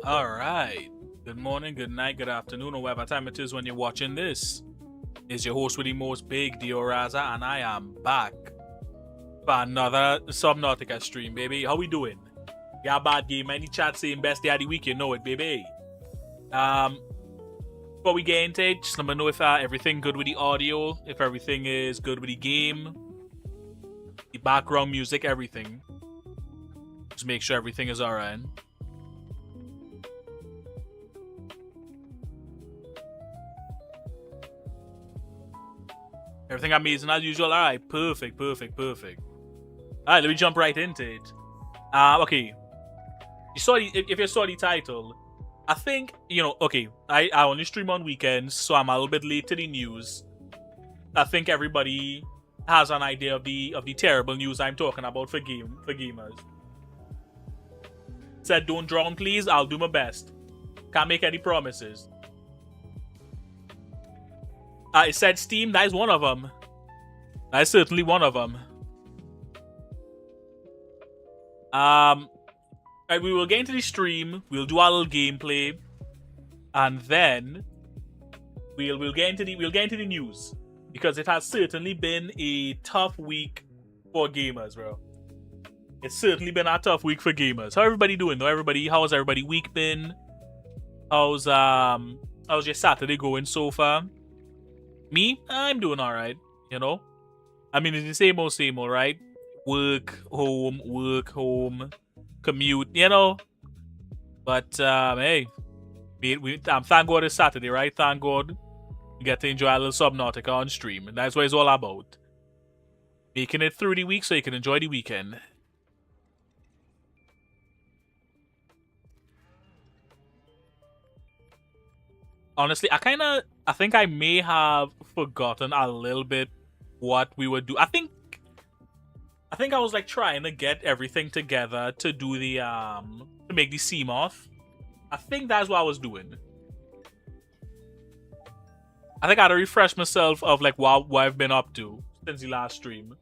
All right. Good morning, good night, good afternoon, or whatever time it is when you're watching this. It's your host with the most big, Dio Raza, and I am back for another Subnautica stream, baby. How we doing? Yeah, bad game. Any chat saying best day of the week, you know it, baby. Before we get into it, just let me know if everything good with the audio, if everything is good with the game, the background music, everything. Just make sure everything is alright. Everything amazing as usual. Alright, perfect. Alright, let me jump right into it. Okay. If you saw the title, I think, okay, I only stream on weekends, so I'm a little bit late to the news. I think everybody has an idea of the terrible news I'm talking about for gamers. Said don't drown, please. I'll do my best. Can't make any promises. It said Steam. That is one of them. That is certainly one of them. Right, we will get into the stream. We'll do our little gameplay, and then we'll get into the news, because it has certainly been a tough week for gamers, bro. It's certainly been a tough week for gamers. How everybody doing though? How's everybody week been? How's your Saturday going so far? Me, I'm doing alright, I mean, it's the same old, right? Work, home, commute, But, hey, thank God it's Saturday, right? Thank God we get to enjoy a little Subnautica on stream. And that's what it's all about. Making it through the week so you can enjoy the weekend. Honestly, I think I may have forgotten a little bit what we would do. I think I was like trying to get everything together to do the to make the Seamoth. I think that's what I was doing. I think I had to refresh myself of like what I've been up to since the last stream.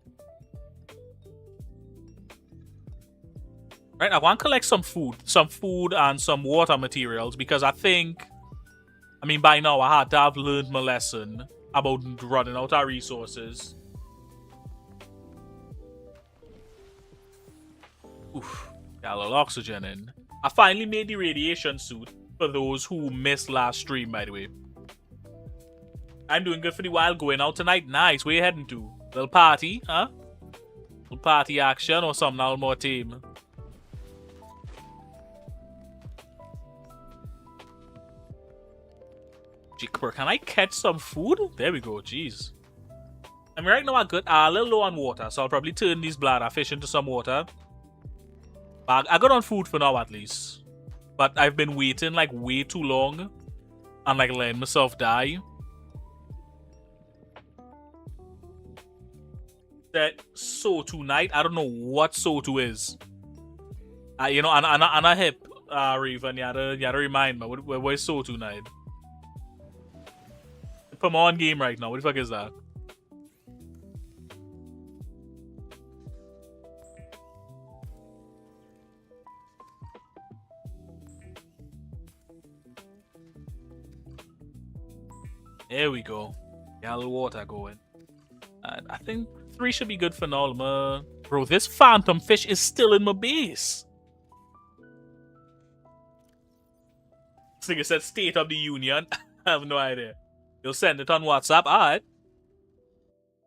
Right, I want to collect some food and some water materials, because I mean, by now I had to have learned my lesson about running out of resources. Oof, got a little oxygen in. I finally made the radiation suit, for those who missed last stream, by the way. I'm doing good for the while. Going out tonight. Nice. Where you heading to? Little party, huh? Little party action or something, a little more tame. Can I catch some food? There we go, jeez. I mean, right now I got a little low on water, so I'll probably turn these bladder fish into some water. But I got on food for now, at least. But I've been waiting like way too long and like letting myself die. That Sotu night. I don't know what Sotu is. And a hip, Raven. You had to remind me. What is Sotu night? I'm on game right now. What the fuck is that? There we go. Got a little water going. I think 3 should be good for now. Bro, this phantom fish is still in my base. This nigga said State of the Union. I have no idea. You'll send it on WhatsApp. Alright.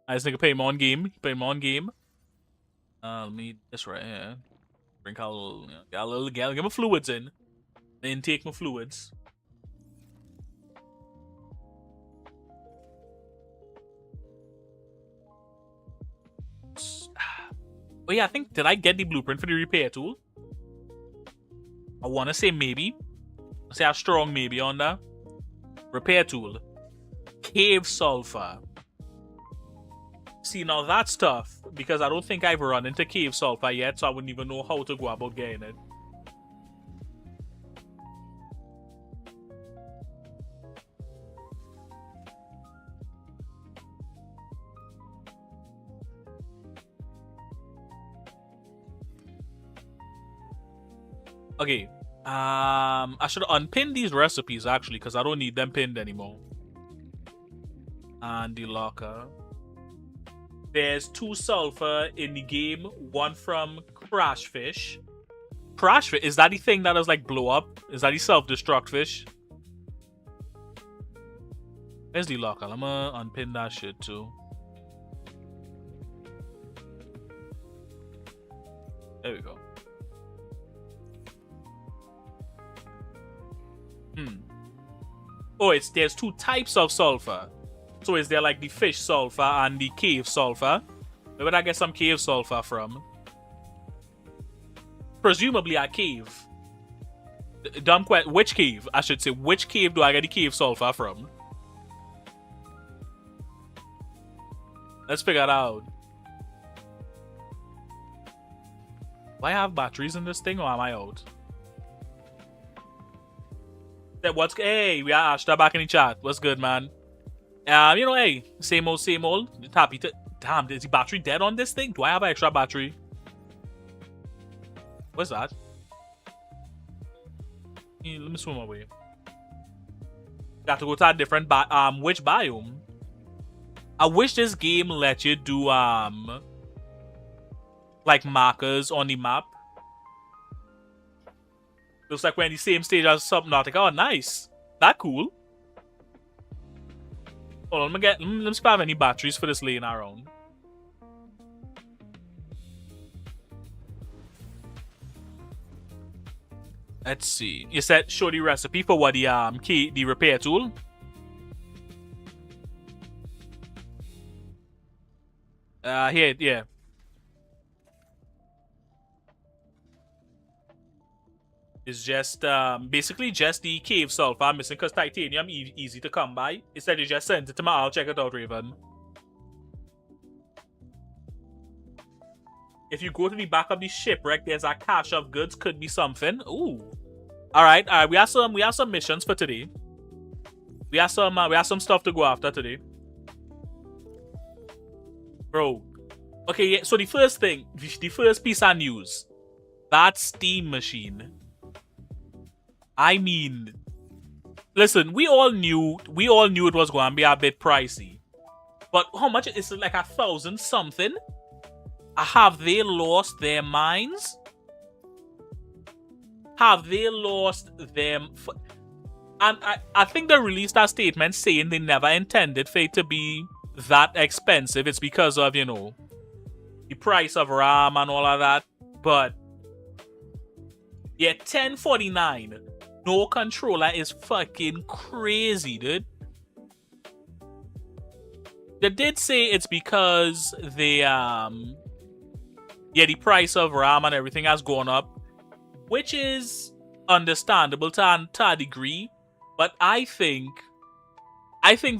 This nigga pay him on game. Let me this right here. Drink a little, get a little, get my fluids in. Then take my fluids. Oh yeah, did I get the blueprint for the repair tool? I want to say maybe. I say a strong maybe on that. Repair tool. Cave sulfur. See, now that's tough, because I don't think I've run into cave sulfur yet, so I wouldn't even know how to go about getting it. Okay, I should unpin these recipes actually, because I don't need them pinned anymore. And the locker. There's 2 sulfur in the game. 1 from Crashfish. Crashfish? Is that the thing that does like blow up? Is that the self-destruct fish? There's the locker. I'm gonna unpin that shit too. There we go. Oh, there's 2 types of sulfur. So is there like the fish sulfur and the cave sulfur? Where would I get some cave sulfur from? Presumably a cave. Dumb question. Which cave? I should say, which cave do I get the cave sulfur from? Let's figure it out. Do I have batteries in this thing or am I out? Hey, we are Ashta back in the chat. What's good, man? You know, hey, same old, same old. Happy to. Damn, is the battery dead on this thing? Do I have an extra battery? What's that? Let me swim away. Got to go to a different which biome? I wish this game let you do like markers on the map. Looks like we're in the same stage as Subnautica. Oh, nice. That cool. Hold on, let me see if I have any batteries for this laying around. Let's see. You said show the recipe for what the repair tool. Here, yeah. It's just basically just the cave sulfur I'm missing because titanium easy to come by. Instead, you just send it to me. I'll check it out, Raven. If you go to the back of the shipwreck, there's a cache of goods. Could be something. Ooh. All right. We have some missions for today. We have some stuff to go after today, bro. Okay, yeah, so the first piece of news, that Steam machine. I mean, listen, we all knew it was going to be a bit pricey. But how much is it? Like 1,000 something? Have they lost their minds? Have they lost them? And I think they released that statement saying they never intended for it to be that expensive. It's because of, you know, the price of RAM and all of that. But yeah, $10.49. No controller is fucking crazy, dude. They did say it's because the price of RAM and everything has gone up, which is understandable to a degree. But I think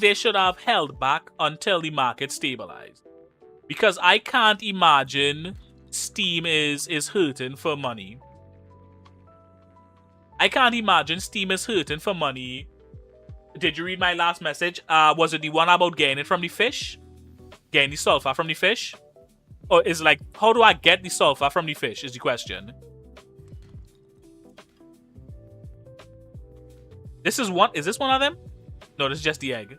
they should have held back until the market stabilized. Because I can't imagine Steam is hurting for money. I can't imagine Steam is hurting for money. Did you read my last message? Was it the one about getting it from the fish? Getting the sulfur from the fish? Or is it like, how do I get the sulfur from the fish is the question. Is this one of them? No, this is just the egg.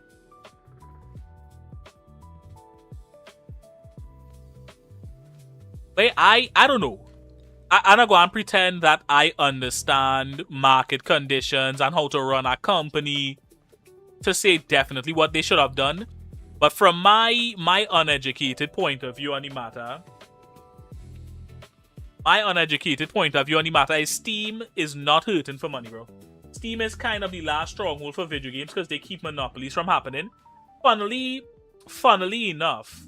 Wait, I don't know. I'm not going to pretend that I understand market conditions and how to run a company to say definitely what they should have done. But from my uneducated point of view on the matter, is Steam is not hurting for money, bro. Steam is kind of the last stronghold for video games because they keep monopolies from happening. Funnily enough,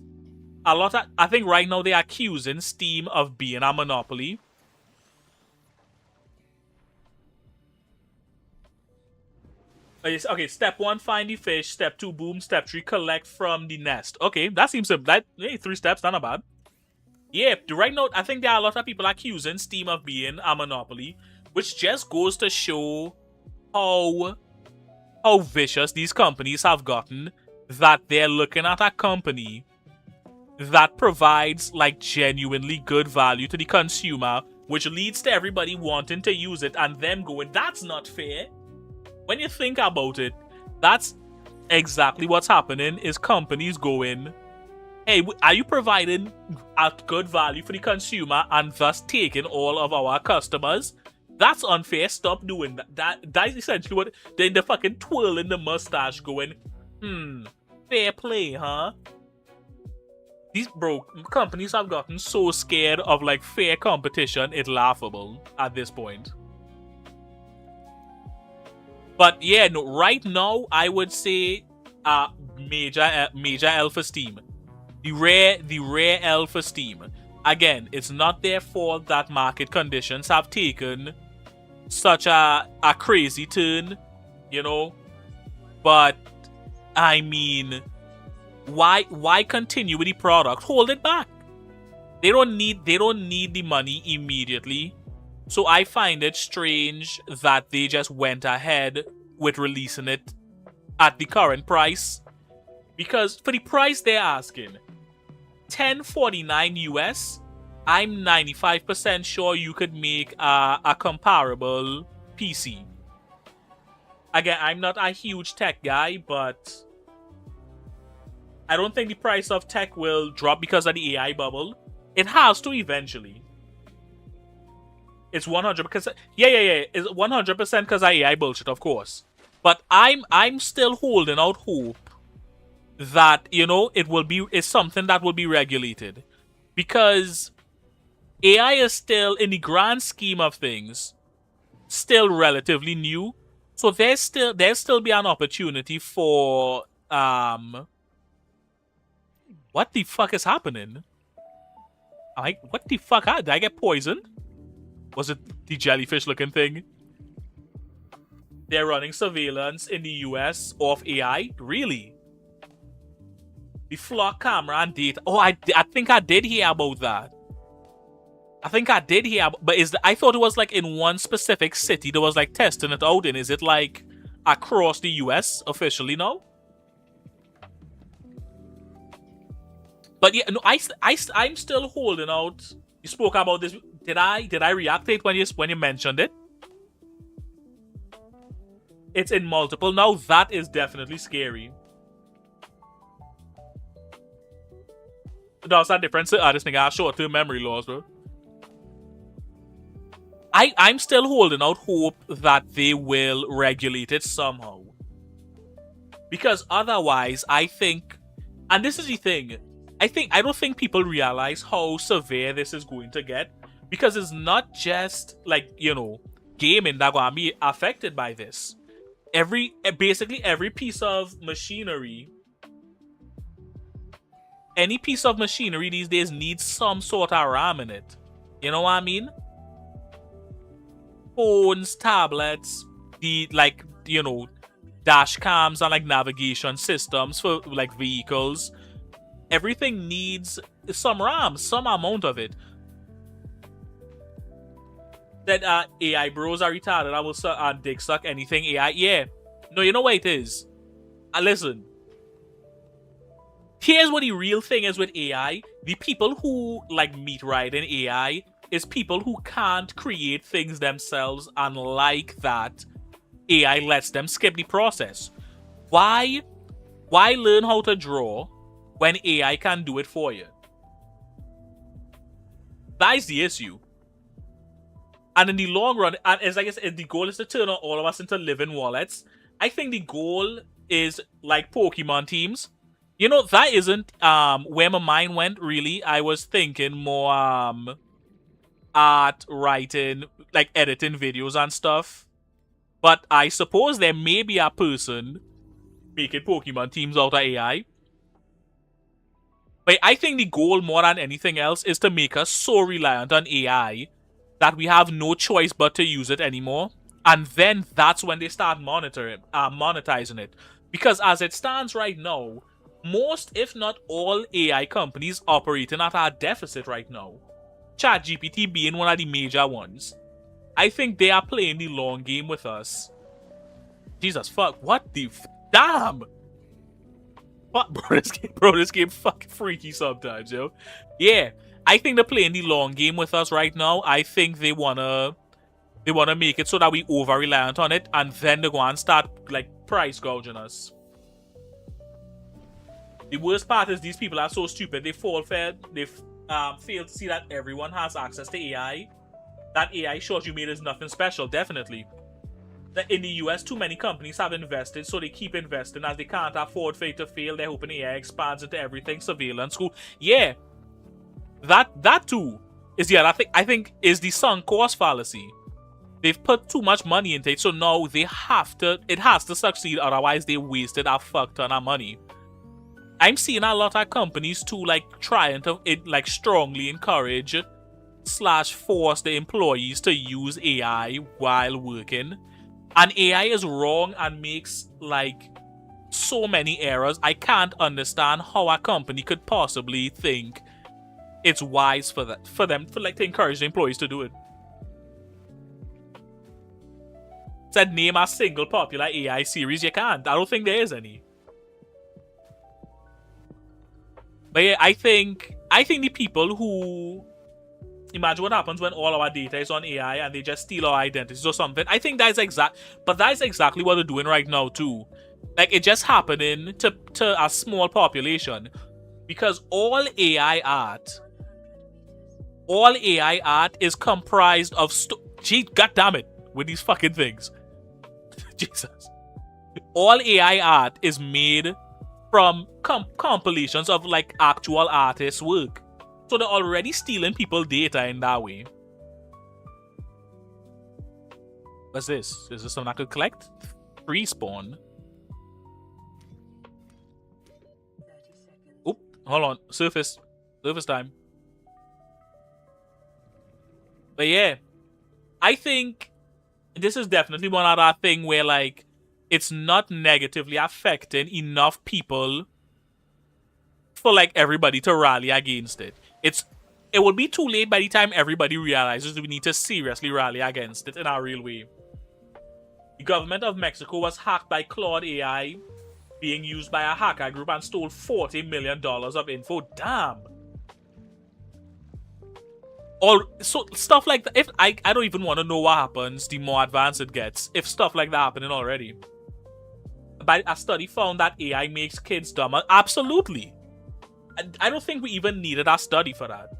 I think right now they're accusing Steam of being a monopoly. Okay, step 1, find the fish. Step 2, boom. Step 3, collect from the nest. Okay, that seems simple. Hey, 3 steps, not bad. Yeah, right now, I think there are a lot of people accusing Steam of being a monopoly, which just goes to show how vicious these companies have gotten, that they're looking at a company that provides like genuinely good value to the consumer which leads to everybody wanting to use it and them going, that's not fair. When you think about it, that's exactly what's happening, is companies going, hey, are you providing a good value for the consumer and thus taking all of our customers? That's unfair. Stop doing that. That's essentially what they're fucking twirling the mustache going, fair play, huh? These companies have gotten so scared of like fair competition, it's laughable at this point. But yeah, no, right now I would say major L for Steam. The rare L for Steam. Again, it's not their fault that market conditions have taken such a crazy turn, you know. But I mean, why continue with the product? Hold it back. They don't need the money immediately. So I find it strange that they just went ahead with releasing it at the current price. Because for the price they're asking, $10.49 US, I'm 95% sure you could make a comparable PC. Again, I'm not a huge tech guy, but I don't think the price of tech will drop because of the AI bubble. It has to eventually. It's 100%. Yeah. It's 100% because of AI bullshit, of course. But I'm still holding out hope that, you know, it's something that will be regulated, because AI is still, in the grand scheme of things, still relatively new. So there'll still be an opportunity for what the fuck is happening? What the fuck? Did I get poisoned? Was it the jellyfish looking thing? They're running surveillance in the US of AI? Really? The flock camera and data. Oh, I think I did hear about that. I think I did hear about, but I thought it was like in one specific city that was like testing it out, and is it like across the US officially now? But yeah, no, I'm still holding out. You spoke about this. Did I react to it when you mentioned it? It's in multiple now. That is definitely scary. That's a difference. This nigga has short-term memory loss, bro. I'm still holding out hope that they will regulate it somehow. Because otherwise, I think, and this is the thing, I don't think people realize how severe this is going to get. Because it's not just like, you know, gaming that gonna be affected by this. Basically every piece of machinery, any piece of machinery these days needs some sort of RAM in it. You know what I mean? Phones, tablets, the, like, you know, dash cams and like navigation systems for like vehicles. Everything needs some RAM, some amount of it. That AI bros are retarded. I will dick suck anything AI. Yeah. No, you know what it is? Listen. Here's what the real thing is with AI. The people who like meat riding AI is people who can't create things themselves, and like that, AI lets them skip the process. Why learn how to draw when AI can do it for you? That is the issue. And in the long run, and as I guess the goal is to turn all of us into living wallets, I think the goal is like Pokemon teams. You know, that isn't where my mind went, really. I was thinking more art, writing, like editing videos and stuff. But I suppose there may be a person making Pokemon teams out of AI. But I think the goal more than anything else is to make us so reliant on AI that we have no choice but to use it anymore. And then that's when they start monetizing it. Because as it stands right now, most, if not all, AI companies operating at a deficit right now. ChatGPT being one of the major ones. I think they are playing the long game with us. Jesus fuck, what the damn! Fuck, bro, this game fucking freaky sometimes, yo. Yeah, I think they're playing the long game with us right now. I think they wanna make it so that we over reliant on it, and then they go and start like price gouging us. The worst part is these people are so stupid. They fail to see that everyone has access to AI. That AI short you made is nothing special, definitely. In the US, too many companies have invested, so they keep investing as they can't afford for it to fail. They're hoping AI expands into everything, surveillance, school. Yeah, that too is the other thing. I think is the sunk cost fallacy. They've put too much money into it, so now it has to succeed, otherwise they wasted a fuck ton of money. I'm seeing a lot of companies too, like trying to strongly encourage / force the employees to use AI while working. And AI is wrong and makes like so many errors. I can't understand how a company could possibly think it's wise for them to encourage the employees to do it. Said name a single popular AI series. You can't. I don't think there is any. But yeah, I think the people who imagine what happens when all our data is on AI and they just steal our identities or something. I think that's exactly what they're doing right now too. Like it's just happening to a small population, because all AI art is comprised of gee, god damn it, with these fucking things. Jesus. All AI art is made from compilations of like actual artists' work. So they're already stealing people's data in that way. What's this? Is this something I could collect? Free spawn. Oop, hold on. Surface time. But yeah, I think this is definitely one other thing where like it's not negatively affecting enough people for like everybody to rally against it. It will be too late by the time everybody realizes we need to seriously rally against it in a real way. The government of Mexico was hacked by Claude AI being used by a hacker group and stole $40 million of info. Damn. So stuff like that. If I don't even want to know what happens the more advanced it gets, if stuff like that happening already. But a study found that AI makes kids dumber. Absolutely. I don't think we even needed a study for that.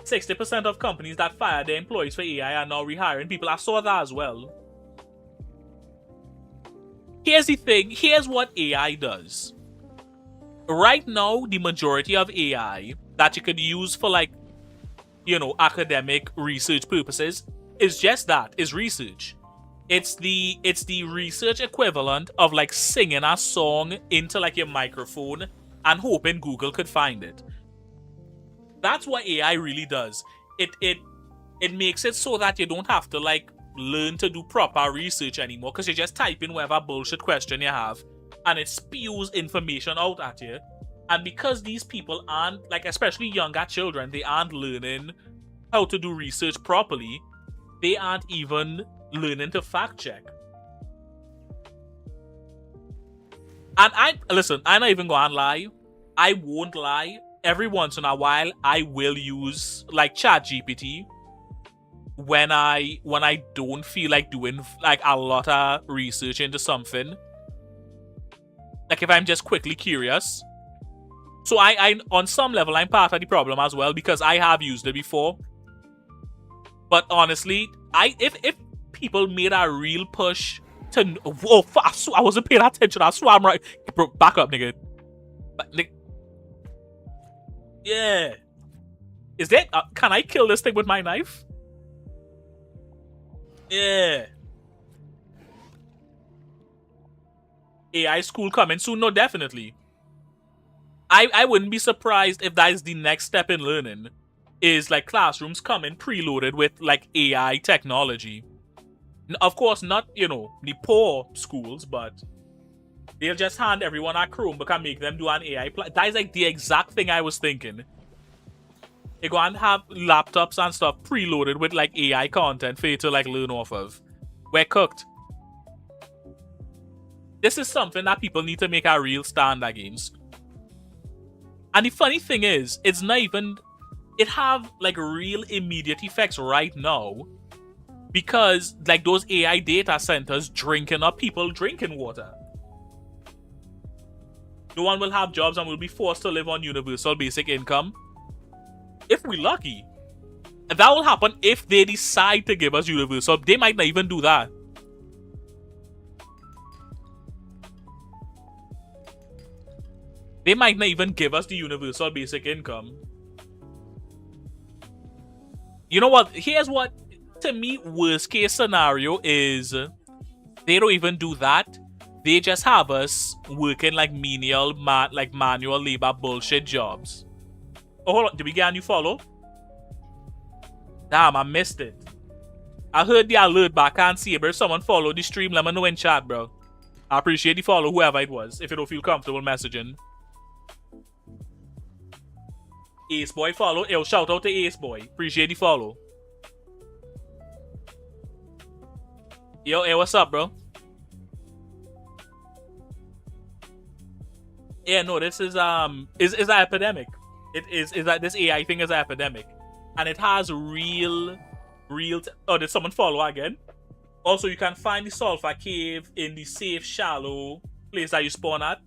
60% of companies that fire their employees for AI are now rehiring people. I saw that as well. Here's the thing. Here's what AI does. Right now, the majority of AI that you could use for like, academic research purposes is just that, is research. It's the research equivalent of like singing a song into like your microphone and hoping Google could find it. That's what AI really does. It makes it so that you don't have to like learn to do proper research anymore, because you just type in whatever bullshit question you have and it spews information out at you. And because these people aren't, like especially younger children, they aren't learning how to do research properly, they aren't even learning to fact check. And I'm not even gonna lie. I won't lie. Every once in a while, I will use like ChatGPT when I don't feel like doing like a lot of research into something. Like if I'm just quickly curious. So I on some level I'm part of the problem as well, because I have used it before. But honestly, if people made a real push to I wasn't paying attention. I swear I'm right. Bro, back up, nigga. Yeah. Is that can I kill this thing with my knife? Yeah. AI school coming soon? No, definitely. I wouldn't be surprised if that is the next step in learning, is like classrooms coming preloaded with like AI technology. Of course, not, the poor schools, but they'll just hand everyone a Chromebook and make them do an AI. That is like the exact thing I was thinking. They're going to have laptops and stuff preloaded with like AI content for you to like learn off of. We're cooked. This is something that people need to make a real stand against. And the funny thing is, it's not even... It have, like, real immediate effects right now. Because, like, those AI data centers drinking up people drinking water. No one will have jobs and will be forced to live on universal basic income. If we're lucky. That will happen if they decide to give us universal. They might not even do that. They might not even give us the universal basic income. You know what? Here's what, to me, worst case scenario is they don't even do that. They just have us working like menial, manual labor bullshit jobs. Oh, hold on. Did we get a new follow? Damn, I missed it. I heard the alert, but I can't see it. But if someone followed the stream, let me know in chat, bro. I appreciate the follow, whoever it was, if you don't feel comfortable messaging. Ace Boy follow. Yo, shout out to Ace Boy. Appreciate the follow. Yo, hey, what's up, bro? Yeah, no, this is an epidemic. It is that this AI thing is an epidemic. And it has real oh, did someone follow again? Also, you can find the sulfur cave in the safe, shallow place that you spawn at.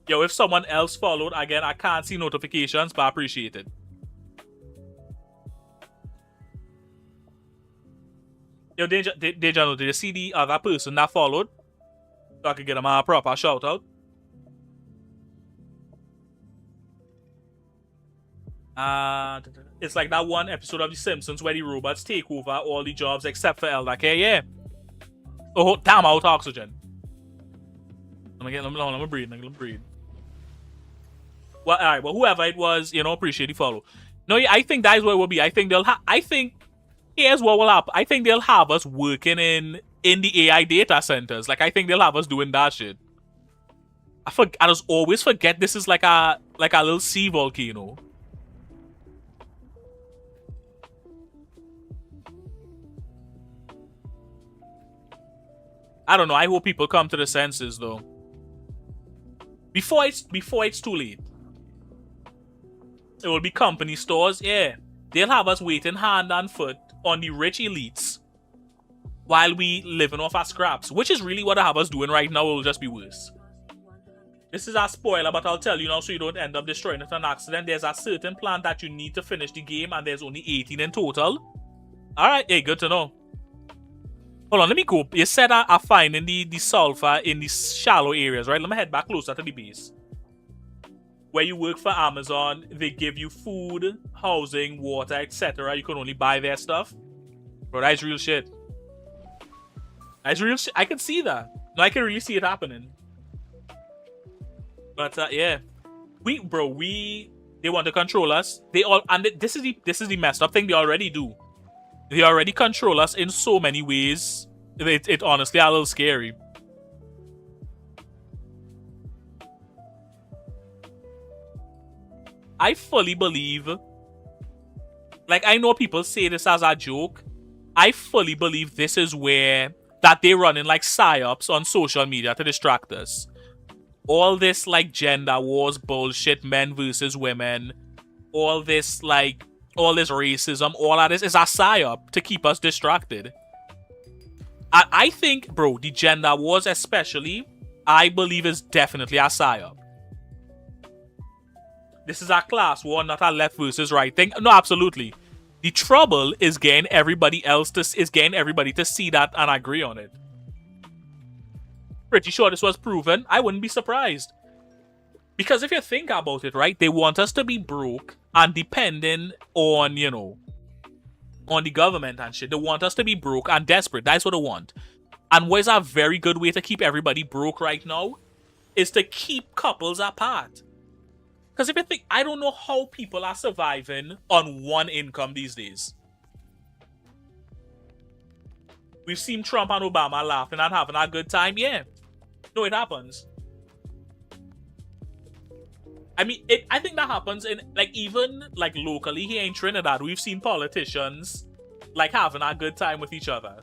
Yo, if someone else followed, again, I can't see notifications, but I appreciate it. Yo, Dejano, did you see the other person that followed? So I could get him a proper shout out. It's like that one episode of The Simpsons where the robots take over all the jobs except for Elder Care, yeah. Oh, damn, out oxygen. Let me breathe. Well, alright, well, whoever it was, you know, appreciate the follow. No, yeah, I think that is what it will be. I think here's what will happen. I think they'll have us working in the AI data centers. Like, I think they'll have us doing that shit. I just always forget this is like a little sea volcano. I don't know. I hope people come to the senses though. Before it's too late. It will be company stores, yeah. They'll have us waiting hand and foot on the rich elites while we living off our scraps, which is really what they have us doing right now. It will just be worse. This is a spoiler, but I'll tell you now so you don't end up destroying it on accident. There's a certain plant that you need to finish the game, and there's only 18 in total. Alright, hey, good to know. Hold on, let me go. You said I'm finding the sulfur in the shallow areas, right? Let me head back closer to the base. Where you work for Amazon, they give you food, housing, water, etc. You can only buy their stuff. Bro, that's real shit. That's real shit. I can see that. No, I can really see it happening. But yeah. They want to control us. This is the messed up thing. They already do. They already control us in so many ways. It honestly a little scary. I fully believe, like, I know people say this as a joke. I fully believe this is where that they're running like psyops on social media to distract us. All this like gender wars bullshit, men versus women, all this racism, all of this is a psyop to keep us distracted. I think, bro, the gender wars especially, I believe is definitely a psyop. This is a class war, not a left versus right thing. No, absolutely. The trouble is getting everybody to see that and agree on it. Pretty sure this was proven. I wouldn't be surprised. Because if you think about it, right, they want us to be broke and depending on, you know, on the government and shit. They want us to be broke and desperate. That's what they want. And what is a very good way to keep everybody broke right now is to keep couples apart. Because if you think, I don't know how people are surviving on one income these days. We've seen Trump and Obama laughing and having a good time. Yeah. No, it happens. I mean, I think that happens in, like, even, like, locally here in Trinidad, we've seen politicians, like, having a good time with each other.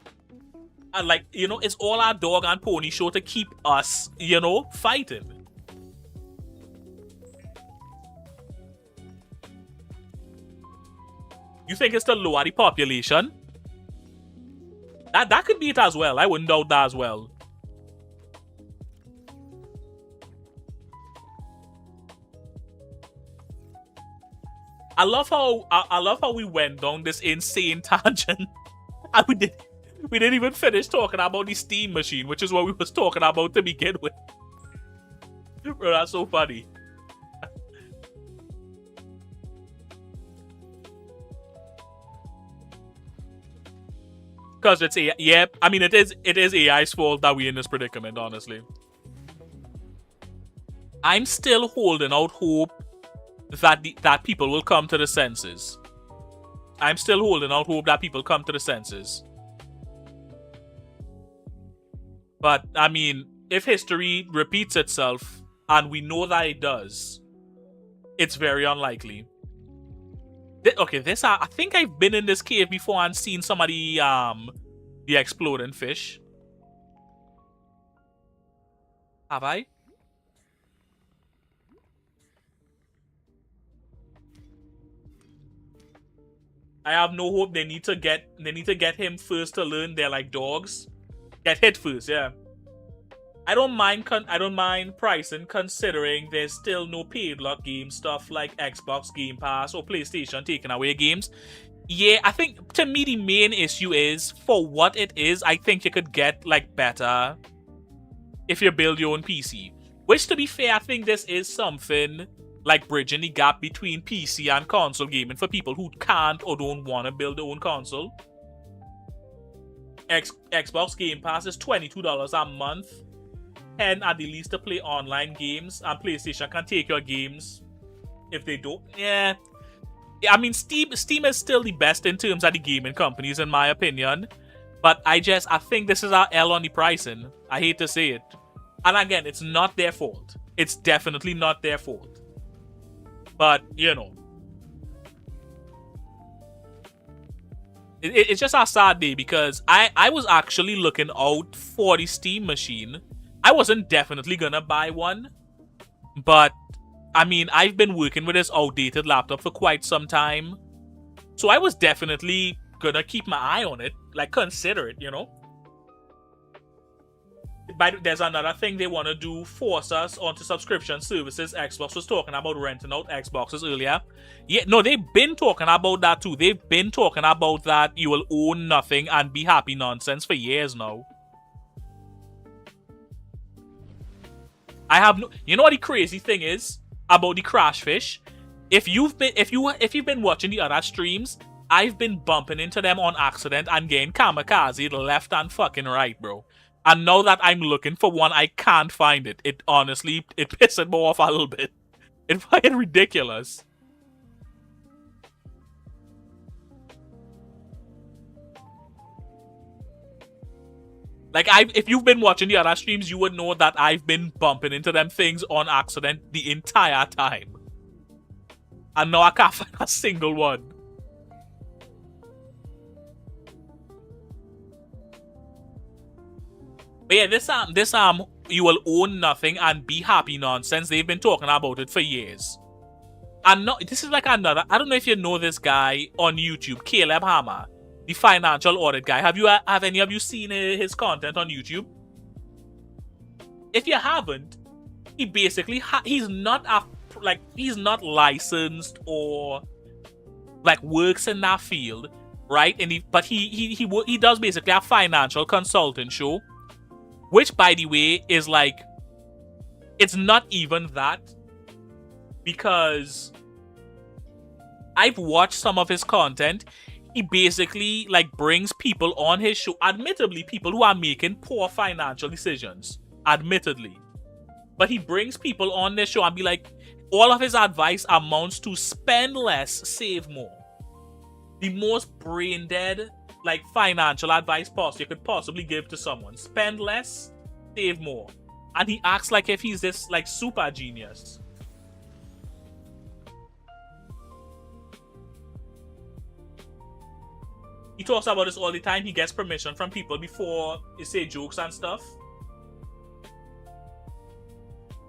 And, like, you know, it's all our dog and pony show to keep us, you know, fighting. You think it's to lower the population? That could be it as well. I wouldn't doubt that as well. I love how we went down this insane tangent. And we didn't even finish talking about the Steam machine, which is what we was talking about to begin with. Bro, that's so funny. Because it's AI. I mean, it is AI's fault that we're in this predicament, honestly. I'm still holding out hope that people will come to the senses. I'm still holding out hope that people come to the senses. But, I mean, if history repeats itself, and we know that it does, it's very unlikely. Okay, I think I've been in this cave before and seen some of the exploding fish. Have I? I have no hope. They need to get him first to learn they're like dogs. Get hit first, yeah. I don't mind pricing, considering there's still no paid luck game stuff like Xbox Game Pass or PlayStation taking away games. Yeah, I think to me the main issue is for what it is. I think you could get like better if you build your own PC. Which, to be fair, I think this is something like bridging the gap between PC and console gaming for people who can't or don't want to build their own console. Xbox Game Pass is $22 a month. 10 at the least to play online games, and PlayStation can take your games if they don't. Yeah, I mean, Steam is still the best in terms of the gaming companies, in my opinion. But I think this is our L on the pricing. I hate to say it. And again, it's not their fault. It's definitely not their fault. But, you know. It's just a sad day because I was actually looking out for the Steam machine. I wasn't definitely gonna buy one. But, I mean, I've been working with this outdated laptop for quite some time. So I was definitely gonna keep my eye on it. Like, consider it, you know? But there's another thing they want to do, force us onto subscription services. Xbox was talking about renting out Xboxes earlier. Yeah, no, they've been talking about that too. They've been talking about that you will own nothing and be happy nonsense for years now. I have no... You know what the crazy thing is about the crash fish? If you've been watching the other streams, I've been bumping into them on accident and getting kamikaze left and fucking right, bro. And now that I'm looking for one, I can't find it. It honestly, it pisses me off a little bit. It's fucking ridiculous. Like, if you've been watching the other streams, you would know that I've been bumping into them things on accident the entire time. And now I can't find a single one. But yeah, this you will own nothing and be happy nonsense. They've been talking about it for years. And this is like another... I don't know if you know this guy on YouTube, Caleb Hammer, the financial audit guy. Have any of you seen his content on YouTube? If you haven't, he basically he's not licensed or like works in that field, right? But he does basically a financial consulting show. Which, by the way, is like, it's not even that, because I've watched some of his content. He basically like brings people on his show, admittedly people who are making poor financial decisions, admittedly. But he brings people on this show and be like, all of his advice amounts to spend less, save more. The most brain dead like financial advice you could possibly give to someone. Spend less, save more. And he acts like if he's this like super genius. He talks about this all the time. He gets permission from people before he say jokes and stuff.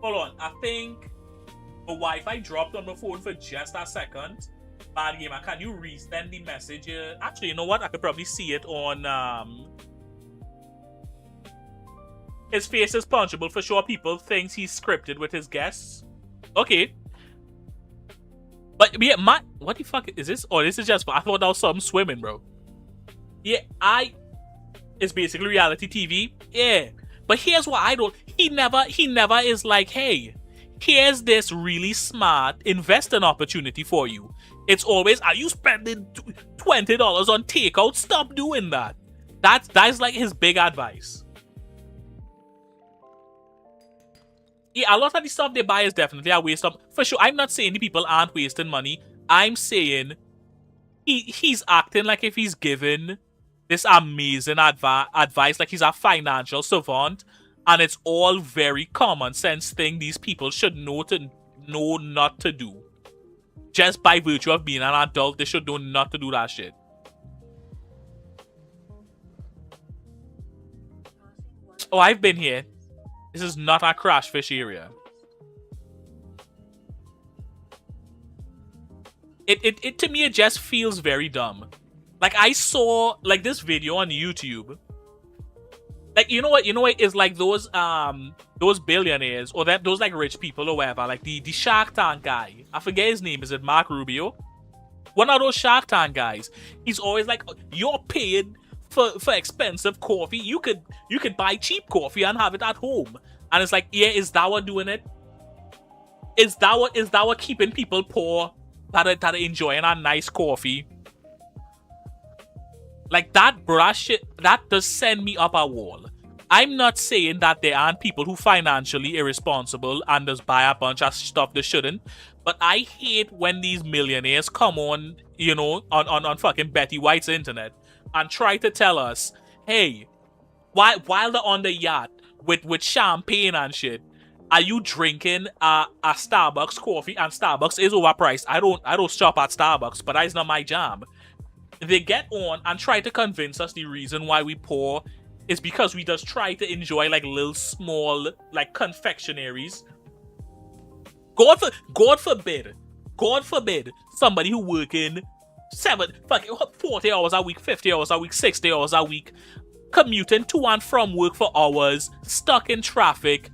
Hold on, I think the Wi-Fi dropped on my phone for just a second. Bad gamer, can you resend the message? Actually, you know what? I could probably see it on his face is punchable for sure. People thinks he's scripted with his guests. Okay. But yeah, what the fuck is this? Oh, this is just, I thought that was something swimming, bro. Yeah, it's basically reality TV. Yeah. But here's what I don't, he never is like, hey, here's this really smart investing opportunity for you. It's always, are you spending $20 on takeout? Stop doing that. That's like his big advice. Yeah, a lot of the stuff they buy is definitely a waste of, for sure. I'm not saying the people aren't wasting money. I'm saying he's acting like if he's given this amazing advice, like he's a financial savant, and it's all very common sense thing these people should know not to do. Just by virtue of being an adult, they should know not to do that shit. Oh, I've been here. This is not a crash fish area. It to me, it just feels very dumb. Like, I saw like this video on YouTube. Like, you know what is like those billionaires or those like rich people or whatever, like the Shark Tank guy. I forget his name. Is it Mark Rubio? One of those Shark Tank guys. He's always like, you're paying for expensive coffee. You could buy cheap coffee and have it at home. And it's like, yeah, is that what doing it? Is that what keeping people poor that are enjoying a nice coffee? Like that brush shit, that does send me up a wall. I'm not saying that there aren't people who financially irresponsible and just buy a bunch of stuff they shouldn't, but I hate when these millionaires come on, you know, on fucking Betty White's internet and try to tell us, hey, while they're on the yacht with champagne and shit, are you drinking a Starbucks coffee? And Starbucks is overpriced. I don't shop at Starbucks, but that's not my jam. They get on and try to convince us the reason why we poor is because we just try to enjoy like little small like confectionaries. God forbid somebody who working 40 hours a week, 50 hours a week, 60 hours a week, commuting to and from work for hours, stuck in traffic,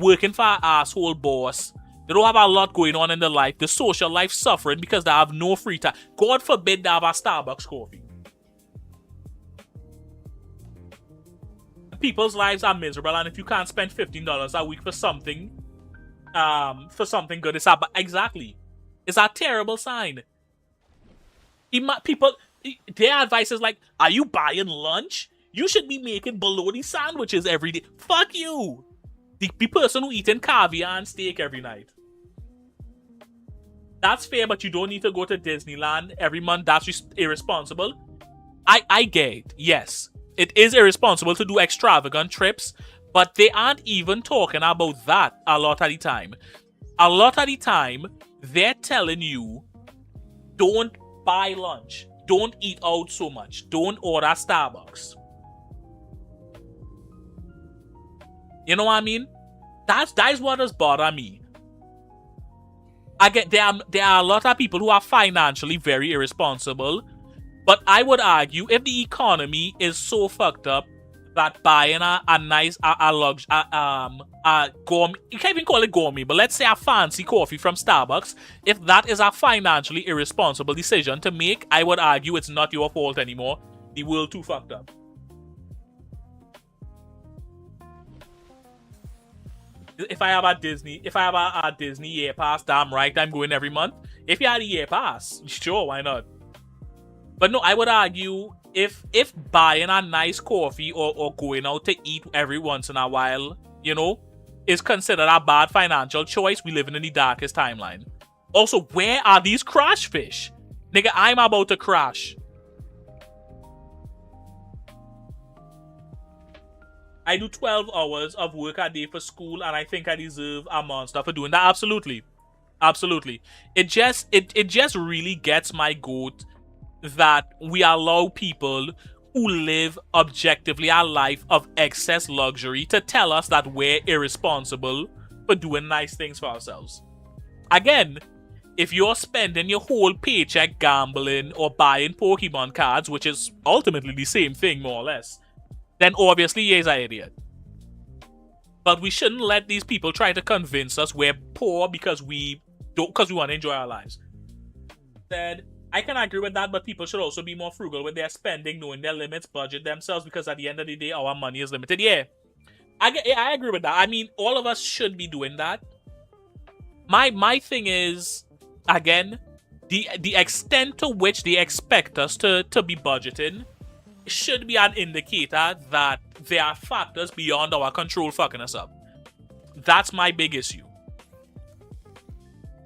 working for an asshole boss. They don't have a lot going on in their life. The social life suffering because they have no free time. God forbid they have a Starbucks coffee. People's lives are miserable, and if you can't spend $15 a week for something good, it's a terrible sign. People, their advice is like, are you buying lunch? You should be making bologna sandwiches every day. Fuck you. The person who eating caviar and steak every night. That's fair, but you don't need to go to Disneyland every month. That's irresponsible. I get it. Yes, it is irresponsible to do extravagant trips, but they aren't even talking about that a lot of the time. A lot of the time, they're telling you, don't buy lunch. Don't eat out so much. Don't order Starbucks. You know what I mean? That is what does bother me. I get there are a lot of people who are financially very irresponsible, but I would argue if the economy is so fucked up that buying a nice gourmet, you can't even call it gourmet, but let's say a fancy coffee from Starbucks, if that is a financially irresponsible decision to make, I would argue it's not your fault anymore. The world too fucked up. If I have a Disney year pass, damn right, I'm going every month. If you had a year pass, sure, why not? But no, I would argue if buying a nice coffee or going out to eat every once in a while, you know, is considered a bad financial choice, we live in the darkest timeline. Also, where are these crash fish? Nigga, I'm about to crash. I do 12 hours of work a day for school, and I think I deserve a monster for doing that. Absolutely. Absolutely. It just really gets my goat that we allow people who live objectively a life of excess luxury to tell us that we're irresponsible for doing nice things for ourselves. Again, if you're spending your whole paycheck gambling or buying Pokemon cards, which is ultimately the same thing more or less, then obviously you're an idiot. But we shouldn't let these people try to convince us we're poor because we want to enjoy our lives. Said, I can agree with that, but people should also be more frugal with their spending, knowing their limits, budget themselves, because at the end of the day, our money is limited. Yeah, I agree with that. I mean, all of us should be doing that. My thing is, again, the extent to which they expect us to be budgeting should be an indicator that there are factors beyond our control fucking us up. That's my big issue.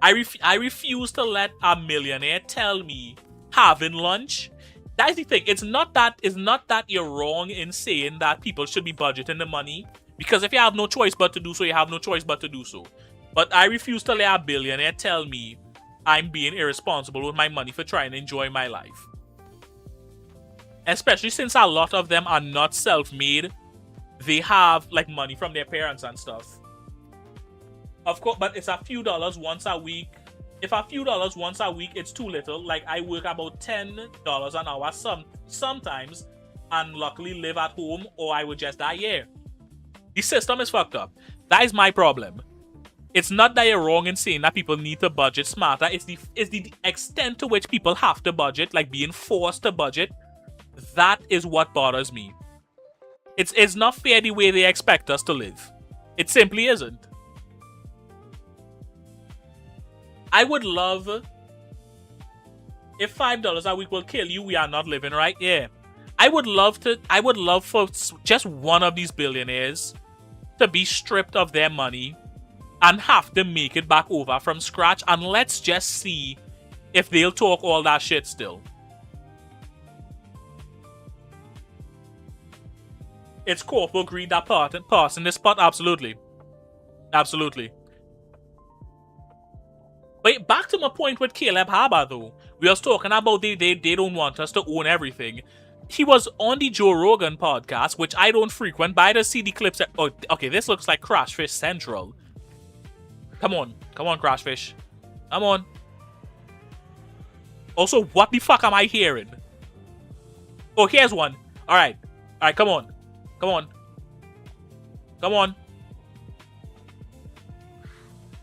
I refuse to let a millionaire tell me having lunch. That's the thing. It's not that you're wrong in saying that people should be budgeting the money, because if you have no choice but to do so, you have no choice but to do so. But I refuse to let a billionaire tell me I'm being irresponsible with my money for trying to enjoy my life. Especially since a lot of them are not self-made. They have like money from their parents and stuff. Of course, but it's a few dollars once a week. If a few dollars once a week, it's too little. Like, I work about $10 an hour sometimes and luckily live at home, or I would just die here. The system is fucked up. That is my problem. It's not that you're wrong in saying that people need to budget smarter. It's the extent to which people have to budget, like being forced to budget. That is what bothers me. It's not fair the way they expect us to live. It simply isn't. I would love, if $5 a week will kill you, we are not living right. Yeah. I would love for just one of these billionaires to be stripped of their money and have to make it back over from scratch, and let's just see if they'll talk all that shit still. It's corporate greed that part in this spot, absolutely. Absolutely. But back to my point with Caleb Harbour, though. We was talking about they don't want us to own everything. He was on the Joe Rogan podcast, which I don't frequent, but I just see the clips. Oh, okay, this looks like Crashfish Central. Come on, Crashfish. Come on. Also, what the fuck am I hearing? Oh, here's one. Alright, come on. Come on.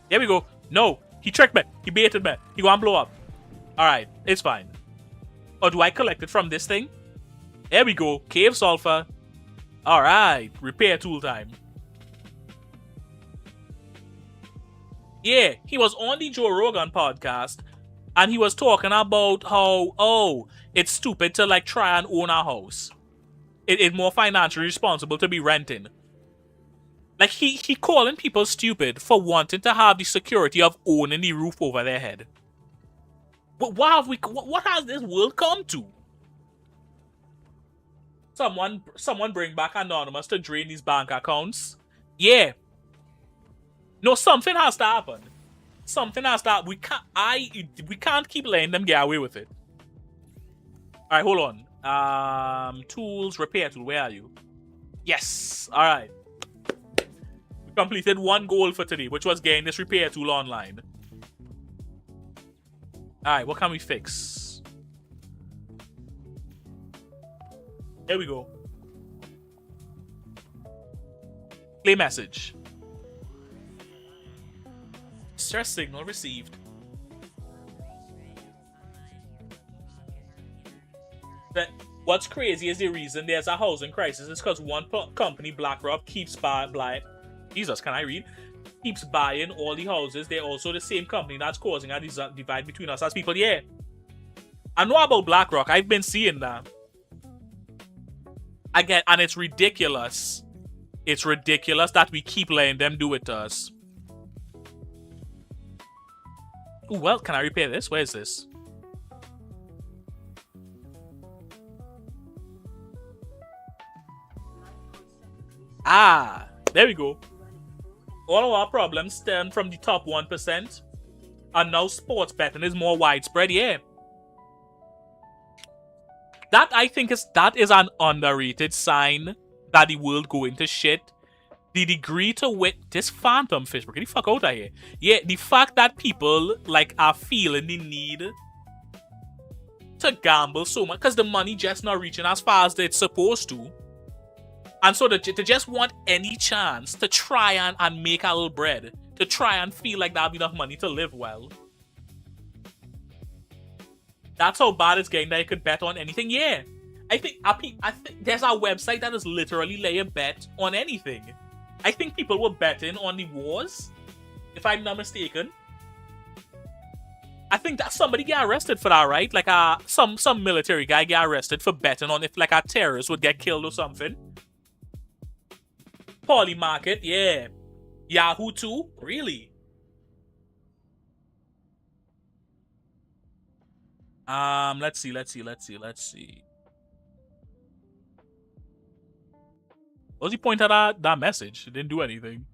There we go. No. He tricked me. He baited me. He gonna blow up. Alright, it's fine. Or do I collect it from this thing? There we go. Cave sulfur. Alright, repair tool time. Yeah, he was on the Joe Rogan podcast, and he was talking about how, it's stupid to like try and own a house. It's more financially responsible to be renting. Like, he calling people stupid for wanting to have the security of owning the roof over their head. What has this world come to? Someone bring back Anonymous to drain these bank accounts. Yeah. No, something has to happen. Something has to happen. We can't keep letting them get away with it. Alright, hold on. Tools, repair tool, where are you? Yes. Alright. Completed one goal for today, which was getting this repair tool online. Alright, what can we fix? There we go. Play message. Stress signal received. What's crazy is the reason there's a housing crisis is because one company, BlackRock, keeps buying. Jesus, can I read? Keeps buying all the houses. They're also the same company that's causing a divide between us as people. Yeah. I know about BlackRock. I've been seeing that. Again, and it's ridiculous. It's ridiculous that we keep letting them do it to us. Ooh, well, can I repair this? Where is this? Ah, there we go. All of our problems stem from the top 1%. And now sports betting is more widespread, yeah. That, I think, is an underrated sign that the world going to shit. the degree to which this phantom fish, bro, get the fuck out of here. Yeah, the fact that people like are feeling the need to gamble so much because the money just not reaching as far as it's supposed to. And so they just want any chance to try and make a little bread, to try and feel like they have enough money to live well. That's how bad it's getting that you could bet on anything. Yeah, I think there's a website that is literally lay a bet on anything. I think people were betting on the wars, if I'm not mistaken. I think that somebody get arrested for that, right? Like some military guy get arrested for betting on if like a terrorist would get killed or something. Poly Market, yeah. Yahoo too? Really? Let's see. What was the point of that message? It didn't do anything.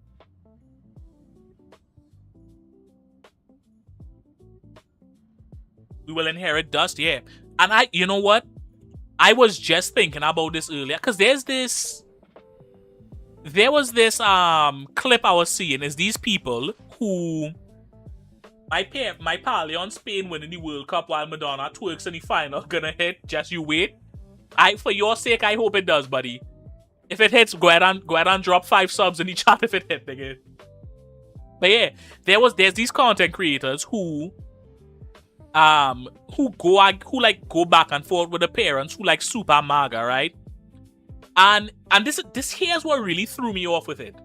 We will inherit dust, yeah. And you know what? I was just thinking about this earlier, because there was this clip I was seeing, is these people who my pal on Spain winning the World Cup while Madonna twerks in the final gonna hit. Just you wait. For your sake, I hope it does, buddy. If it hits, go ahead and drop 5 subs in the chat if it hit, nigga. But yeah, there's these content creators who go back and forth with the parents who like super MAGA, right? And this here's what really threw me off with it.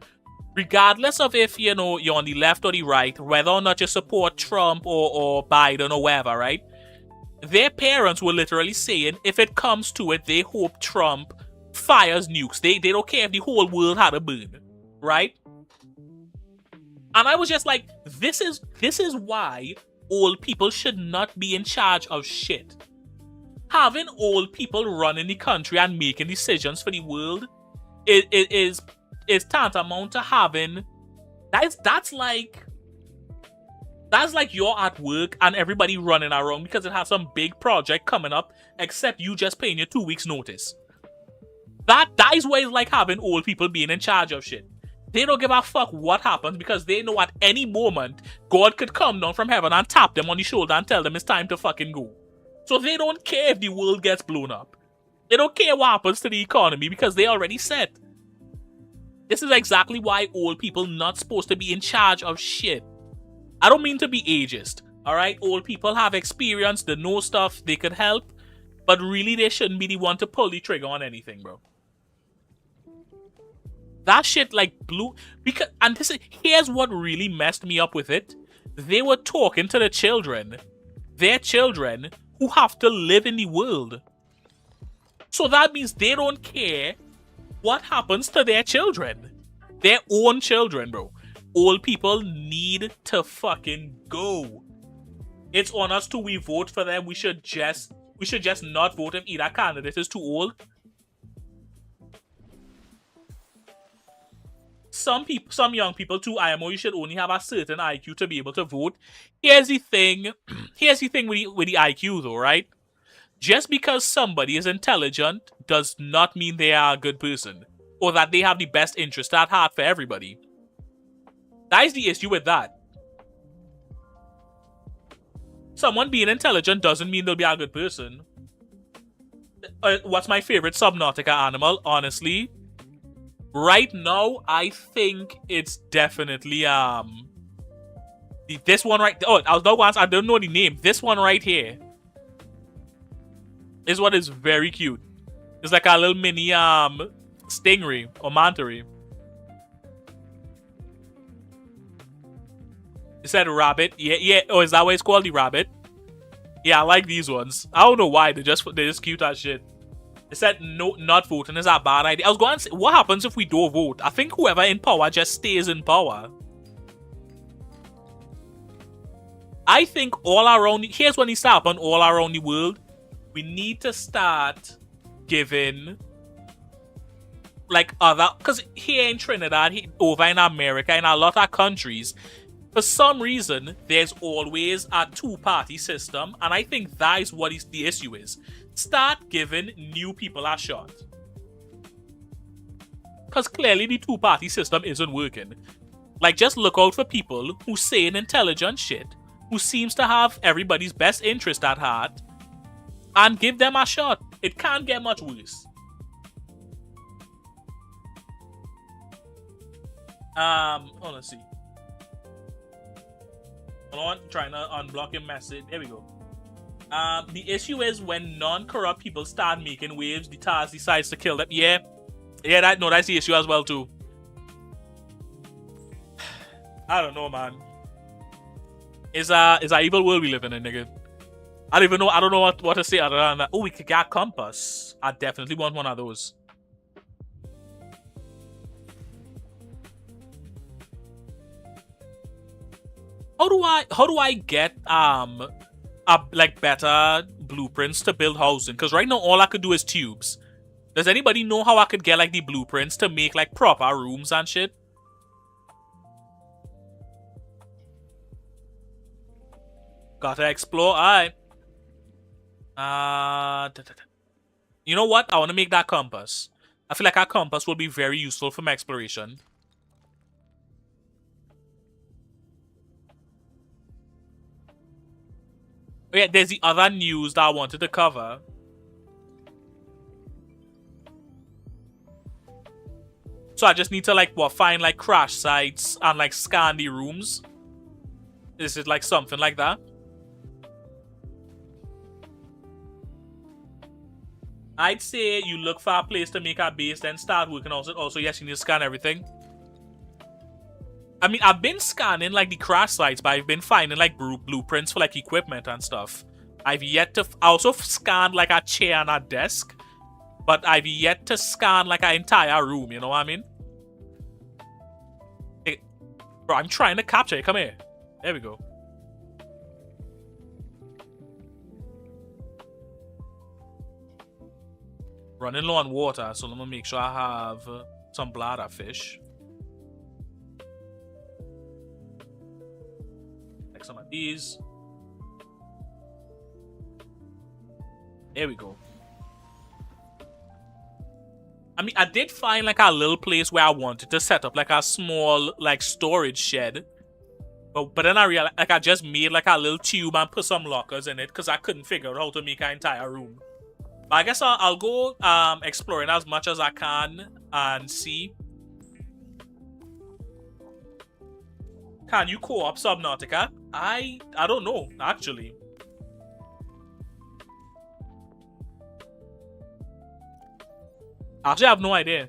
Regardless of if, you know, you're on the left or the right, whether or not you support Trump or Biden or whatever, right? Their parents were literally saying if it comes to it, they hope Trump fires nukes. They don't care if the whole world had a burn, right? And I was just like, this is why old people should not be in charge of shit. Having old people running the country and making decisions for the world is tantamount to having that's like you're at work and everybody running around because it has some big project coming up, except you just paying your 2 weeks notice. That is what it's like having old people being in charge of shit. They don't give a fuck what happens because they know at any moment God could come down from heaven and tap them on the shoulder and tell them it's time to fucking go. So they don't care if the world gets blown up. They don't care what happens to the economy because they already set. This is exactly why old people not supposed to be in charge of shit. I don't mean to be ageist, alright? Old people have experience, they know stuff, they could help, but really they shouldn't be the one to pull the trigger on anything, bro. That shit like blew, because, and here's what really messed me up with it. They were talking to their children who have to live in the world. So that means they don't care what happens to their children. Their own children, bro. Old people need to fucking go. It's on us to we vote for them. We should just not vote if either candidate is too old. Some young people too, IMO, you should only have a certain IQ to be able to vote. Here's the thing with the IQ though, right? Just because somebody is intelligent does not mean they are a good person, or that they have the best interest at heart for everybody. That is the issue with that. Someone being intelligent doesn't mean they'll be a good person. What's my favorite Subnautica animal, honestly? Right now, I think it's definitely this one right. Oh, I don't know the name. This one right here. This one is very cute. It's like a little mini stingray or manta ray. It said rabbit. Yeah. Oh, is that what it's called, the rabbit? Yeah, I like these ones. I don't know why they're just cute as shit. It said no, not voting is a bad idea. I was going to say, what happens if we don't vote? I think whoever in power just stays in power. I think all around, here's what needs to happen all around the world. We need to start giving like other, because here in Trinidad, over in America, in a lot of countries, for some reason, there's always a two-party system, and I think that is what the issue is. Start giving new people a shot. Because clearly the two-party system isn't working. Like, just look out for people who say intelligent shit, who seems to have everybody's best interest at heart, and give them a shot. It can't get much worse. Let's see. Hold on, trying to unblock your message. There we go. The issue is when non-corrupt people start making waves, the TARS decides to kill them. Yeah, that's the issue as well too. I don't know, man. It's a evil world we live in, nigga. I don't know what to say other than that. Oh, we could get a compass. I definitely want one of those. How do I get like better blueprints to build housing? Because right now all I could do is tubes. Does anybody know how I could get like the blueprints to make like proper rooms and shit? Gotta explore. Alright. You know what? I want to make that compass. I feel like our compass will be very useful for my exploration. Oh, yeah, there's the other news that I wanted to cover. So I just need to like find like crash sites and like scan the rooms. Is it like something like that? I'd say you look for a place to make a base, then start working on it. Also, yes, you need to scan everything. I mean, I've been scanning like the crash sites, but I've been finding like blueprints for like equipment and stuff. I've yet to. I also scanned like a chair and a desk, but I've yet to scan like an entire room. You know what I mean? Hey, bro, I'm trying to capture it. Come here. There we go. Running low on water, so let me make sure I have some bladder fish. Like some of these. There we go. I mean, I did find like a little place where I wanted to set up like a small like storage shed. But then I realized like I just made like a little tube and put some lockers in it because I couldn't figure out how to make an entire room. But I guess I'll go exploring as much as I can and see. Can you co-op Subnautica? I don't know, actually. Actually, I have no idea.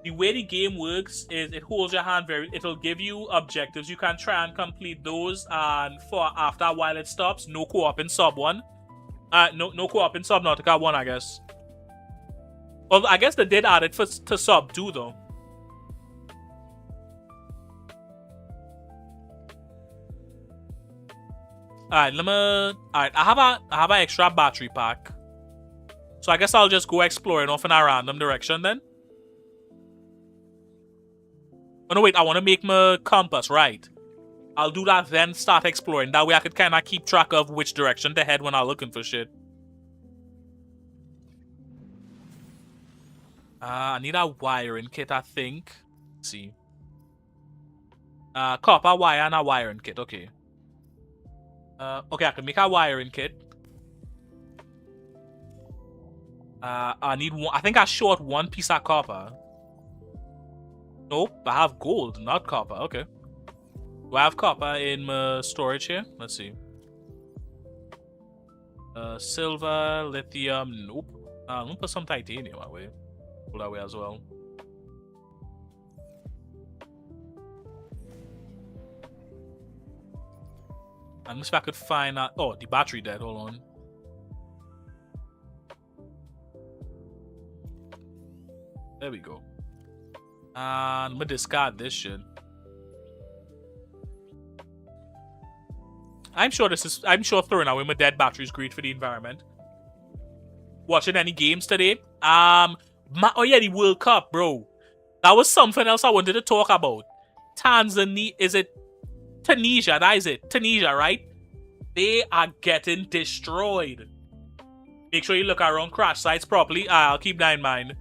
The way the game works is it holds your hand it'll give you objectives. You can try and complete those, and for after a while it stops. No co-op in Sub 1. No co-op in Subnautica 1, I guess. Well, I guess they did add it to Sub 2 though. Alright, I have an extra battery pack. So I guess I'll just go exploring off in a random direction then. Oh no, wait, I want to make my compass, right. I'll do that then start exploring. That way I could kind of keep track of which direction to head when I'm looking for shit. I need a wiring kit, I think. Let's see. Copper wire and a wiring kit, okay. Okay, I can make a wiring kit. I need one. I think I short one piece of copper. Nope, I have gold, not copper. Okay. Do I have copper in my storage here? Let's see. Silver, lithium, nope. I'm gonna put some titanium away. Pull that away as well. And if I could find out. Oh, the battery dead. Hold on. There we go. And I'm gonna discard this shit. I'm sure throwing away my dead battery is great for the environment. Watching any games today? Oh yeah, the World Cup, bro. That was something else I wanted to talk about. Tanzania, is it Tunisia? That is it. Tunisia, right? They are getting destroyed. Make sure you look around crash sites properly. I'll keep that in mind.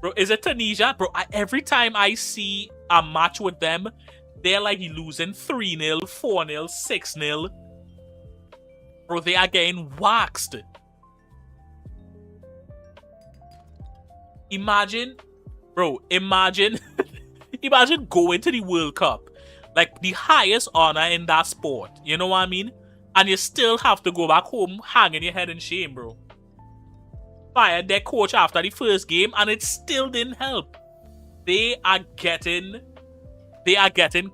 Bro, is it Tunisia? Bro, every time I see a match with them, they're like losing 3-0, 4-0, 6-0. Bro, they are getting waxed. Imagine, bro, imagine going to the World Cup. Like, the highest honor in that sport. You know what I mean? And you still have to go back home hanging your head in shame, bro. Fired their coach after the first game, and it still didn't help. They are getting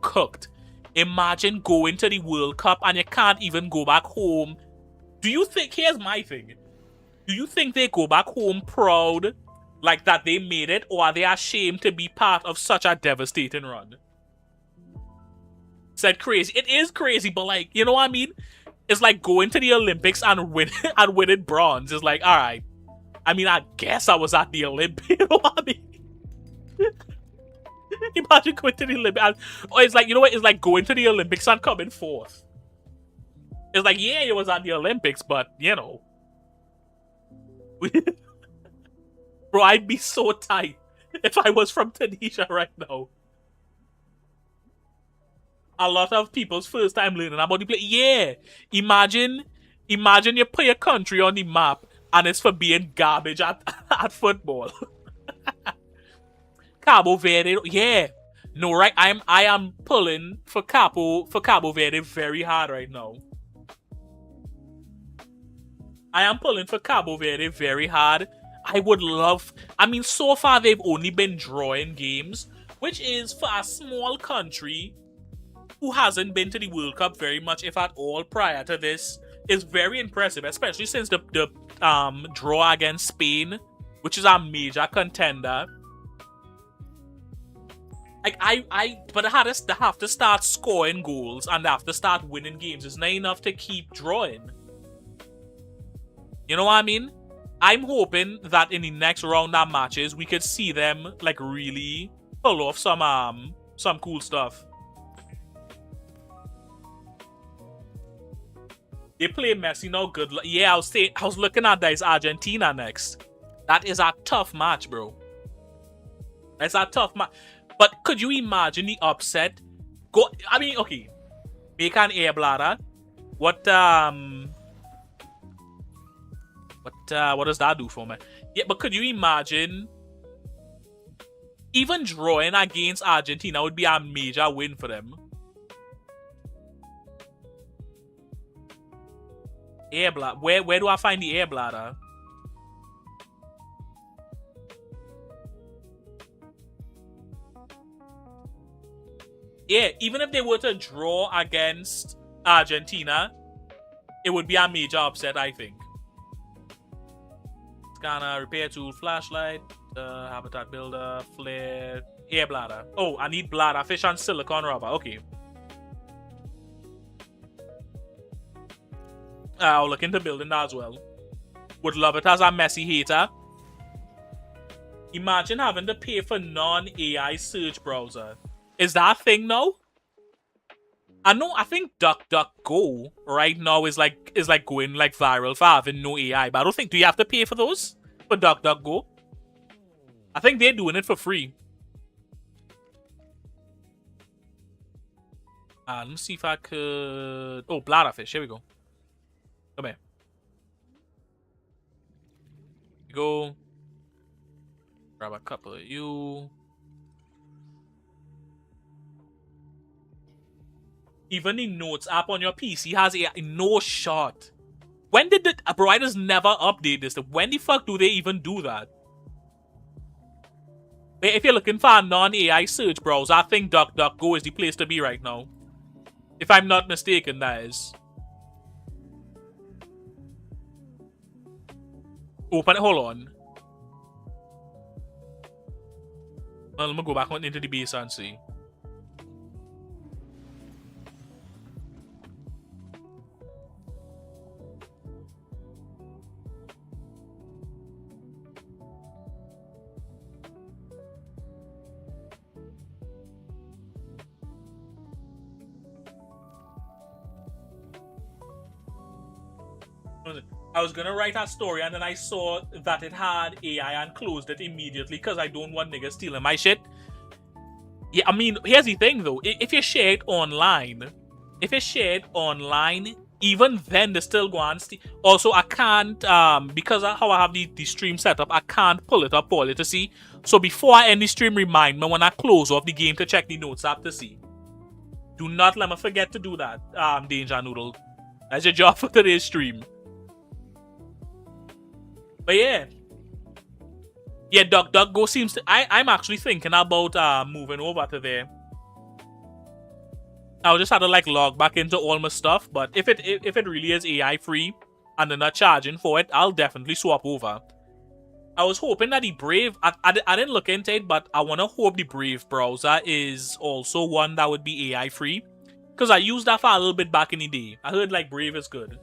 cooked. Imagine going to the World Cup and you can't even go back home. Do you think, here's my thing. Do you think they go back home proud, like that they made it, or are they ashamed to be part of such a devastating run? Said crazy. It is crazy, but like, you know what I mean? It's like going to the Olympics and winning bronze. It's like, alright. I mean, I guess I was at the Olympics. You know what I mean? Imagine going to the Olympics. Or it's like, you know what? It's like going to the Olympics and coming fourth. It's like, yeah, it was at the Olympics, but, you know. Bro, I'd be so tight if I was from Tunisia right now. A lot of people's first time learning about the play. Yeah. Imagine you put your country on the map and it's for being garbage at football. Cabo Verde, yeah. No, right? I am pulling for Cabo Verde very hard right now. I am pulling for Cabo Verde very hard. I would love... I mean, so far they've only been drawing games, which is, for a small country who hasn't been to the World Cup very much, if at all, prior to this, is very impressive, especially since the draw against Spain, which is a major contender. Like, but they have to start scoring goals and they have to start winning games. It's not enough to keep drawing. You know what I mean? I'm hoping that in the next round of matches, we could see them, like, really pull off some cool stuff. They play Messi now, good luck. Yeah, I was looking at that. It's Argentina next. That is a tough match, bro. That's a tough match. But could you imagine the upset? I mean, okay. Make an air bladder. What does that do for me? Yeah, but could you imagine? Even drawing against Argentina would be a major win for them. Air bladder. Where do I find the air bladder? Yeah, even if they were to draw against Argentina, it would be a major upset, I think. Scanner, repair tool, flashlight, habitat builder, flare, air bladder. Oh, I need bladder fish and silicone rubber. Okay. I'll look into building that as well. Would love it as a Messi hater. Imagine having to pay for non-AI search browser. Is that a thing now? I think DuckDuckGo right now is like going like viral for having no AI, but I don't think, do you have to pay for those? For DuckDuckGo? I think they're doing it for free. Let me see if I could... Oh, bladderfish, here we go. Come here. Here we go. Grab a couple of you. Even the notes app on your PC has a no shot. When did the providers never update this? When the fuck do they even do that? If you're looking for a non-AI search browser, I think DuckDuckGo is the place to be right now. If I'm not mistaken, that is. Open it, hold on. Well, let me go back into the base and see. I was gonna write a story and then I saw that it had AI and closed it immediately because I don't want niggas stealing my shit. Yeah, I mean, here's the thing though. If you share it online, even then they still go and steal. Also, I can't, because of how I have the stream set up, I can't pull it up for you to see. So before I end the stream, remind me when I close off the game to check the notes app to see. Do not let me forget to do that, Danger Noodle. That's your job for today's stream. But yeah. Yeah, DuckDuckGo seems to... I'm actually thinking about moving over to there. I'll just have to like log back into all my stuff, but if it really is AI free and they're not charging for it, I'll definitely swap over. I was hoping that the Brave... I didn't look into it, but I want to hope the Brave browser is also one that would be AI free. Because I used that for a little bit back in the day. I heard like Brave is good.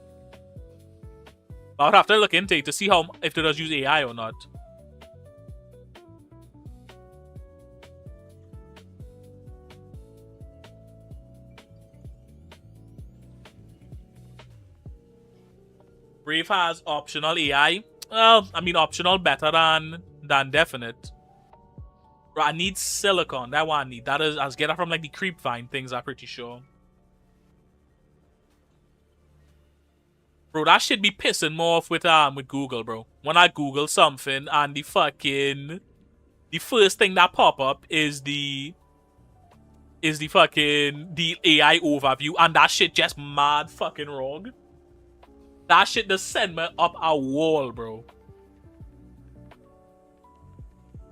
I would have to look into it to see how if it does use AI or not. Brave has optional AI. Well, I mean optional better than definite. Bro, I need silicon. That one I need. That is, I was getting from like the creep vine things, I'm pretty sure. Bro, that should be pissing me off with Google, bro. When I Google something and the first thing that pop up is the AI overview, and that shit just mad fucking wrong. That shit just send me up a wall, bro.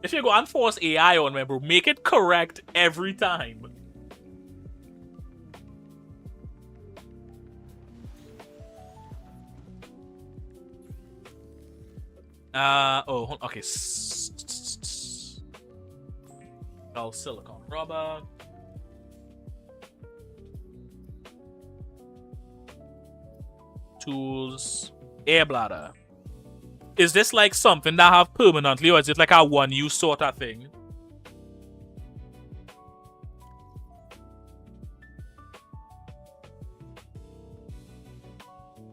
If you go and force AI on me, bro, make it correct every time. Oh, okay. Oh, silicon rubber. Tools. Air bladder. Is this like something that I have permanently, or is it like a one-use sort of thing?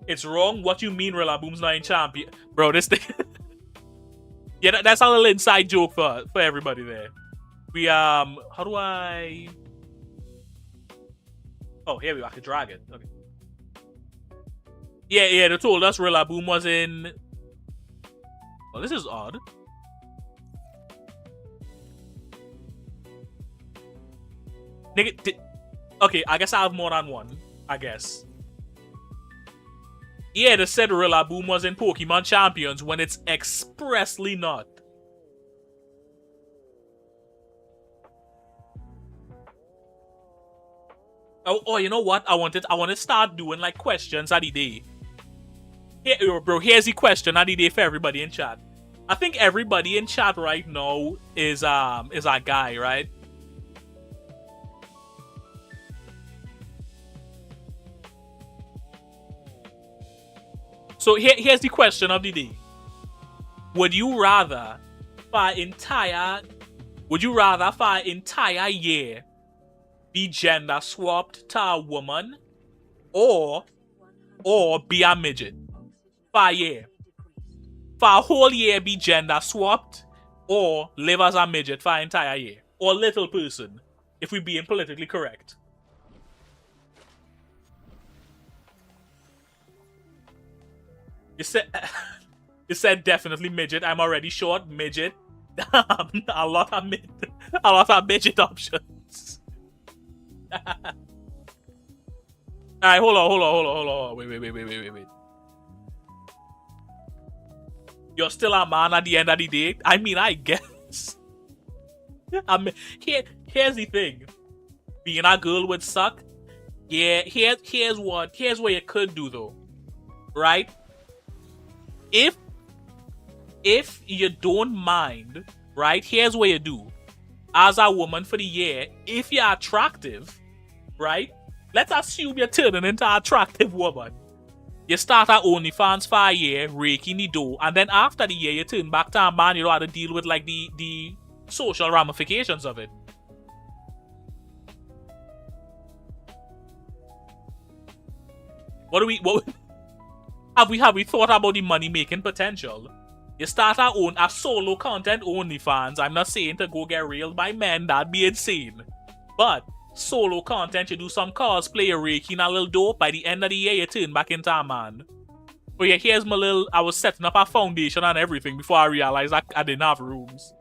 It's wrong? What you mean Rillaboom's not in champion? Bro, this thing... Yeah, that's a little inside joke for everybody there. We, how do I... Oh, here we go. I can drag it. Okay. Yeah, they told us Rillaboom was in... Well, this is odd. Nigga, okay, I guess I have more than one. I guess. Yeah, they said Rillaboom was in Pokemon Champions when it's expressly not. Oh, you know what? I want to start doing like questions of the day. Here, bro, here's the question of the day for everybody in chat. I think everybody in chat right now is a guy, right? So here's the question of the day. Would you rather for an entire year be gender swapped to a woman or be a midget? For a year. For a whole year be gender swapped or live as a midget for an entire year. Or little person, if we're being politically correct. You said definitely midget. I'm already short. Midget. a lot of midget options. Alright, hold on. Wait. You're still a man at the end of the day? I mean, I guess. Here's the thing. Being a girl would suck. Yeah, here's what you could do though. Right? If you don't mind, right? Here's what you do. As a woman for the year, if you're attractive, right? Let's assume you're turning into an attractive woman. You start at OnlyFans for a year, raking the dough, and then after the year, you turn back to a man. You don't have to deal with like the social ramifications of it. What Have we thought about the money making potential? You start a solo content OnlyFans. I'm not saying to go get railed by men, that'd be insane. But solo content, you do some cosplay, you rake in a little dope. By the end of the year, you turn back into a man. But yeah, here's my little. I was setting up a foundation and everything before I realized I didn't have rooms.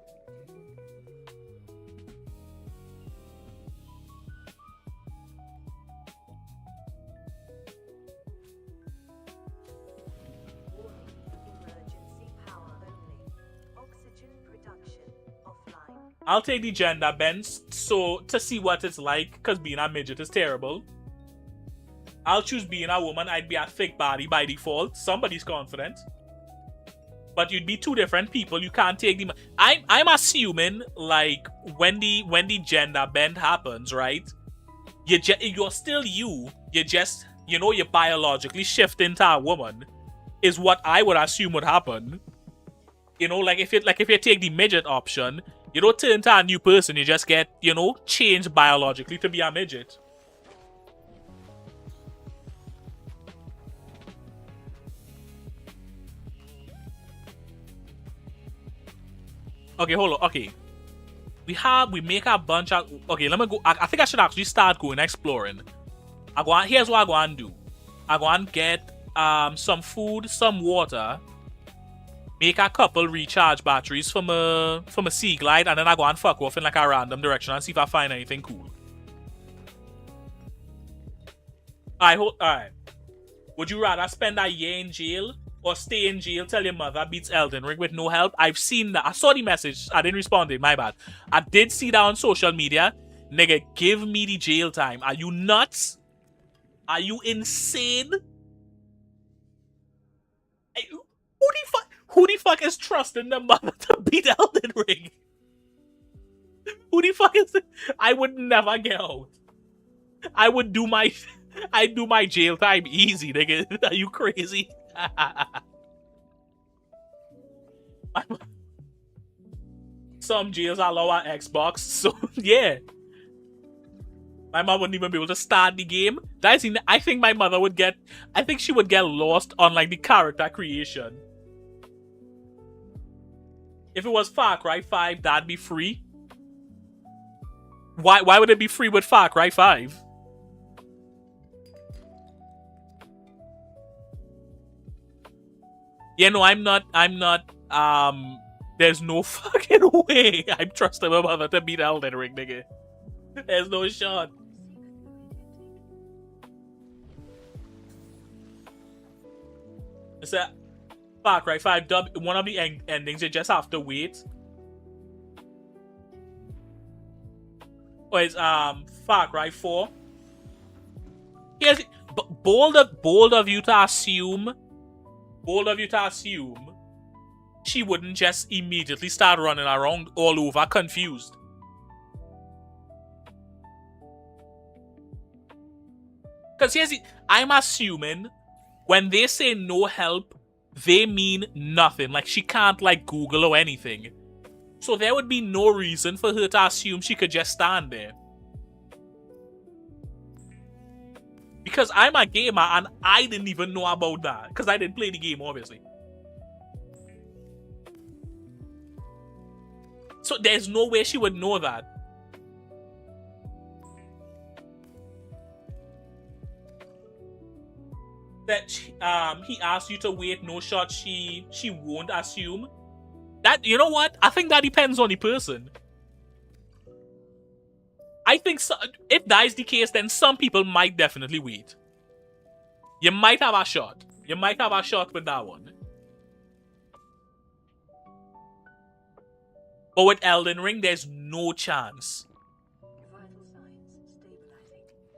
I'll take the gender bend so to see what it's like, because being a midget is terrible. I'll choose being a woman. I'd be a thick body by default. Somebody's confident. But you'd be two different people. You can't take the... I'm assuming, like, when the gender bend happens, right? You're still you. You just, you biologically shift into a woman. Is what I would assume would happen. Like if you take the midget option... You don't turn into a new person, you just get, changed biologically to be a midget. Okay, hold on. Okay. We make a bunch of... Okay, let me go... I think I should actually start going exploring. Here's what I go and do. I go and get some food, some water... Make a couple recharge batteries from a sea glide, and then I go and fuck off in like a random direction and see if I find anything cool. Alright. Would you rather spend a year in jail or stay in jail till your mother beats Elden Ring with no help? I've seen that. I saw the message. I didn't respond to it. My bad. I did see that on social media. Nigga, give me the jail time. Are you nuts? Are you insane? Who the fuck is trusting the mother to beat Elden Ring? Who the fuck is it? I would never get out. I'd do my jail time easy, nigga. Are you crazy? Some jails allow our Xbox, so yeah. My mom wouldn't even be able to start the game. I think my mother would get... I think she would get lost on like the character creation. If it was Far Cry 5, that'd be free. Why would it be free with Far Cry 5? Yeah, no, I'm not, there's no fucking way I'm trusting my mother to beat Elden Ring, nigga. There's no shot. It's a Far Cry 5 one of the endings, you just have to wait. Or it's Far Cry 4. Here's bold of you to assume she wouldn't just immediately start running around all over confused. Because I'm assuming when they say no help, they mean nothing. Like, she can't, like, Google or anything. So there would be no reason for her to assume she could just stand there. Because I'm a gamer and I didn't even know about that. Because I didn't play the game, obviously. So there's no way she would know that. That he asked you to wait, no shot, she won't assume. That, you know what? I think that depends on the person. I think if that is the case, then some people might definitely wait. You might have a shot. You might have a shot with that one. But with Elden Ring, there's no chance.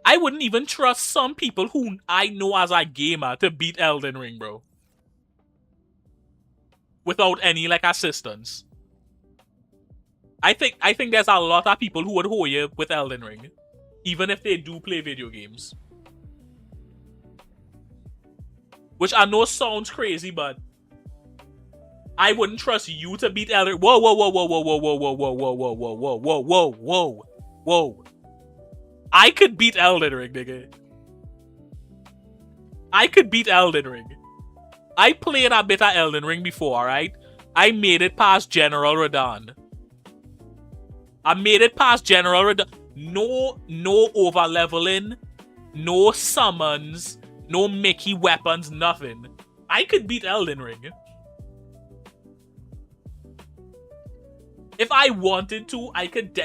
I wouldn't even trust some people who I know as a gamer to beat Elden Ring, bro. Without any, like, assistance. I think there's a lot of people who would hold you with Elden Ring. Even if they do play video games. Which I know sounds crazy, but I wouldn't trust you to beat Elden Ring. Whoa, whoa, whoa, whoa, whoa, whoa, whoa, whoa, whoa, whoa, whoa, whoa, whoa, whoa, whoa, whoa, whoa. I could beat Elden Ring, nigga. I could beat Elden Ring. I played a bit of Elden Ring before, alright? I made it past General Radahn. No over leveling, no summons, no Mickey weapons, nothing. I could beat Elden Ring. If I wanted to, I could.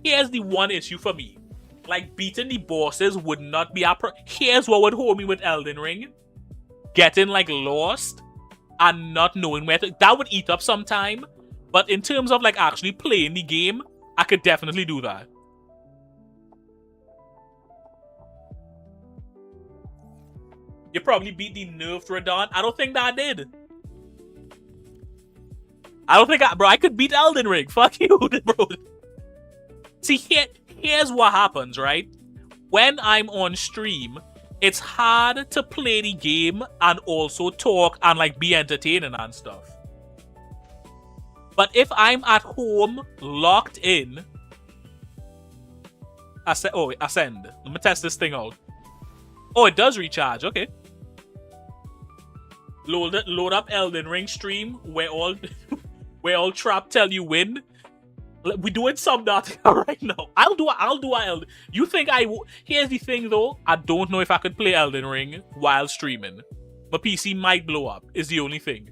Here's the one issue for me. Like, beating the bosses would not be a Here's what would hold me with Elden Ring. Getting, like, lost and not knowing where to. That would eat up some time. But in terms of, like, actually playing the game, I could definitely do that. You probably beat the nerfed Radahn. I don't think that I did. Bro, I could beat Elden Ring. Fuck you, bro. See, here's what happens, right? When I'm on stream, it's hard to play the game and also talk and, like, be entertaining and stuff. But if I'm at home, locked in... Ascend. Let me test this thing out. Oh, it does recharge. Okay. Load up Elden Ring stream where all trap tell you win. We doing Subnautica right now. I'll do Elden. You think I will? Here's the thing though. I don't know if I could play Elden Ring while streaming. My PC might blow up. Is the only thing.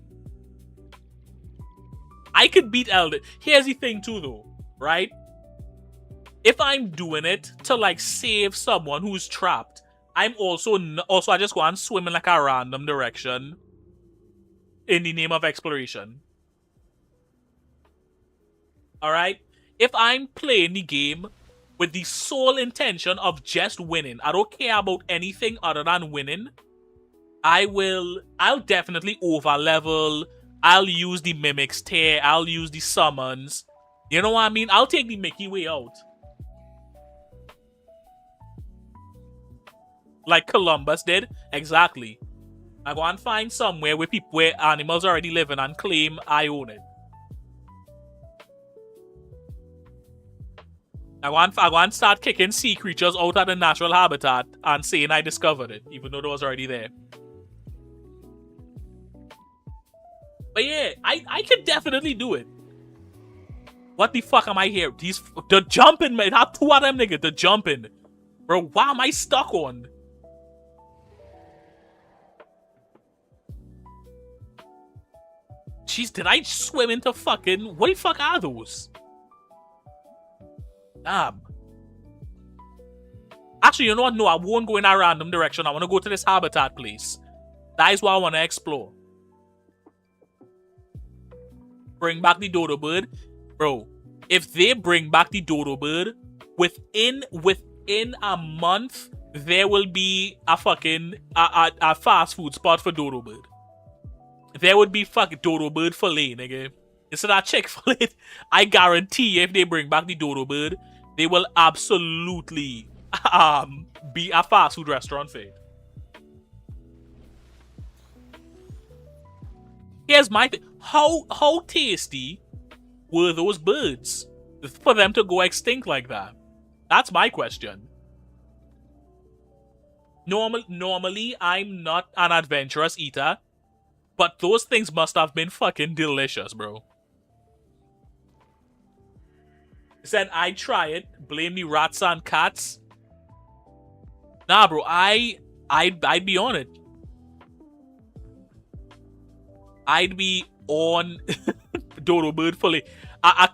I could beat Elden. Here's the thing too though, right? If I'm doing it to, like, save someone who's trapped, I'm also I just go and swim in, like, a random direction in the name of exploration. Alright? If I'm playing the game with the sole intention of just winning, I don't care about anything other than winning, I'll definitely over level. I'll use the Mimic's Tear. I'll use the summons. You know what I mean? I'll take the Mickey way out. Like Columbus did. Exactly. I go and find somewhere where animals already living and claim I own it. I go and start kicking sea creatures out of the natural habitat and saying I discovered it, even though it was already there. But yeah, I could definitely do it. What the fuck am I here? The jumping, man. Have two of them niggas. The jumping. Bro, why am I stuck on? Jeez, did I swim into fucking... What the fuck are those? Damn. Actually, you know what? No, I won't go in a random direction. I want to go to this habitat place. That is what I want to explore. Bring back the dodo bird. Bro, if they bring back the dodo bird, within a month, there will be a fucking... a fast food spot for dodo bird. There would be fucking dodo bird filet, nigga. Instead of Chick-fil-A, I guarantee if they bring back the dodo bird, they will absolutely be a fast food restaurant for it. Here's my thing. How tasty were those birds for them to go extinct like that? That's my question. Normally, I'm not an adventurous eater, but those things must have been fucking delicious, bro. Said I try it, blame the rats and cats. Nah, bro, I'd be on it. I'd be on dodo bird fully. A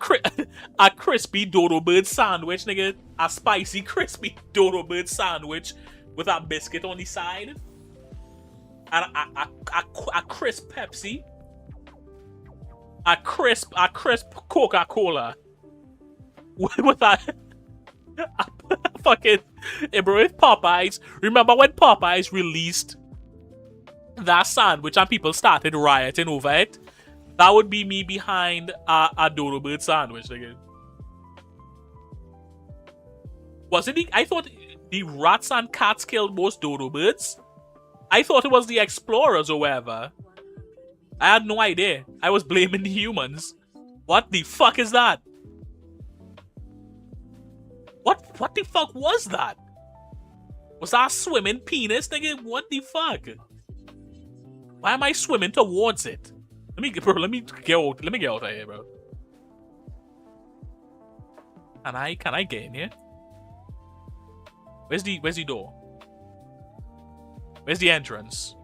crispy dodo bird sandwich, nigga. A spicy crispy dodo bird sandwich with a biscuit on the side. And a crisp Pepsi. A crisp Coca-Cola. With a fucking... Hey bro, if Popeyes... Remember when Popeyes released that sandwich and people started rioting over it? That would be me behind a dodo bird sandwich, nigga. Was it the... I thought the rats and cats killed most dodo birds. I thought it was the explorers or whatever. I had no idea. I was blaming the humans. What the fuck is that? What the fuck was that? Was that a swimming penis, nigga? What the fuck? Why am I swimming towards it? Let me get out of here, bro. Can I get in here? Where's the door? Where's the entrance?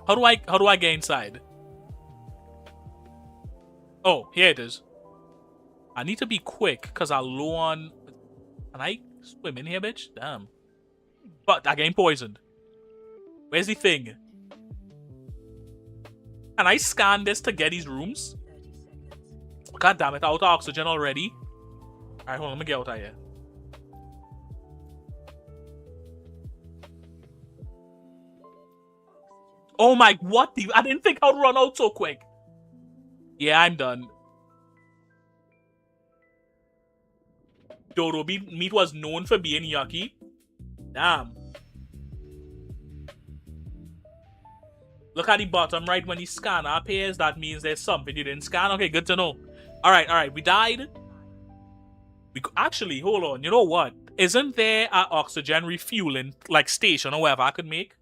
How do I get inside? Oh, here it is. I need to be quick because I'm low on. Can I swim in here, bitch? Damn. But I getting poisoned. Where's the thing? Can I scan this to get these rooms? God damn it, out of oxygen already. Alright, hold on, let me get out of here. Oh my, what the? I didn't think I'd run out so quick. Yeah, I'm done. Dodo meat was known for being yucky. Damn. Look at the bottom right when the scanner appears. That means there's something you didn't scan. Okay, good to know. Alright. We died. Actually, hold on. You know what? Isn't there an oxygen refueling like station or whatever I could make?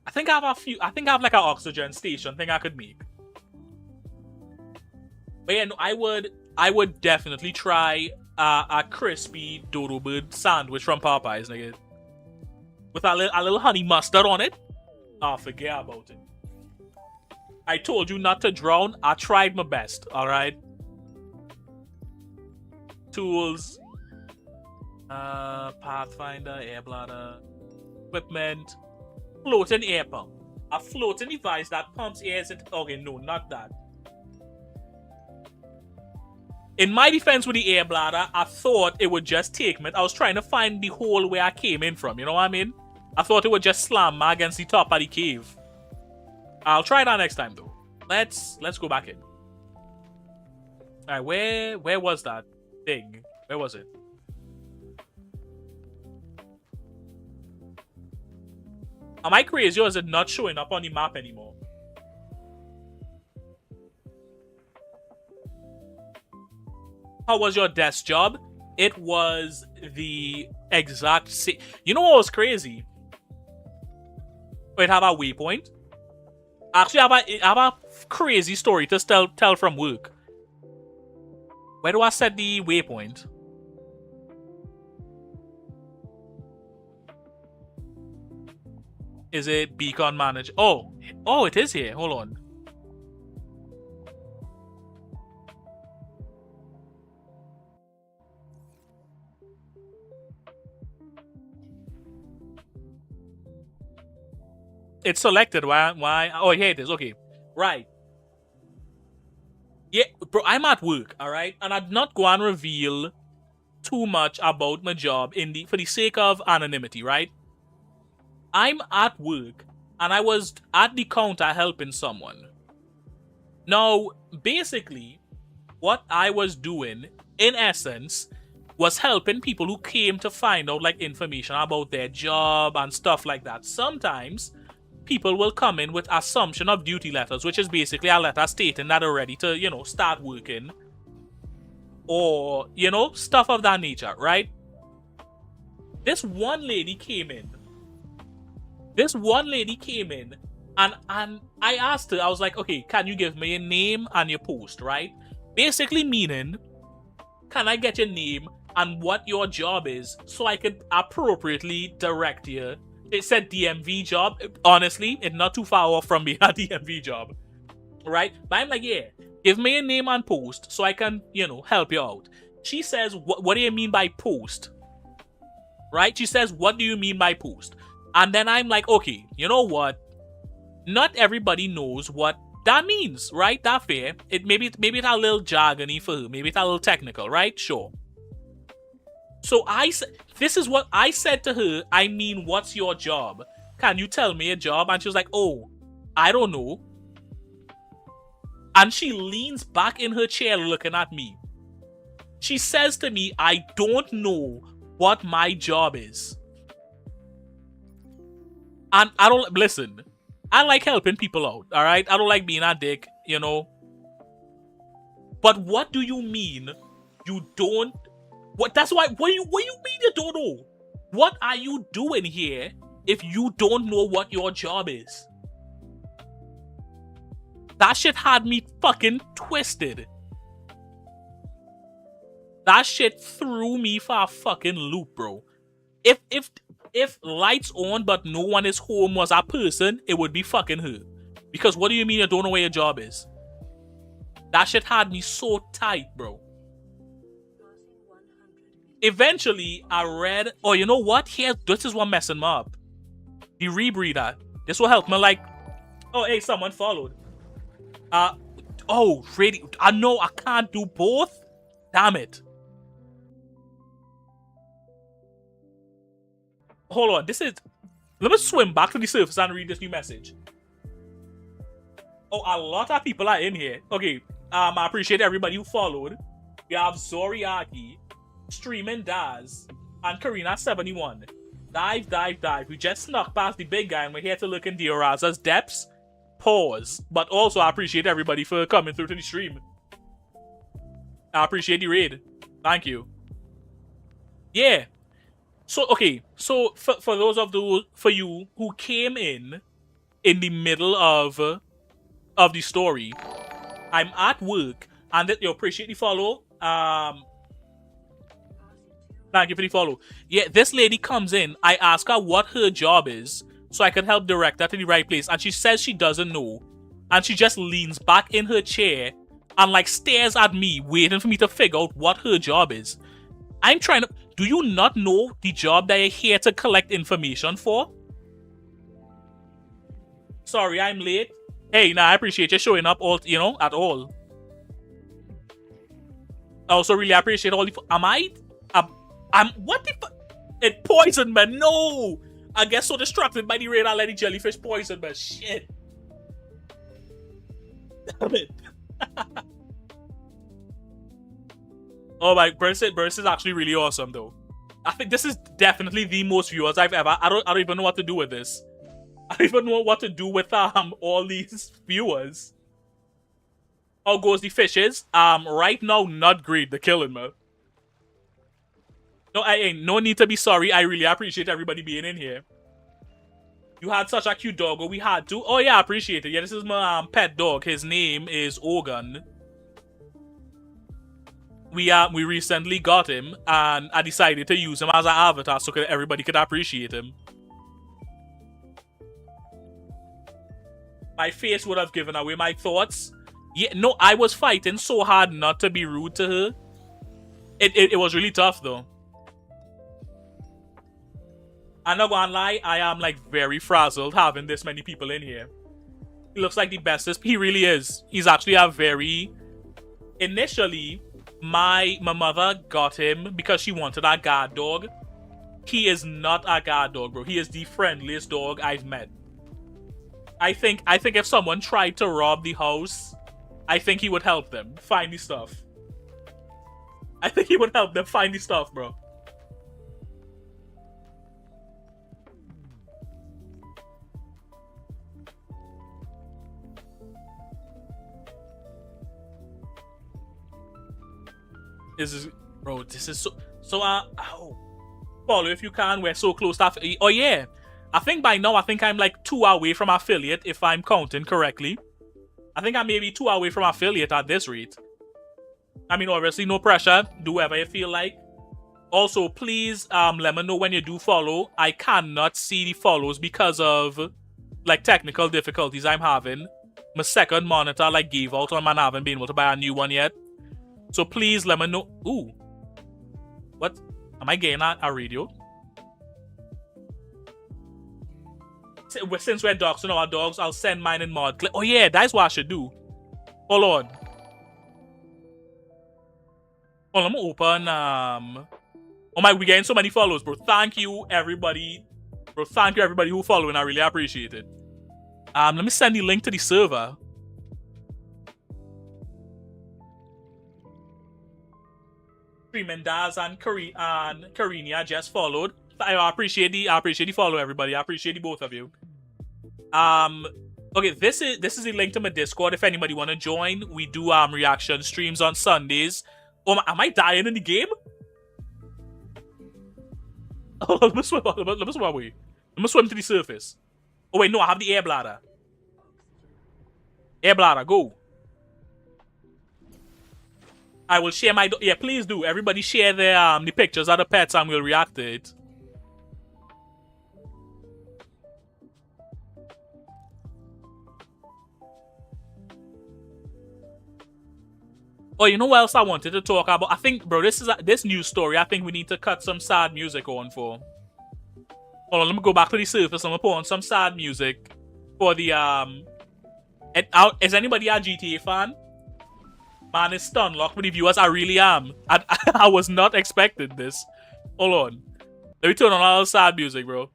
I think I have like an oxygen station thing I could make. But yeah, no, I would definitely try a crispy dodo bird sandwich from Popeyes, nigga. With a little honey mustard on it. Oh, forget about it. I told you not to drown. I tried my best, alright? Tools. Pathfinder, air bladder. Equipment. Floating air pump. A floating device that pumps air into... Okay, no, not that. In my defense with the air bladder, I thought it would just take me. I was trying to find the hole where I came in from, you know what I mean? I thought it would just slam me against the top of the cave. I'll try that next time, though. Let's go back in. Alright, where was that thing? Where was it? Am I crazy or is it not showing up on the map anymore? How was your desk job? It was the exact same. You know what was crazy? Wait, have a waypoint? Actually, I have a crazy story to tell from work. Where do I set the waypoint? Is it beacon manager? Oh, it is here. Hold on. It's selected. Why? Oh, here it is. Okay. Right. Yeah, bro, I'm at work, alright? And I'm not going to reveal too much about my job for the sake of anonymity, right? I'm at work, and I was at the counter helping someone. Now, basically, what I was doing, in essence, was helping people who came to find out, like, information about their job and stuff like that. Sometimes, people will come in with assumption of duty letters, which is basically a letter stating that they're ready to, you know, start working. Or, you know, stuff of that nature, right? This one lady came in, and I asked her, I was like, okay, can you give me your name and your post, right? Basically meaning, can I get your name and what your job is so I could appropriately direct you? It said DMV job. Honestly, it's not too far off from being a DMV job, right? But I'm like, yeah, give me your name and post so I can, you know, help you out. She says, what do you mean by post? Right? She says, what do you mean by post? And then I'm like, okay, you know what? Not everybody knows what that means, right? That's fair. Maybe it's a little jargony for her. Maybe it's a little technical, right? Sure. So this is what I said to her. I mean, what's your job? Can you tell me a job? And she was like, oh, I don't know. And she leans back in her chair looking at me. She says to me, I don't know what my job is. And I don't listen. I like helping people out, alright? I don't like being a dick, you know. But what do you mean you don't... What do you mean you don't know? What are you doing here if you don't know what your job is? That shit had me fucking twisted. That shit threw me for a fucking loop, bro. If lights on but no one is home was a person, it would be fucking her. Because what do you mean you don't know where your job is? That shit had me so tight, bro. Eventually, I read... Oh, you know what? This is what messing me up. The rebreather. This will help me, like... Oh, hey, someone followed. Oh, really? I know I can't do both? Damn it. Hold on, this is... Let me swim back to the surface and read this new message. Oh, a lot of people are in here. Okay, I appreciate everybody who followed. We have Zoriaki, Streaming Daz, and Karina71. Dive. We just snuck past the big guy and we're here to look in Dioraza's depths. Pause. But also, I appreciate everybody for coming through to the stream. I appreciate the raid. Thank you. Yeah. So, okay. So, for you who came in the middle of the story, I'm at work, and you appreciate the follow. Thank you for the follow. Yeah, this lady comes in. I ask her what her job is, so I can help direct her to the right place, and she says she doesn't know, and she just leans back in her chair and like stares at me, waiting for me to figure out what her job is. I'm trying to... Do you not know the job that you're here to collect information for? Sorry, I'm late. Hey, nah, I appreciate you showing up all, you know, at all. I also really appreciate all the... What the fuck? It poisoned me. No! I get so distracted by the raid I let the jellyfish poison me. Shit. Damn it. Oh my, Burst is actually really awesome though. I think this is definitely the most viewers I've ever... I don't even know what to do with this. I don't even know what to do with all these viewers. How goes the fishes? Right now, not great. They're killing me. No, I ain't no need to be sorry. I really appreciate everybody being in here. You had such a cute dog. We had to. Oh yeah, I appreciate it. Yeah, this is my pet dog. His name is Ogun. We recently got him, and I decided to use him as an avatar so everybody could appreciate him. My face would have given away my thoughts. Yeah, no, I was fighting so hard not to be rude to her. It was really tough though. I'm not gonna lie, I am like very frazzled having this many people in here. He looks like the bestest. He really is. He's actually a very... Initially, my mother got him because she wanted a guard dog. He is not a guard dog, bro. He is the friendliest dog I've met. I think if someone tried to rob the house, I think he would help them find the stuff. I think he would help them find the stuff, bro. This is so follow if you can. We're so close to... Oh yeah, I think by now I'm like 2 away from affiliate if I'm counting correctly. I think I'm maybe 2 away from affiliate at this rate. I mean, obviously no pressure. Do whatever you feel like. Also, please let me know when you do follow. I cannot see the follows because of like technical difficulties I'm having. My second monitor like gave out and I haven't been able to buy a new one yet. So please let me know. Ooh. What? Am I getting a radio? Since we're dogs, our dogs, I'll send mine in mod clip. Oh yeah, that's what I should do. Hold on. Oh, let me open oh my, we're getting so many follows, bro. Thank you everybody. Bro, thank you everybody who following. I really appreciate it. Let me send the link to the server. Mendaz and Karina just followed. I appreciate the follow, everybody. I appreciate the both of you. Okay, this is the link to my Discord. If anybody want to join, we do reaction streams on Sundays. Oh, am I dying in the game? Oh, let me swim away. Let me swim to the surface. Oh wait, no, I have the air bladder. Air bladder, go. I will share my... Yeah, please do. Everybody share the pictures of the pets and we'll react to it. Oh, you know what else I wanted to talk about? I think, bro, this news story, I think we need to cut some sad music on for. Hold on, let me go back to the surface. I'm gonna put on some sad music for the is anybody a GTA fan? Man, it's stunlocked with the viewers. I really am. I was not expecting this. Hold on. Let me turn on all sad music, bro.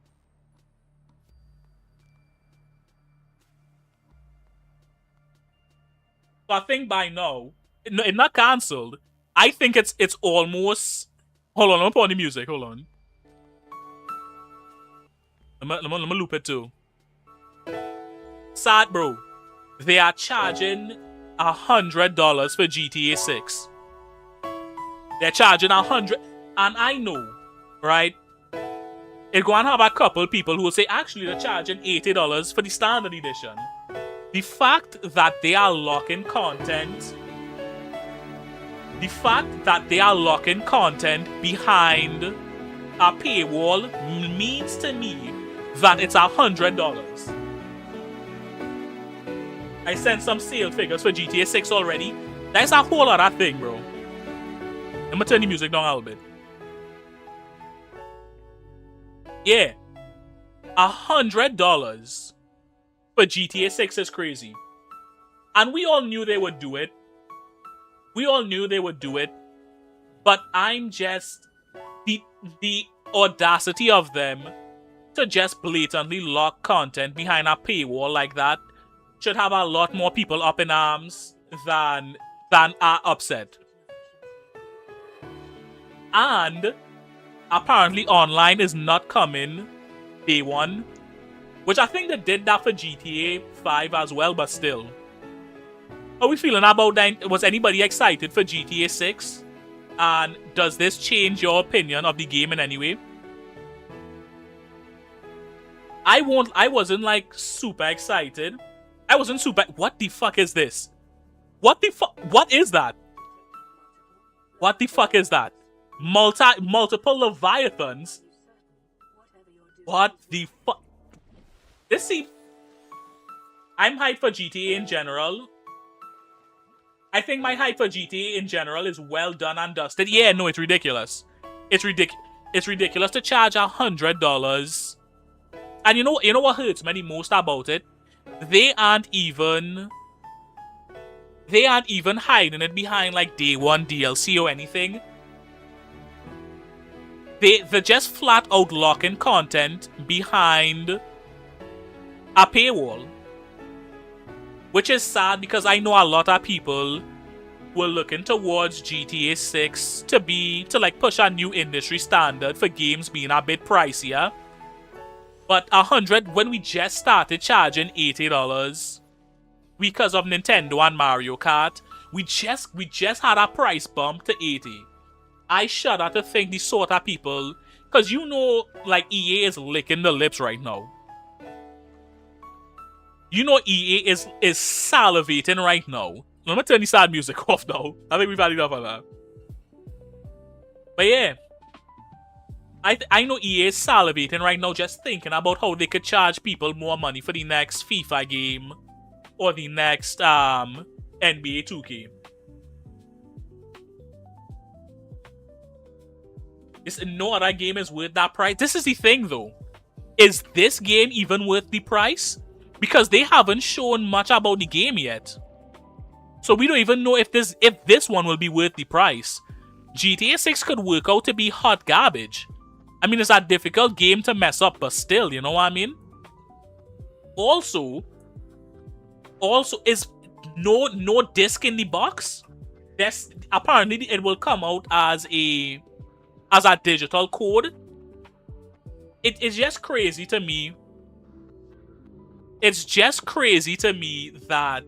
So I think by now, it's not cancelled. I think it's almost... Hold on, let me put on the music. Hold on. Let me loop it too. Sad, bro. They are charging $100 for GTA 6. They're charging $100, and I know, right? It's going to have a couple people who will say, actually, they're charging $80 for the standard edition. The fact that they are locking content, behind a paywall means to me that it's $100. I sent some sale figures for GTA 6 already. That's a whole other thing, bro. I'm gonna turn the music down a little bit. Yeah. $100 for GTA 6 is crazy. And we all knew they would do it. But I'm just... The audacity of them to just blatantly lock content behind a paywall like that should have a lot more people up in arms than are upset. And apparently online is not coming day one, which I think they did that for GTA 5 as well, but still. How are we feeling about that? Was anybody excited for GTA 6? And does this change your opinion of the game in any way? I wasn't like super excited. I wasn't super... What the fuck is this? What the fuck? What is that? What the fuck is that? Multiple Leviathans? What the fuck? This seems... I'm hyped for GTA in general. I think my hype for GTA in general is well done and dusted. Yeah, no, it's ridiculous. It's ridiculous to charge $100. And you know what hurts me the most about it? They aren't even hiding it behind like day one DLC or anything. They're just flat out locking content behind a paywall. Which is sad because I know a lot of people were looking towards GTA 6 to like push a new industry standard for games being a bit pricier. But $100 when we just started charging $80 because of Nintendo and Mario Kart, we just had a price bump to $80. I shudder to think the sort of people, because you know, like EA is licking the lips right now. You know EA is salivating right now. Let me turn the sad music off now. I think we've had enough of that. But yeah. I know EA is salivating right now just thinking about how they could charge people more money for the next FIFA game. Or the next NBA 2K. No other game is worth that price. This is the thing though. Is this game even worth the price? Because they haven't shown much about the game yet. So we don't even know if this one will be worth the price. GTA 6 could work out to be hot garbage. I mean, it's a difficult game to mess up, but still, you know what I mean? Also is no disc in the box. Apparently it will come out as a digital code. It is just crazy to me it's just crazy to me that,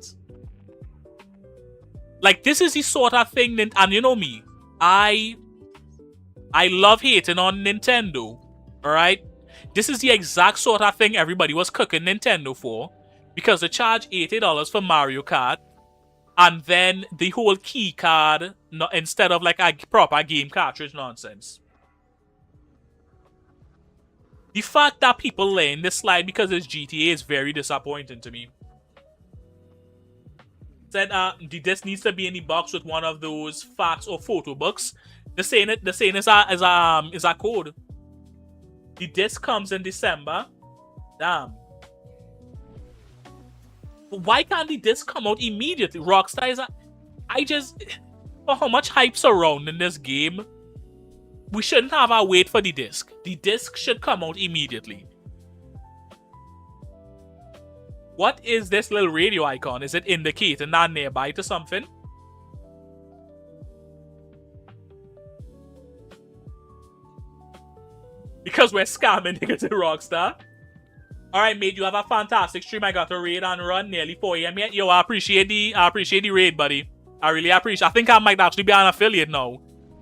like, this is the sort of thing that, and you know me, I love hating on Nintendo, alright? This is the exact sort of thing everybody was cooking Nintendo for, because they charge $80 for Mario Kart, and then the whole key card instead of like a proper game cartridge nonsense. The fact that people laying this slide because it's GTA is very disappointing to me. Said the disc needs to be in the box with one of those fax or photo books. The saying is a code. The disc comes in December. Damn. Why can't the disc come out immediately? Rockstar is for how much hype surrounding this game, we shouldn't have a wait for the disc. The disc should come out immediately. What is this little radio icon? Is it indicating that nearby to something? Because we're scamming niggas at Rockstar. Alright, mate, you have a fantastic stream. I got to raid and run nearly 4 AM yet. Yo, I appreciate the raid, buddy. I really appreciate. I think I might actually be an affiliate now.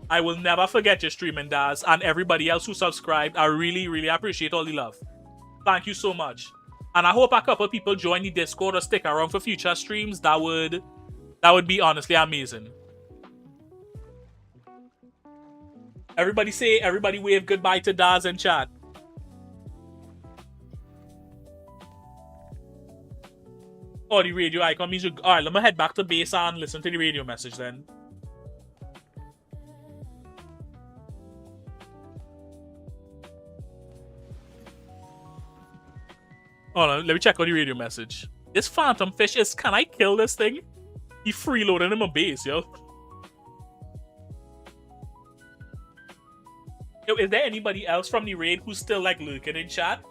I will never forget your streaming, Daz, and everybody else who subscribed. I really, really appreciate all the love. Thank you so much. And I hope a couple people join the Discord or stick around for future streams. That would be honestly amazing. Everybody wave goodbye to Daz in chat. Oh, the radio icon means you... Alright, let me head back to base and listen to the radio message then. Hold on, let me check out the radio message. This phantom fish is... Can I kill this thing? He freeloading in my base, yo. Yo, is there anybody else from the raid who's still, like, lurking in chat?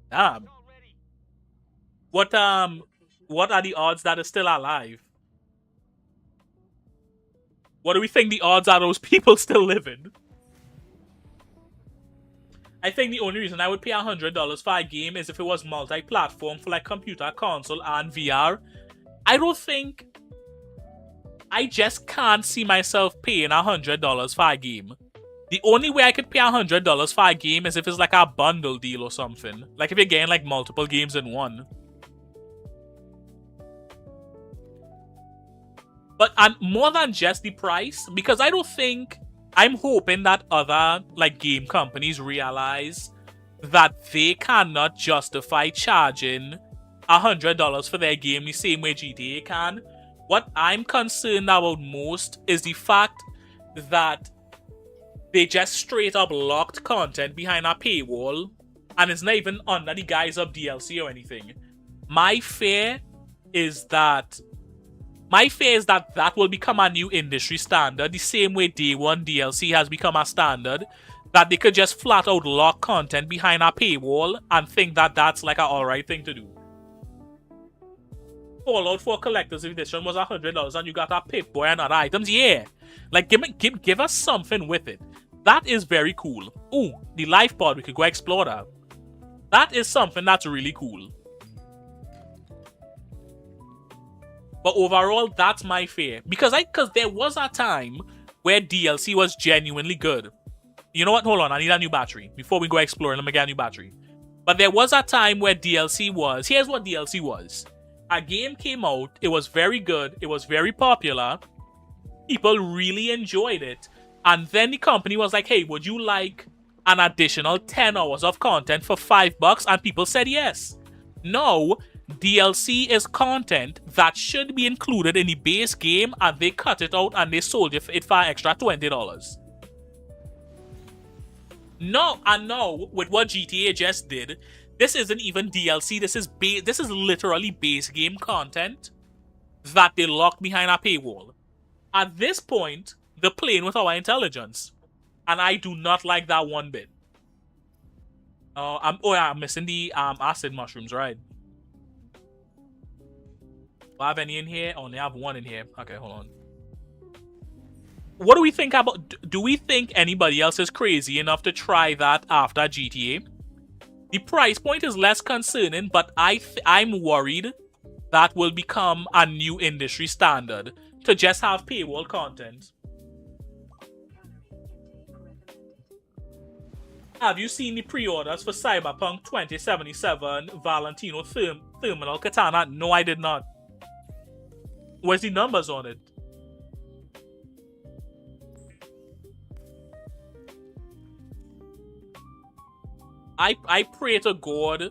Damn. What are the odds that it's still alive? What do we think the odds are those people still living? I think the only reason I would pay $100 for a game is if it was multi-platform for like computer, console, and VR. I just can't see myself paying $100 for a game. The only way I could pay $100 for a game is if it's like a bundle deal or something. Like if you're getting like multiple games in one. But more than just the price, because I'm hoping that other like game companies realize that they cannot justify charging $100 for their game the same way GTA can. What I'm concerned about most is the fact that they just straight up locked content behind a paywall and it's not even under the guise of DLC or anything. My fear is that that will become a new industry standard, the same way Day 1 DLC has become a standard, that they could just flat out lock content behind a paywall and think that that's like an alright thing to do. Fallout 4 Collector's Edition was $100 and you got a Pip-Boy and other items, yeah. Like, give us something with it. That is very cool. Ooh, the life pod, we could go explore that. That is something that's really cool. But overall, that's my fear. Because there was a time where DLC was genuinely good. You know what? Hold on, I need a new battery. Before we go exploring, let me get a new battery. But there was a time where DLC was... Here's what DLC was. A game came out, it was very good, it was very popular, people really enjoyed it, and then the company was like, hey, would you like an additional 10 hours of content for $5? And people said yes. No, DLC is content that should be included in the base game, and they cut it out and they sold it for an extra $20. No, and no, with what GTA just did, this isn't even DLC, this is literally base game content that they locked behind a paywall. At this point, they're playing with our intelligence. And I do not like that one bit. I'm missing the acid mushrooms, right? Do I have any in here? I only have one in here. Okay, hold on. What do we think about... Do we think anybody else is crazy enough to try that after GTA? The price point is less concerning, but I'm worried that will become a new industry standard to just have paywall content. Have you seen the pre-orders for Cyberpunk 2077 Valentino Terminal Katana? No, I did not. Where's the numbers on it? I pray to God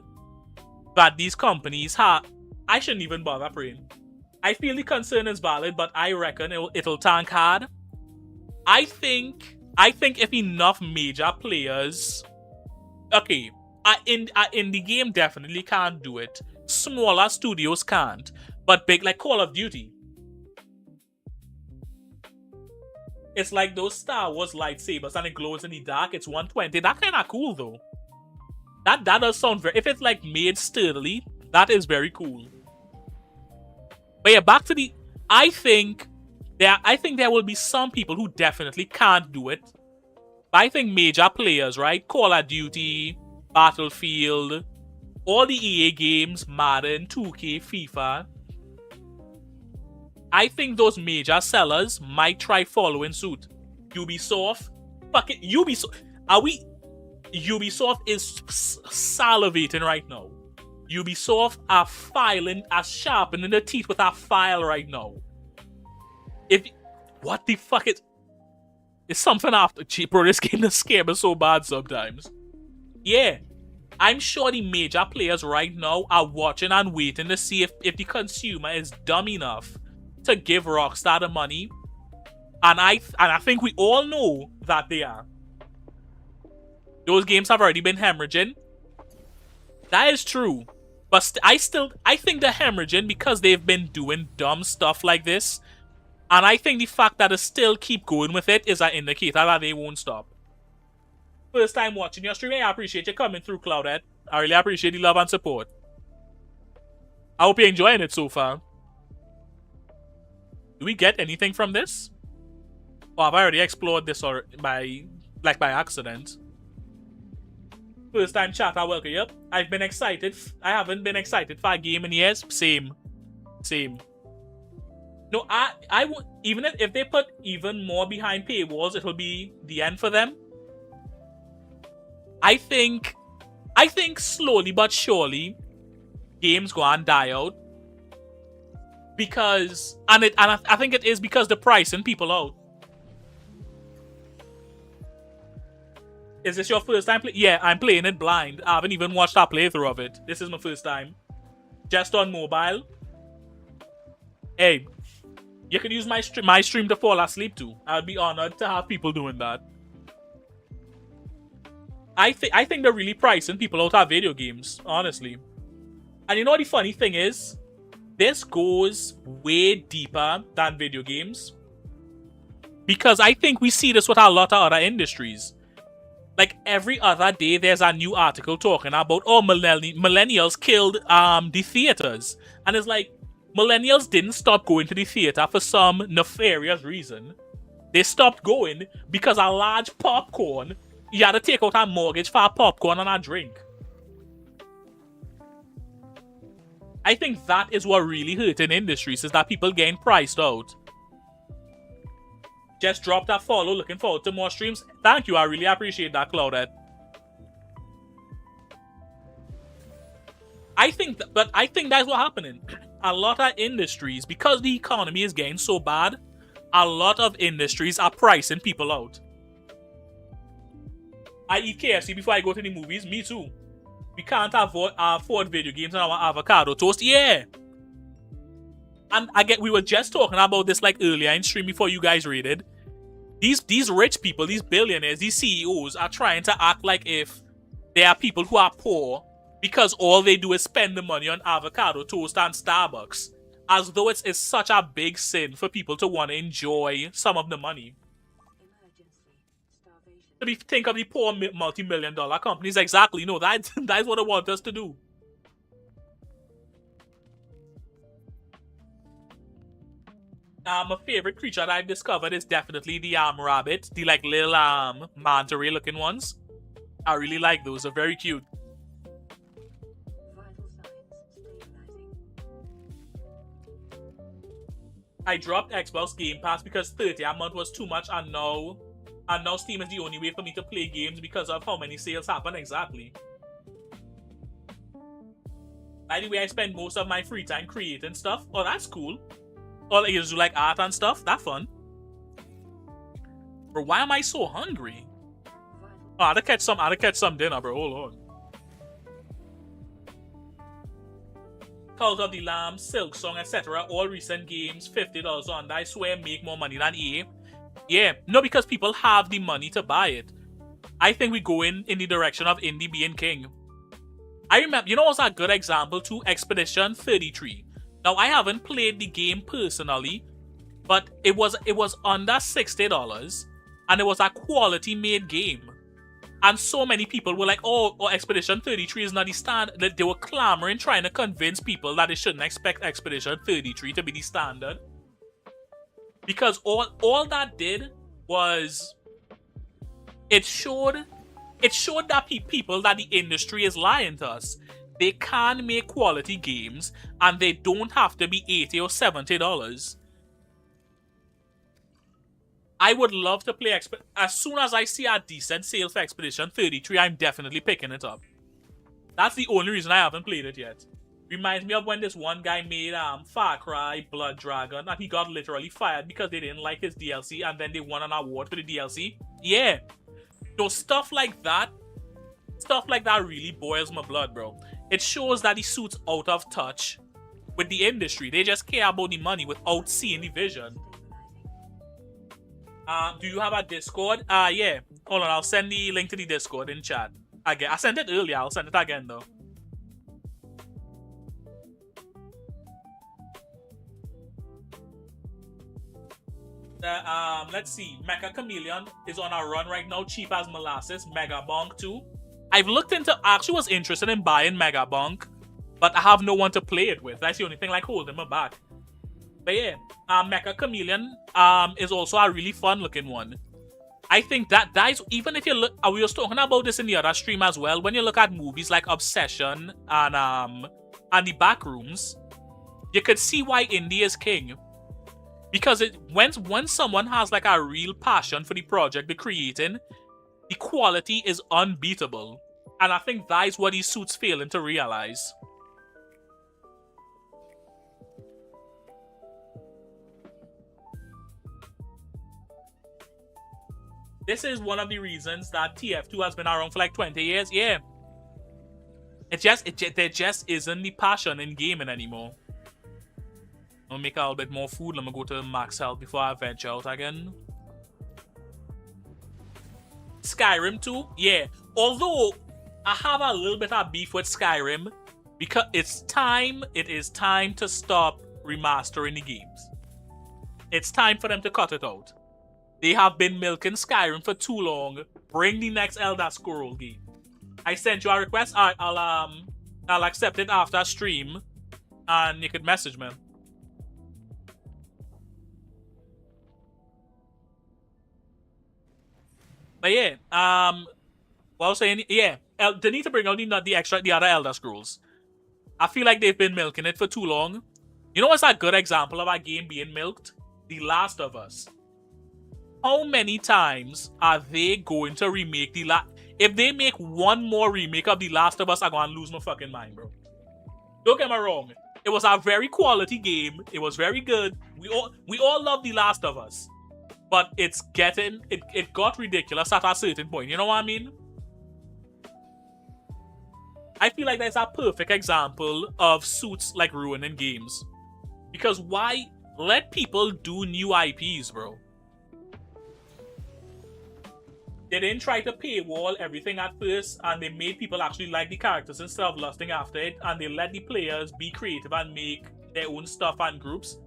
that these companies have... I shouldn't even bother praying. I feel the concern is valid, but I reckon it'll tank hard. I think if enough major players... Okay, the game definitely can't do it. Smaller studios can't. But big, like Call of Duty. It's like those Star Wars lightsabers and it glows in the dark. It's 120. That kind of cool, though. That does sound very... If it's like made sturdily, that is very cool. But yeah, back to the... I think there will be some people who definitely can't do it. But I think major players, right? Call of Duty, Battlefield, all the EA games, Madden, 2K, FIFA. I think those major sellers might try following suit. Ubisoft, fuck it, Ubisoft. Ubisoft is salivating right now. Ubisoft are sharpening their teeth with a file right now. What the fuck is... It's something after... Bro, this game is scared me so bad sometimes. Yeah. I'm sure the major players right now are watching and waiting to see if the consumer is dumb enough to give Rockstar the money. And I think we all know that they are. Those games have already been hemorrhaging. That is true. But I think they're hemorrhaging because they've been doing dumb stuff like this. And I think the fact that they still keep going with it is an indicator that they won't stop. First time watching your stream, I appreciate you coming through, Claudette. I really appreciate the love and support. I hope you're enjoying it so far. Do we get anything from this? Or have I already explored this by accident? First time chat, I welcome you up. I've been excited. I haven't been excited for a game in years. Same. No, I would... Even if they put even more behind paywalls, it'll be the end for them. I think slowly but surely, games go and die out. Because... I think it is because the pricing people out. Is this your first time playing? Yeah, I'm playing it blind. I haven't even watched a playthrough of it. This is my first time. Just on mobile. Hey, you can use my stream to fall asleep too. I'd be honored to have people doing that. I think they're really pricing people out of video games, honestly. And you know what the funny thing is? This goes way deeper than video games. Because I think we see this with a lot of other industries. Like every other day, there's a new article talking about, oh, millennials killed the theaters. And it's like, millennials didn't stop going to the theater for some nefarious reason. They stopped going because a large popcorn, you had to take out a mortgage for a popcorn and a drink. I think that is what really hurt in industries, is that people getting priced out. Just drop that follow. Looking forward to more streams. Thank you. I really appreciate that, Claudette. I think that's what's happening. A lot of industries, because the economy is getting so bad, a lot of industries are pricing people out. I eat KFC before I go to the movies. Me too. We can't afford video games and our avocado toast. Yeah. And we were just talking about this like earlier in stream before you guys raided. These rich people, these billionaires, these CEOs are trying to act like if they are people who are poor because all they do is spend the money on avocado toast and Starbucks. As though it's such a big sin for people to want to enjoy some of the money. Think of the poor multi-million-dollar companies. Exactly. No, that's what they want us to do. A favorite creature that I've discovered is definitely the rabbit, the like little manta ray looking ones. I really like those. They're very cute. I dropped Xbox Game Pass because 30 a month was too much, and now Steam is the only way for me to play games because of how many sales happen exactly. By the way, I spend most of my free time creating stuff. Oh, that's cool. Or like, you do like art and stuff. That's fun. Bro, why am I so hungry? Oh, I had to catch some dinner, bro. Hold on. Cult of the Lamb, Silk Song, etc. All recent games, $50 on. I swear make more money than EA. Yeah, no, because people have the money to buy it. I think we go in the direction of indie being king. I remember, you know what's a good example too? Expedition 33. Now, I haven't played the game personally, but it was under $60, and it was a quality made game. And so many people were like, oh, Expedition 33 is not the standard. They were clamoring, trying to convince people that they shouldn't expect Expedition 33 to be the standard. Because all that did was it showed that people that the industry is lying to us. They can make quality games and they don't have to be $80 or $70. I would love to play as soon as I see a decent sale for Expedition 33, I'm definitely picking it up. That's the only reason I haven't played it yet. Reminds me of when this one guy made Far Cry Blood Dragon and he got literally fired because they didn't like his DLC and then they won an award for the DLC. Yeah. So stuff like that really boils my blood, bro. It shows that the suit's out of touch with the industry. They just care about the money without seeing the vision. Do you have a Discord? Yeah. Hold on, I'll send the link to the Discord in chat. I sent it earlier, I'll send it again though. Let's see. Mecha Chameleon is on a run right now, cheap as molasses. Mega Bonk too. I've looked into, actually was interested in buying Mega Bonk, but I have no one to play it with. That's the only thing like holding me back. But yeah, Mecha Chameleon is also a really fun looking one. I think that is, even if you look, we were talking about this in the other stream as well, when you look at movies like Obsession and the Backrooms, you could see why indie is king. Because when someone has like a real passion for the project they're creating, the quality is unbeatable. And I think that is what these suits failing to realize. This is one of the reasons that TF2 has been around for like 20 years. Yeah. There just isn't the passion in gaming anymore. I'll make a little bit more food. Let me go to max health before I venture out again. Skyrim 2, yeah. Although I have a little bit of beef with Skyrim because it is time to stop remastering the games. It's time for them to cut it out. They have been milking Skyrim for too long. Bring the next Elder Scrolls game. I sent you a request. I'll accept it after stream, and you could message me. But yeah, what I was saying, yeah, they need to bring out the other Elder Scrolls. I feel like they've been milking it for too long. You know what's a good example of a game being milked? The Last of Us. How many times are they going to remake if they make one more remake of The Last of Us, I'm going to lose my fucking mind, bro. Don't get me wrong. It was a very quality game. It was very good. We all love The Last of Us. But it got ridiculous at a certain point. You know what I mean? I feel like that's a perfect example of suits like ruining games. Because why let people do new IPs, bro? They didn't try to paywall everything at first, and they made people actually like the characters instead of lusting after it, and they let the players be creative and make their own stuff and groups.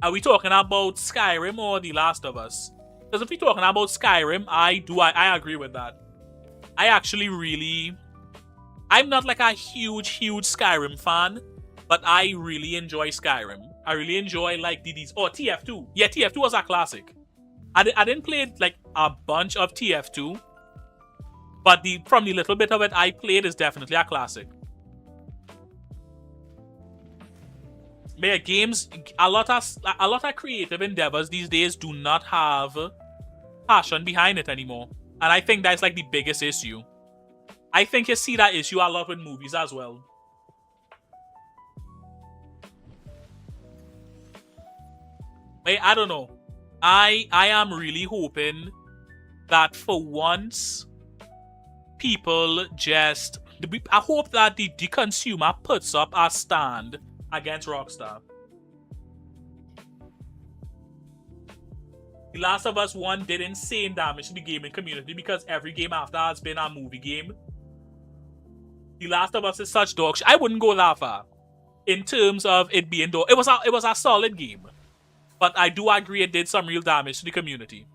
Are we talking about Skyrim or The Last of Us? Because if we're talking about Skyrim, I agree with that. I'm not like a huge Skyrim fan, but I really enjoy Skyrim. I really enjoy like these. Oh, TF2. Yeah, TF2 was a classic. I didn't play like a bunch of TF2, but from the little bit of it I played is definitely a classic. But yeah, games, a lot of creative endeavors these days do not have passion behind it anymore, and I think that's like the biggest issue. I think you see that issue a lot with movies as well. I don't know. I am really hoping that for once people just... I hope that the consumer puts up a stand against Rockstar. The Last of Us 1 did insane damage to the gaming community because every game after has been a movie game. The Last of Us is such dog shit. I wouldn't go that far in terms of it being dog. It was a solid game, but I do agree it did some real damage to the community.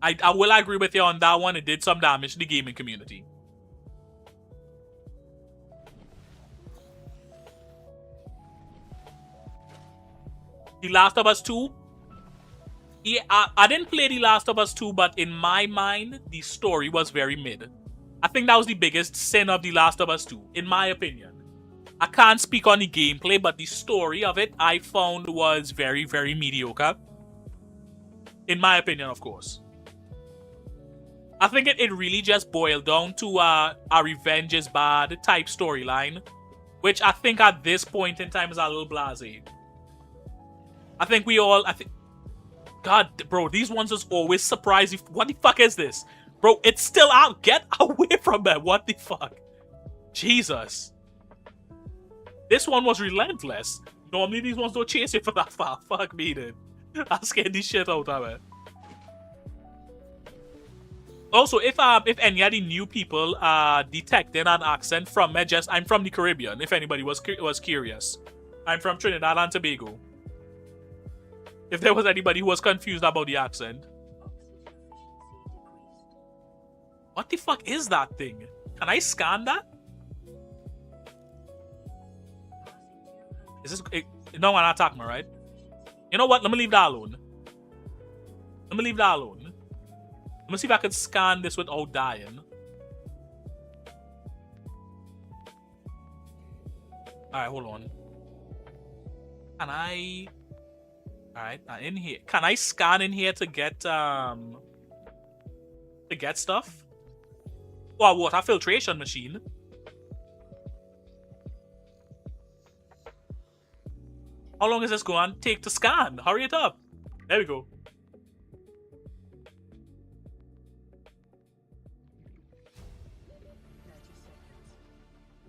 I will agree with you on that one. It did some damage to the gaming community. The Last of Us 2. Yeah, I didn't play The Last of Us 2, but in my mind, the story was very mid. I think that was the biggest sin of The Last of Us 2, in my opinion. I can't speak on the gameplay, but the story of it I found was very, very mediocre. In my opinion, of course. I think it really just boiled down to a revenge is bad type storyline, which I think at this point in time is a little blasé. I think God, bro, these ones just always surprise you. What the fuck is this? Bro, it's still out. Get away from it. What the fuck? Jesus. This one was relentless. Normally these ones don't chase you for that far. Fuck me, dude. I scared the shit out of it. Also, if any of the new people are detecting an accent from me, I'm from the Caribbean, if anybody was curious. I'm from Trinidad and Tobago. If there was anybody who was confused about the accent. What the fuck is that thing? Can I scan that? Is this... No one attack me, right? You know what? Let me leave that alone. Let me see if I can scan this without dying. Alright, hold on. Can I... Alright, in here. Can I scan in here to get stuff? Oh, a water filtration machine. How long is this going to take to scan? Hurry it up. There we go.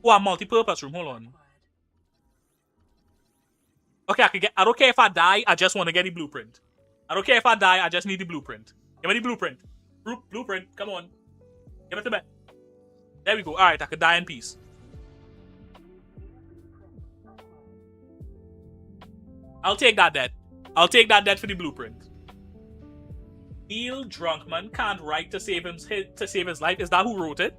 Oh, a multi-purpose room. Hold on. Okay, I don't care if I die. I just want to get the blueprint. I don't care if I die. I just need the blueprint. Give me the blueprint. Blueprint. Come on. Give it to me. There we go. All right, I could die in peace. I'll take that debt. I'll take that debt for the blueprint. Neil Drunkman can't write to save his life. Is that who wrote it?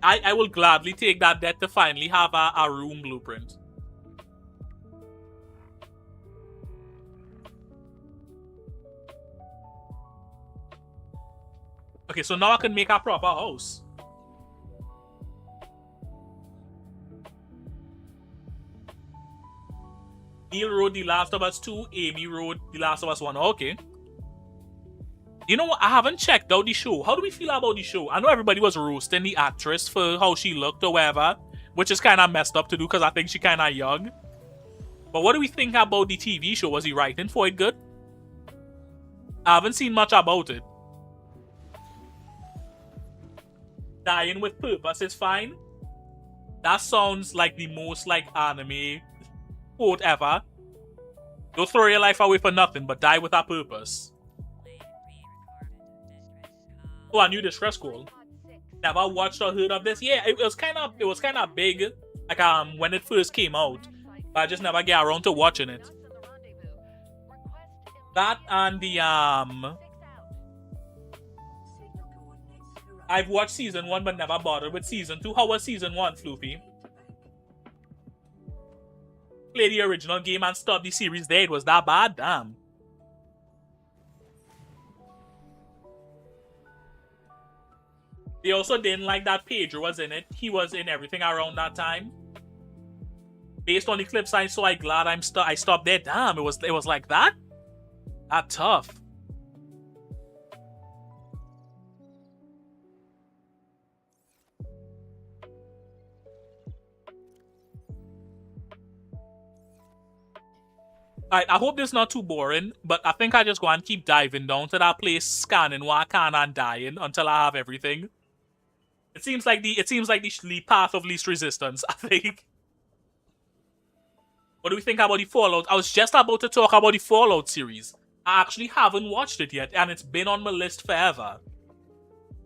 I will gladly take that debt to finally have a room blueprint. Okay, so now I can make a proper house. Neil wrote The Last of Us 2, Amy wrote The Last of Us 1. Okay. You know what? I haven't checked out the show. How do we feel about the show? I know everybody was roasting the actress for how she looked or whatever, which is kind of messed up to do because I think she kind of young. But what do we think about the TV show? Was he writing for it good? I haven't seen much about it. Dying with purpose is fine. That sounds like the most like anime quote ever. Don't throw your life away for nothing, but die with a purpose. Oh, a new distress call. Never watched or heard of this. Yeah, it was kind of big, like when it first came out, but I just never get around to watching it. That and the I've watched season 1 but never bothered with season 2. How was season 1, Floopy? Play the original game and stop the series there. It was that bad? Damn. They also didn't like that Pedro was in it. He was in everything around that time. Based on the clips I saw, I'm glad I stopped there. Damn, it was like that? That tough. Alright, I hope this is not too boring, but I think I just go and keep diving down to that place, scanning what I can and dying until I have everything. It seems like the path of least resistance, I think. What do we think about the Fallout? I was just about to talk about the Fallout series. I actually haven't watched it yet, and it's been on my list forever.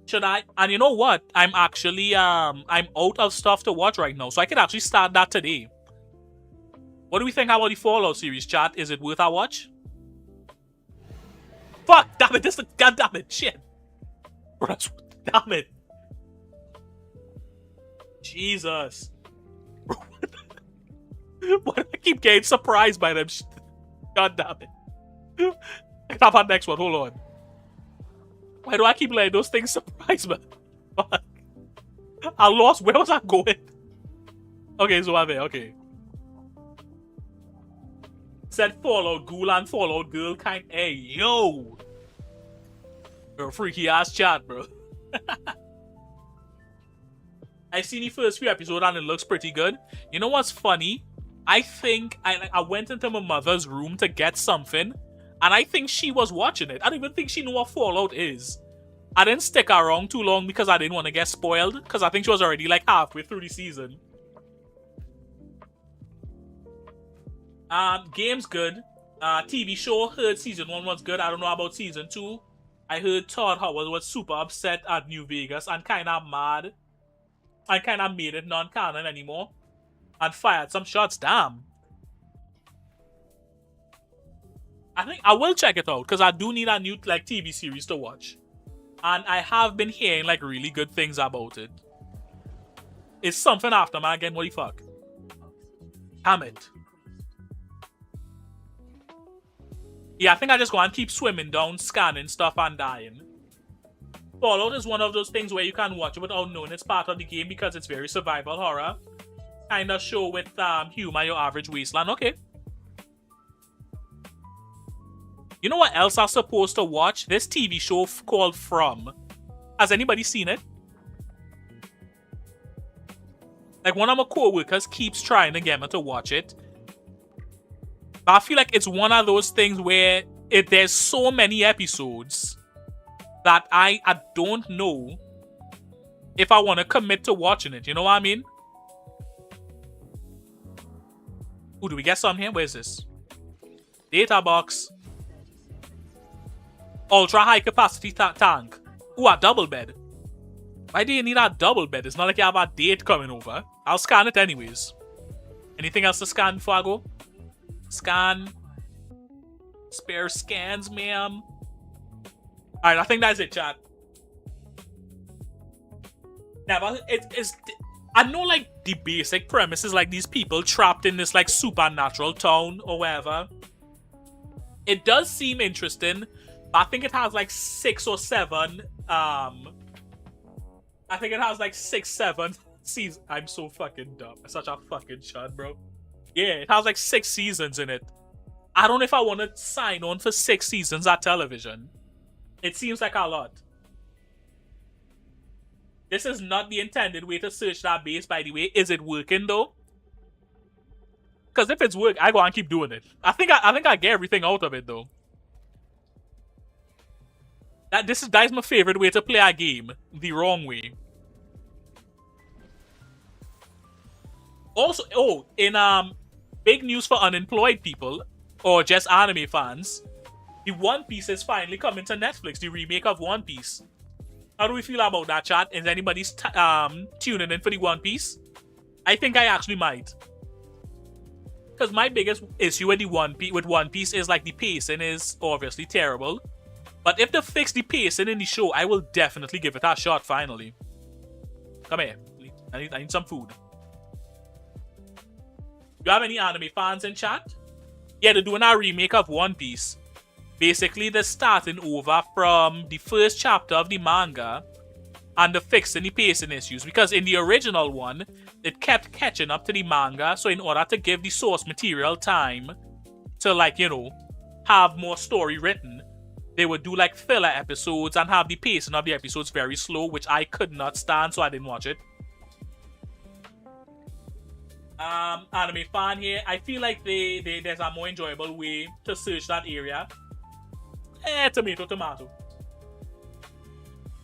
Should I? And you know what? I'm actually I'm out of stuff to watch right now, so I could actually start that today. What do we think about the Fallout series, chat? Is it worth a watch? Fuck! Damn it! God damn it! Shit! Damn it! Jesus! Why do I keep getting surprised by them? God damn it! I have our next one. Hold on. Why do I keep letting those things surprise me? Fuck! I lost. Where was I going? Okay, so I'm there. Okay. Said Fallout Ghoul and Fallout Girl kind. Hey, yo! You're a freaky ass chat, bro. I've seen the first few episodes and it looks pretty good. You know what's funny? I think I went into my mother's room to get something, and I think she was watching it. I don't even think she knew what Fallout is. I didn't stick around too long because I didn't want to get spoiled, because I think she was already like halfway through the season. Game's good. TV show, heard season 1 was good. I don't know about season 2. I heard Todd Howard was super upset at New Vegas and kind of mad. And kind of made it non-canon anymore. And fired some shots. Damn. I think I will check it out because I do need a new like TV series to watch. And I have been hearing like really good things about it. It's something after, man. Again, what the fuck? Damn it. Yeah, I think I just go and keep swimming down, scanning stuff and dying. Fallout is one of those things where you can watch it without knowing it's part of the game because it's very survival horror. Kind of show with humor, your average wasteland. Okay. You know what else I'm supposed to watch? This TV show called From. Has anybody seen it? Like one of my co-workers keeps trying to get me to watch it. But I feel like it's one of those things where there's so many episodes that I don't know if I want to commit to watching it. You know what I mean? Ooh, do we get some here? Where's this? Data box. Ultra high capacity tank. Ooh, a double bed. Why do you need a double bed? It's not like you have a date coming over. I'll scan it anyways. Anything else to scan before I go? Scan. Spare scans, ma'am. Alright, I think that's it, chat. Now, it's I know like the basic premise is like these people trapped in this like supernatural town or whatever. It does seem interesting, but I think it has like 6 or 7 I think it has like 6, 7 seasons. I'm so fucking dumb. I'm such a fucking chud, bro. Yeah, it has like 6 seasons in it. I don't know if I want to sign on for 6 seasons of television. It seems like a lot. This is not the intended way to search that base, by the way. Is it working though? Because if it's working, I go and keep doing it. I think I get everything out of it though. That is my favorite way to play a game. The wrong way. Also, in big news for unemployed people or just anime fans, the One Piece is finally coming to Netflix. The remake of One Piece. How do we feel about that, chat? Is anybody tuning in for the One Piece? I think I actually might. Because my biggest issue with One Piece is like the pacing is obviously terrible. But if they fix the pacing in the show, I will definitely give it a shot finally. Come here. I need some food. Do you have any anime fans in chat? Yeah, they're doing a remake of One Piece. Basically, they're starting over from the first chapter of the manga and they're fixing the pacing issues. Because in the original one, it kept catching up to the manga. So in order to give the source material time to, like, you know, have more story written, they would do like filler episodes and have the pacing of the episodes very slow, which I could not stand, so I didn't watch it. Anime fan here. I feel like there's a more enjoyable way to search that area. Tomato.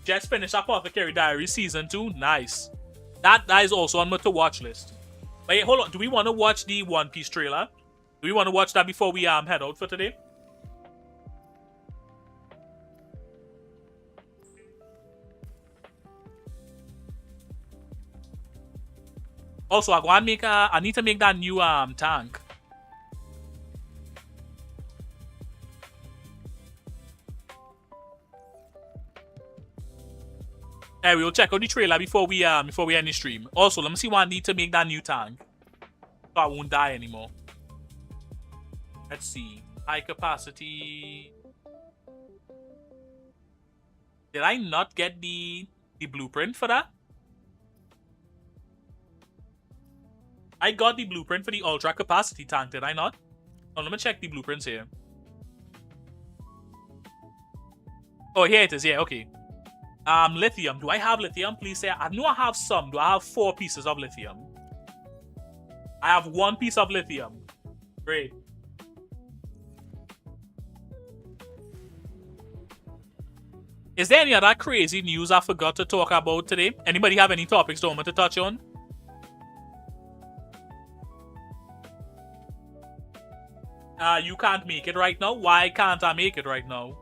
Just finished Apothecary Diary Season 2. Nice. That is also on my to-watch list. But hold on. Do we want to watch the One Piece trailer? Do we want to watch that before we head out for today? Also, I need to make that new tank. Hey, we'll check out the trailer before we end the stream. Also, let me see what I need to make that new tank, so I won't die anymore. Let's see. High capacity. Did I not get the blueprint for that? I got the blueprint for the ultra capacity tank, did I not? Oh, let me check the blueprints here. Oh, here it is. Yeah, okay. Lithium. Do I have lithium? Please say. I know I have some. Do I have 4 pieces of lithium? I have 1 piece of lithium. Great. Is there any other crazy news I forgot to talk about today? Anybody have any topics they want me to touch on? You can't make it right now? Why can't I make it right now?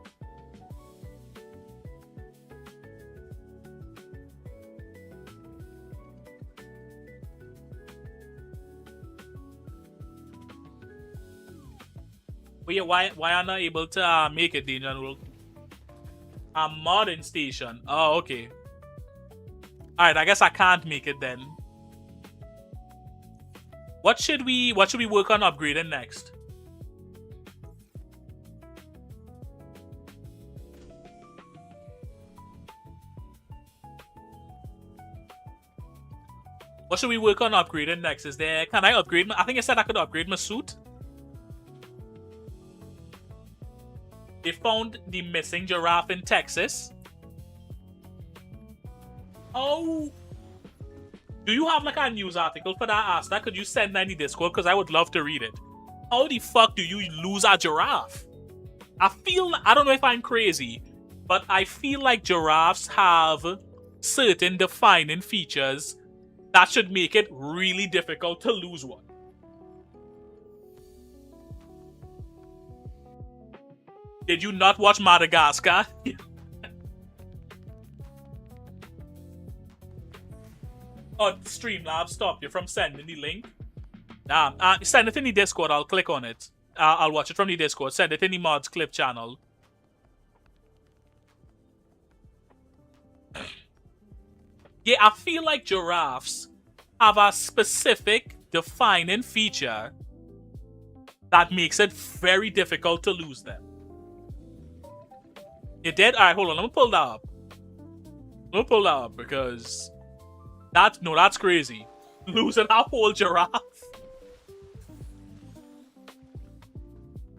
Wait, why am I not able to make it, Danger World? A modding station. Oh, okay. Alright, I guess I can't make it then. What should we work on upgrading next? What should we work on upgrading next? Is there... Can I upgrade my... I think I said I could upgrade my suit. They found the missing giraffe in Texas. Oh. Do you have like a news article for that, Asta? Could you send that in the Discord? Because I would love to read it. How the fuck do you lose a giraffe? I don't know if I'm crazy, but I feel like giraffes have certain defining features that should make it really difficult to lose one. Did you not watch Madagascar? Oh, Streamlabs stopped you from sending the link? Send it in the Discord, I'll click on it. I'll watch it from the Discord. Send it in the mods clip channel. Yeah, I feel like giraffes have a specific defining feature that makes it very difficult to lose them. You did? Alright, hold on. Let me pull that up. Let me pull that up because... that's crazy. Losing a whole giraffe.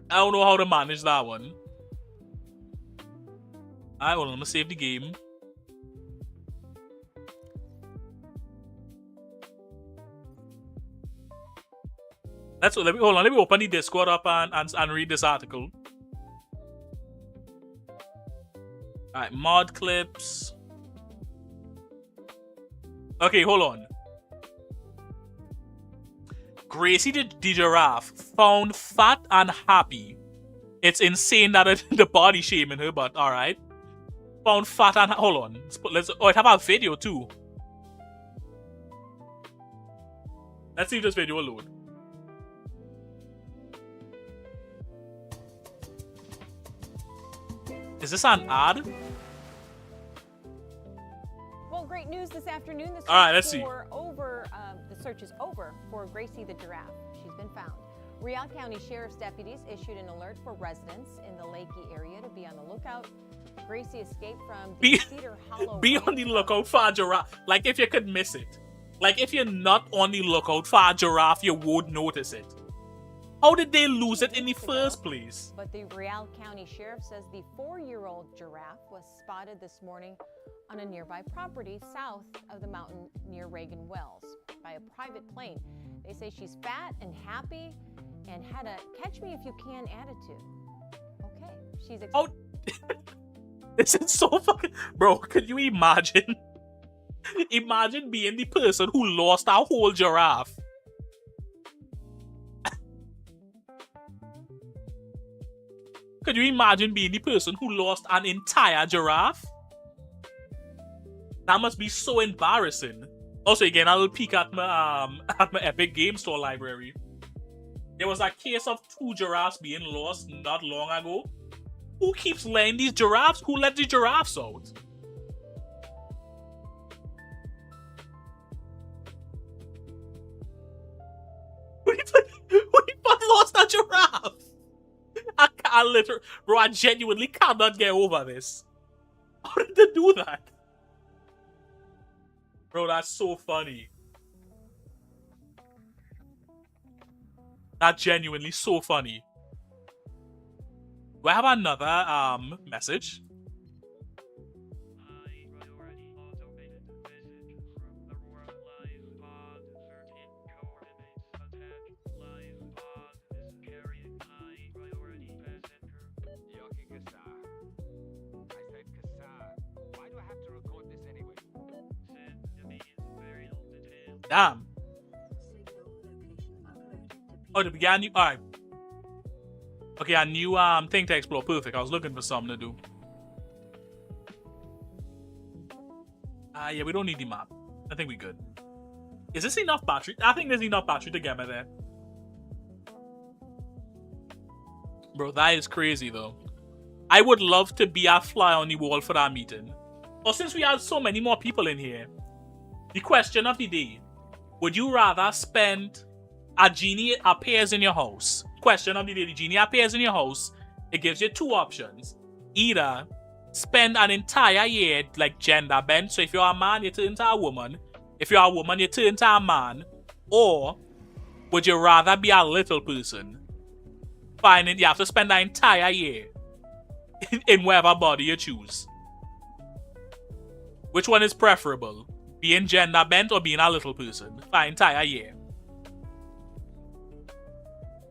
I don't know how to manage that one. Alright, hold on. Let me save the game. Let me open the Discord up and read this article. Alright, mod clips. Okay, hold on. Gracie the giraffe found fat and happy. It's insane that the body shaming her, but alright. Found fat and hold on. It have a video too. Let's see if this video will load. Is this an ad? Well, great news this afternoon. The search All right, let's see. The search is over for Gracie the giraffe. She's been found. Riel County Sheriff's deputies issued an alert for residents in the Lakey area to be on the lookout. Gracie escaped from the Cedar Hollow. Be on the lookout for a giraffe. Like, if you could miss it. Like, if you're not on the lookout for a giraffe, you won't notice it. How did they lose it in the first place? But the Riel County Sheriff says the 4-year-old giraffe was spotted this morning on a nearby property south of the mountain near Reagan Wells by a private plane. They say she's fat and happy and had a catch-me-if-you-can attitude. Okay, she's oh, this is so fucking... Bro, could you imagine? Imagine being the person who lost our whole giraffe. Could you imagine being the person who lost an entire giraffe? That must be so embarrassing. Also, again, I'll peek at my Epic Game Store library. There was a case of 2 giraffes being lost not long ago. Who keeps letting these giraffes? Who let the giraffes out? Who lost a giraffe? I literally, bro, I genuinely cannot get over this. How did they do that? Bro, that's so funny. That's genuinely so funny. Do I have another message? Damn. Oh, the began new. Alright. Okay, a new thing to explore. Perfect. I was looking for something to do. Yeah, we don't need the map. I think we're good. Is this enough battery? I think there's enough battery to get me there. Bro, that is crazy though. I would love to be a fly on the wall for that meeting. But since we have so many more people in here, the question of the day. Would you rather spend... A genie appears in your house. Question of the day. The genie appears in your house. It gives you 2 options. Either spend an entire year like gender bent. So if you're a man, you turn into a woman. If you're a woman, you turn into a man. Or would you rather be a little person? Finding you have to spend the entire year in whatever body you choose. Which one is preferable? Being gender bent or being a little person for an entire year?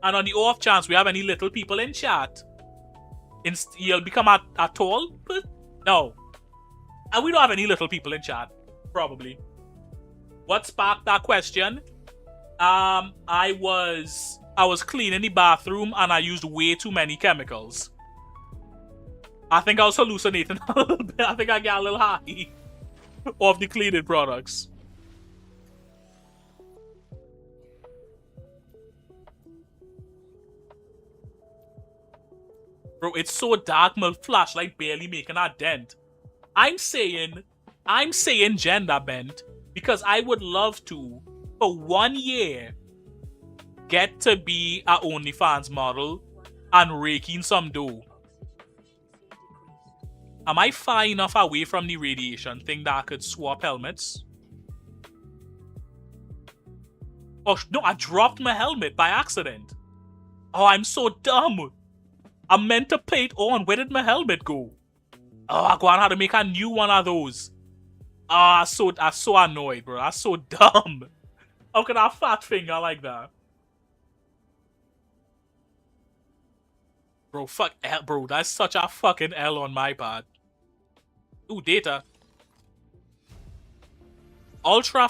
And on the off chance we have any little people in chat, you'll become a tall person? No. And we don't have any little people in chat. Probably. What sparked that question? I was cleaning the bathroom and I used way too many chemicals. I think I was hallucinating a little bit. I think I got a little high of the cleaning products. Bro, it's so dark, my flashlight barely making a dent. I'm saying gender bent because I would love to, for 1 year, get to be a OnlyFans model and rake in some dough. Am I far enough away from the radiation thing that I could swap helmets? Oh, no, I dropped my helmet by accident. Oh, I'm so dumb. I meant to play it on. Where did my helmet go? Oh, I go on how to make a new one of those. I'm so annoyed, bro. I'm so dumb. How can I fat finger like that? Bro, fuck L, bro. That's such a fucking L on my part. Ooh, data. Ultra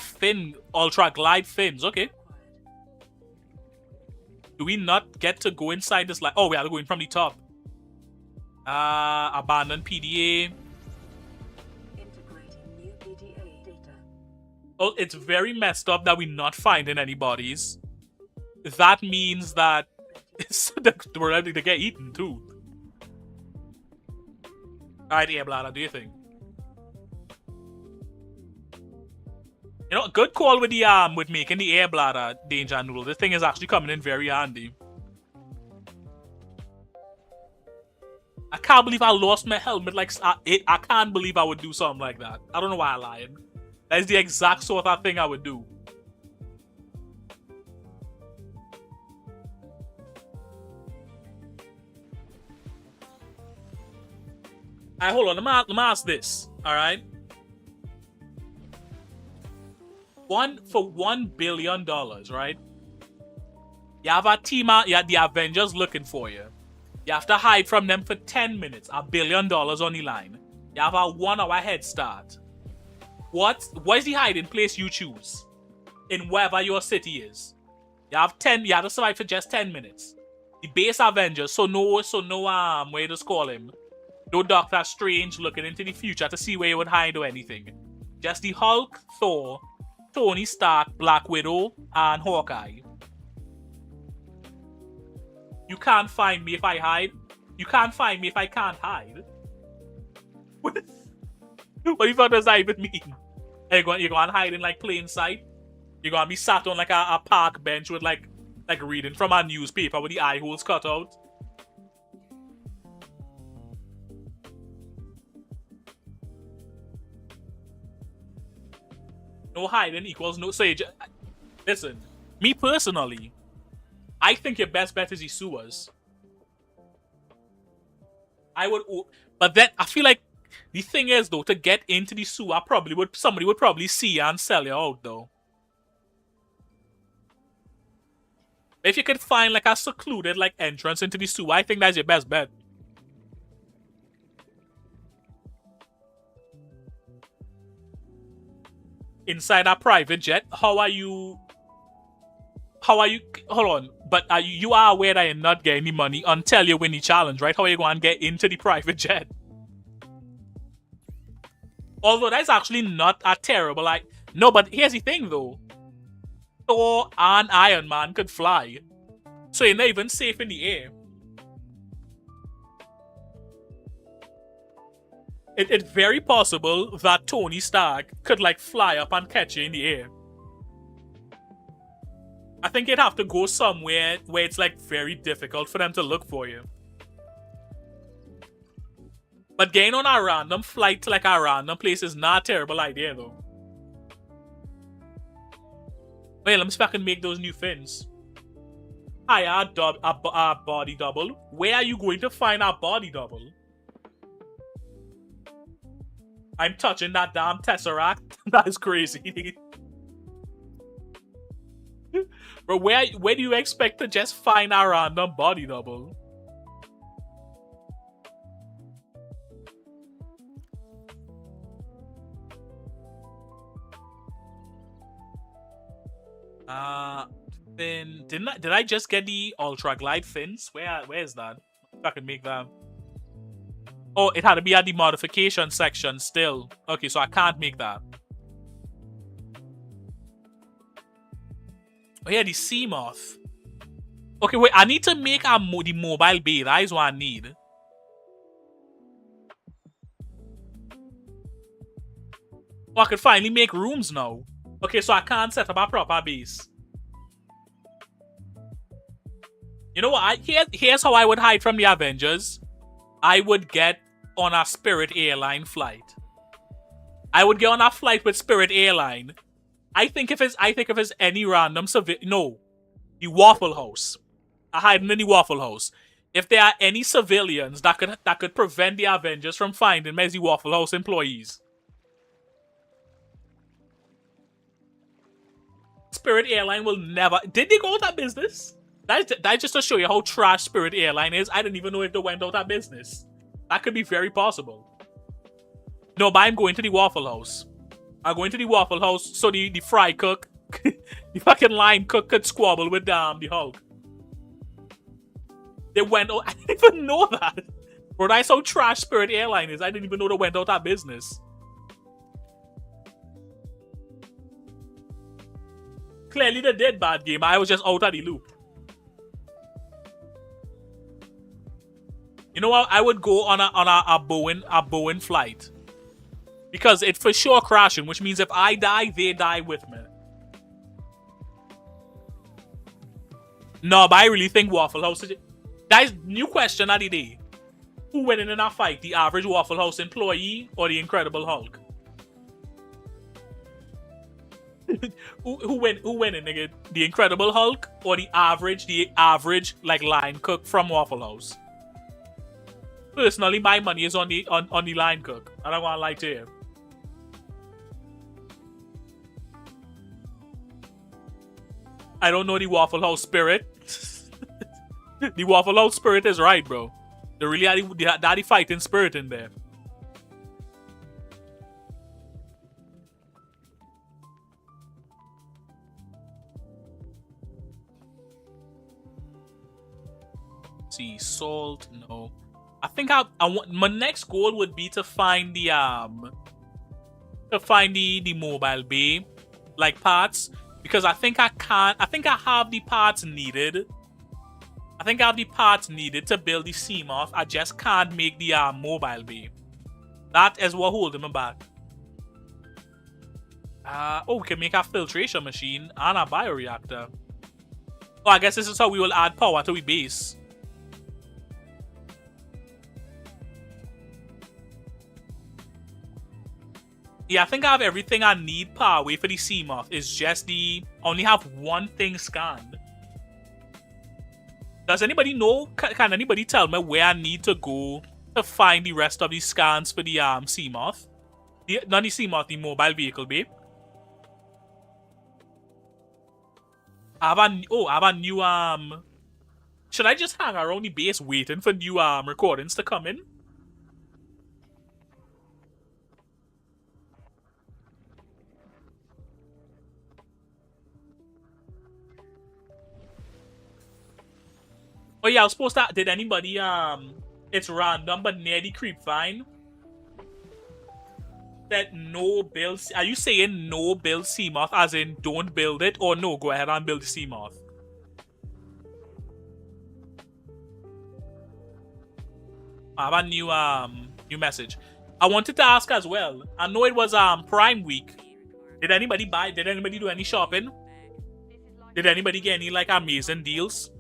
glide fins. Okay. Do we not get to go inside this? Oh, we have to go in from the top. Abandoned PDA. Integrating new PDA data. Oh, it's very messed up that we're not finding any bodies. That means that we're ready to get eaten too. Alright, Air Bladder, do you think? You know, good call with the with making the Air Bladder danger noodle. This thing is actually coming in very handy. I can't believe I lost my helmet. Like I can't believe I would do something like that. I don't know why I lied. That is the exact sort of thing I would do. Alright, hold on. Let me ask this. Alright. For $1 billion, right? You have a team out, you have the Avengers looking for you. You have to hide from them for 10 minutes. $1 billion on the line. You have a 1 hour head start. What is the hiding place you choose? In wherever your city is. You have to survive for just 10 minutes. The base Avengers, so no, what you just call him? No Doctor Strange looking into the future to see where you would hide or anything. Just the Hulk, Thor, Tony Stark, Black Widow, and Hawkeye. You can't find me if I hide. You can't find me if I can't hide. What does that even mean? You're going to hide in like plain sight? You're going to be sat on like a park bench with like reading from a newspaper with the eye holes cut out? No hiding equals no. So listen, me personally, I think your best bet is the sewers. But then I feel like the thing is though, to get into the sewer, somebody would probably see you and sell you out though. If you could find like a secluded like entrance into the sewer, I think that's your best bet. Inside a private jet, how are you? Hold on, but you are aware that you're not getting any money until you win the challenge, right? How are you going to get into the private jet? Although that's actually not a terrible, no, but here's the thing though. Thor and Iron Man could fly. So you're not even safe in the air. It's very possible that Tony Stark could like fly up and catch you in the air. I think you'd have to go somewhere where it's like very difficult for them to look for you. But getting on a random flight to like a random place is not a terrible idea though. Wait, let me see if I can make those new fins. Hi, a body double. Where are you going to find a body double? I'm touching that damn Tesseract. That is crazy. Bro, where do you expect to just find a random body double? Fin. Did I just get the Ultra Glide fins? Where is that? If I can make that. Oh, it had to be at the modification section still. Okay, so I can't make that. Oh yeah, the Seamoth. Okay, wait, I need to make the mobile bay. That is what I need. Oh, I can finally make rooms now. Okay, so I can't set up a proper base. You know what? Here's how I would hide from the Avengers. I would get on a Spirit Airline flight. I would get on a flight with Spirit Airline. I think if it's any random no, the Waffle House. I hide in the Waffle House. If there are any civilians that could prevent the Avengers from finding me as the Waffle House employees. Spirit Airline will never. Did they go out of business? That just to show you how trash Spirit Airline is. I didn't even know if they went out of business. That could be very possible. No, but I'm going to the Waffle House. I'm going to the Waffle House so the fry cook, the fucking line cook could squabble with the Hulk. They went out. I didn't even know that. Bro, that's how trash Spirit Airline is. I didn't even know they went out of business. Clearly they did bad game. I was just out of the loop. You know what? I would go on a Boeing flight. Because it's for sure crashing, which means if I die, they die with me. No, but I really think Waffle House... Guys, new question of the day. Who winning in a fight? The average Waffle House employee or the Incredible Hulk? who winning, nigga? The Incredible Hulk or the average like line cook from Waffle House? Personally, my money is on the line cook. I don't want to lie to you. I don't know the Waffle House spirit. The Waffle House spirit is right, bro. They really had the fighting spirit in there. See, salt, no. I think I want my next goal would be to find the mobile bay like parts, because I think I have the parts needed. I think I have the parts needed to build the Seamoth. I just can't make the mobile bay. That is what holding me back. Oh, we can make a filtration machine and a bioreactor. Oh, I guess this is how we will add power to the base. Yeah, I think I have everything I need per way for the Seamoth. It's just only have one thing scanned. Does anybody know? Can anybody tell me where I need to go to find the rest of the scans for the Seamoth? Not the Seamoth, the mobile vehicle, babe. I have a new should I just hang around the base waiting for new recordings to come in? Oh yeah, I was supposed to. Did anybody it's random but near the creep vine that no build. Are you saying no build Seamoth as in don't build it, or no go ahead and build the Seamoth? I have a new message. I wanted to ask as well. I know it was Prime Week. Did anybody buy? Did anybody do any shopping? Did anybody get any like amazing deals?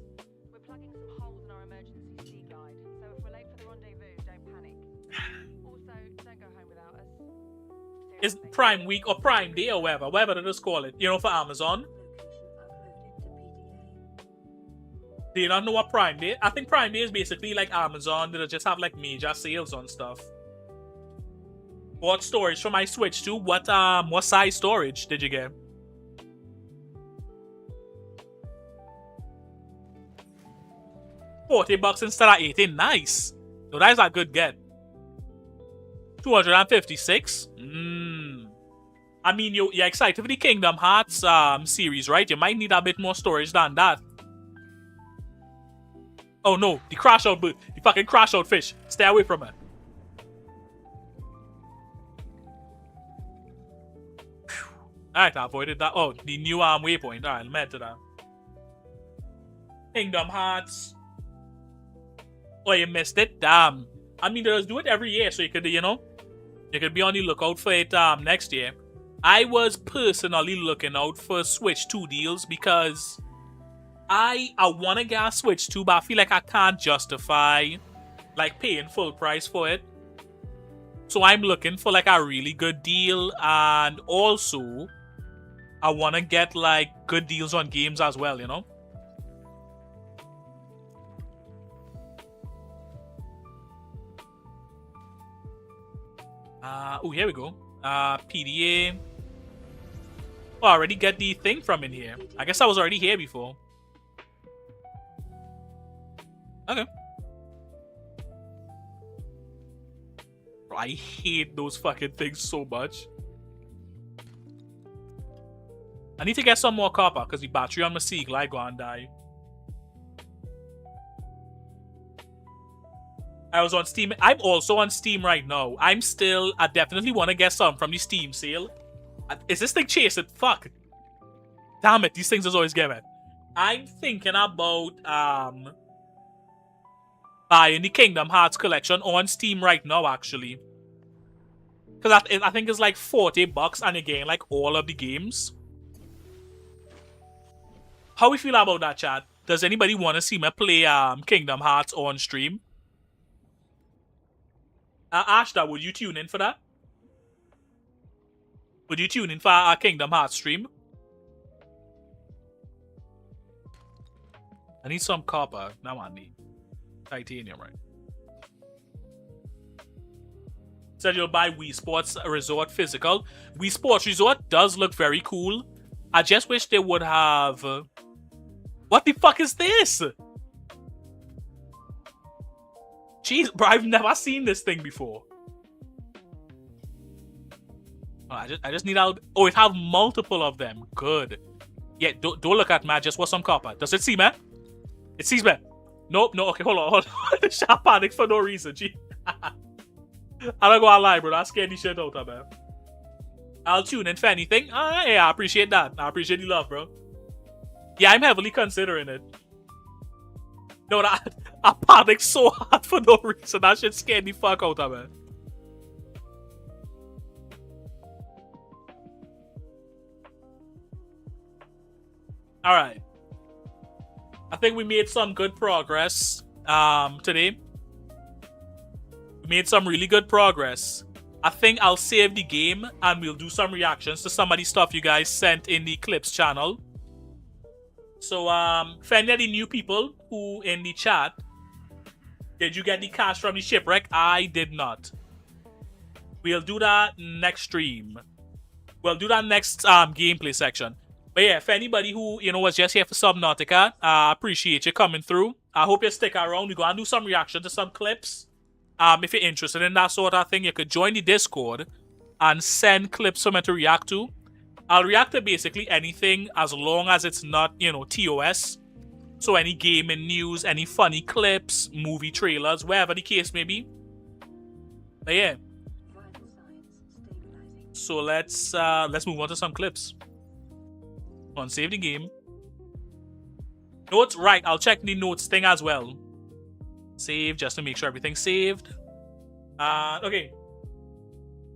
Is Prime Week or Prime Day or whatever they just call it, you know, for Amazon. Do you not know what Prime Day? I think Prime Day is basically like Amazon. They'll just have like major sales on stuff. What storage for my Switch too? What size storage did you get? $40 instead of 18. Nice. So that is a good get. 256. I mean, you're excited for the Kingdom Hearts series, right? You might need a bit more storage than that. Oh no, the crash out bird. The fucking crash out fish. Stay away from it. Alright, I avoided that. Oh, the new waypoint. Alright, let me head to that. Kingdom Hearts. Oh, you missed it? Damn. I mean, they just do it every year, so you could, you know, you could be on the lookout for it next year. I was personally looking out for Switch 2 deals because I want to get a Switch 2, but I feel like I can't justify like paying full price for it. So I'm looking for like a really good deal, and also I want to get like good deals on games as well, you know? Oh, here we go. PDA. Oh, I already get the thing from in here. I guess I was already here before. Okay. Bro, I hate those fucking things so much. I need to get some more copper because the battery on my Seagull I go and die. I was on Steam. I'm also on Steam right now. I definitely want to get some from the Steam sale. Is this thing chasing? Fuck. Damn it, these things is always getting. I'm thinking about buying the Kingdom Hearts collection on Steam right now, actually. Because I think it's like $40 and again, like all of the games. How we feel about that, chat? Does anybody want to see me play Kingdom Hearts on stream? Ashta, would you tune in for that? Would you tune in for our Kingdom Hearts stream? I need some copper. Now I need titanium, right? Said you'll buy Wii Sports Resort physical. Wii Sports Resort does look very cool. I just wish they would have... What the fuck is this? Jeez, bro, I've never seen this thing before. Oh, I just need... Oh, it have multiple of them. Good. Yeah, don't look at me. I just want some copper. Does it see me? It sees me. Nope, no. Okay, hold on. The sharp panic for no reason. Gee. I don't go out lie, bro. That scared the shit out of me. I'll tune in for anything. Yeah, I appreciate that. I appreciate the love, bro. Yeah, I'm heavily considering it. No, I panicked so hard for no reason. That shit scared the fuck out of me. Alright. I think we made some good progress today. We made some really good progress. I think I'll save the game and we'll do some reactions to some of the stuff you guys sent in the clips channel. So, for any of the new people who in the chat, did you get the cash from the shipwreck? I did not. We'll do that next stream. We'll do that next gameplay section. But yeah, for anybody who, you know, was just here for Subnautica, I appreciate you coming through. I hope you stick around. We're going to do some reaction to some clips. If you're interested in that sort of thing, you could join the Discord and send clips for me to react to. I'll react to basically anything as long as it's not, you know, TOS. So any gaming news, any funny clips, movie trailers, wherever the case may be. But yeah. So let's move on to some clips. On, save the game. Notes, right, I'll check the notes thing as well. Save, just to make sure everything's saved. Okay.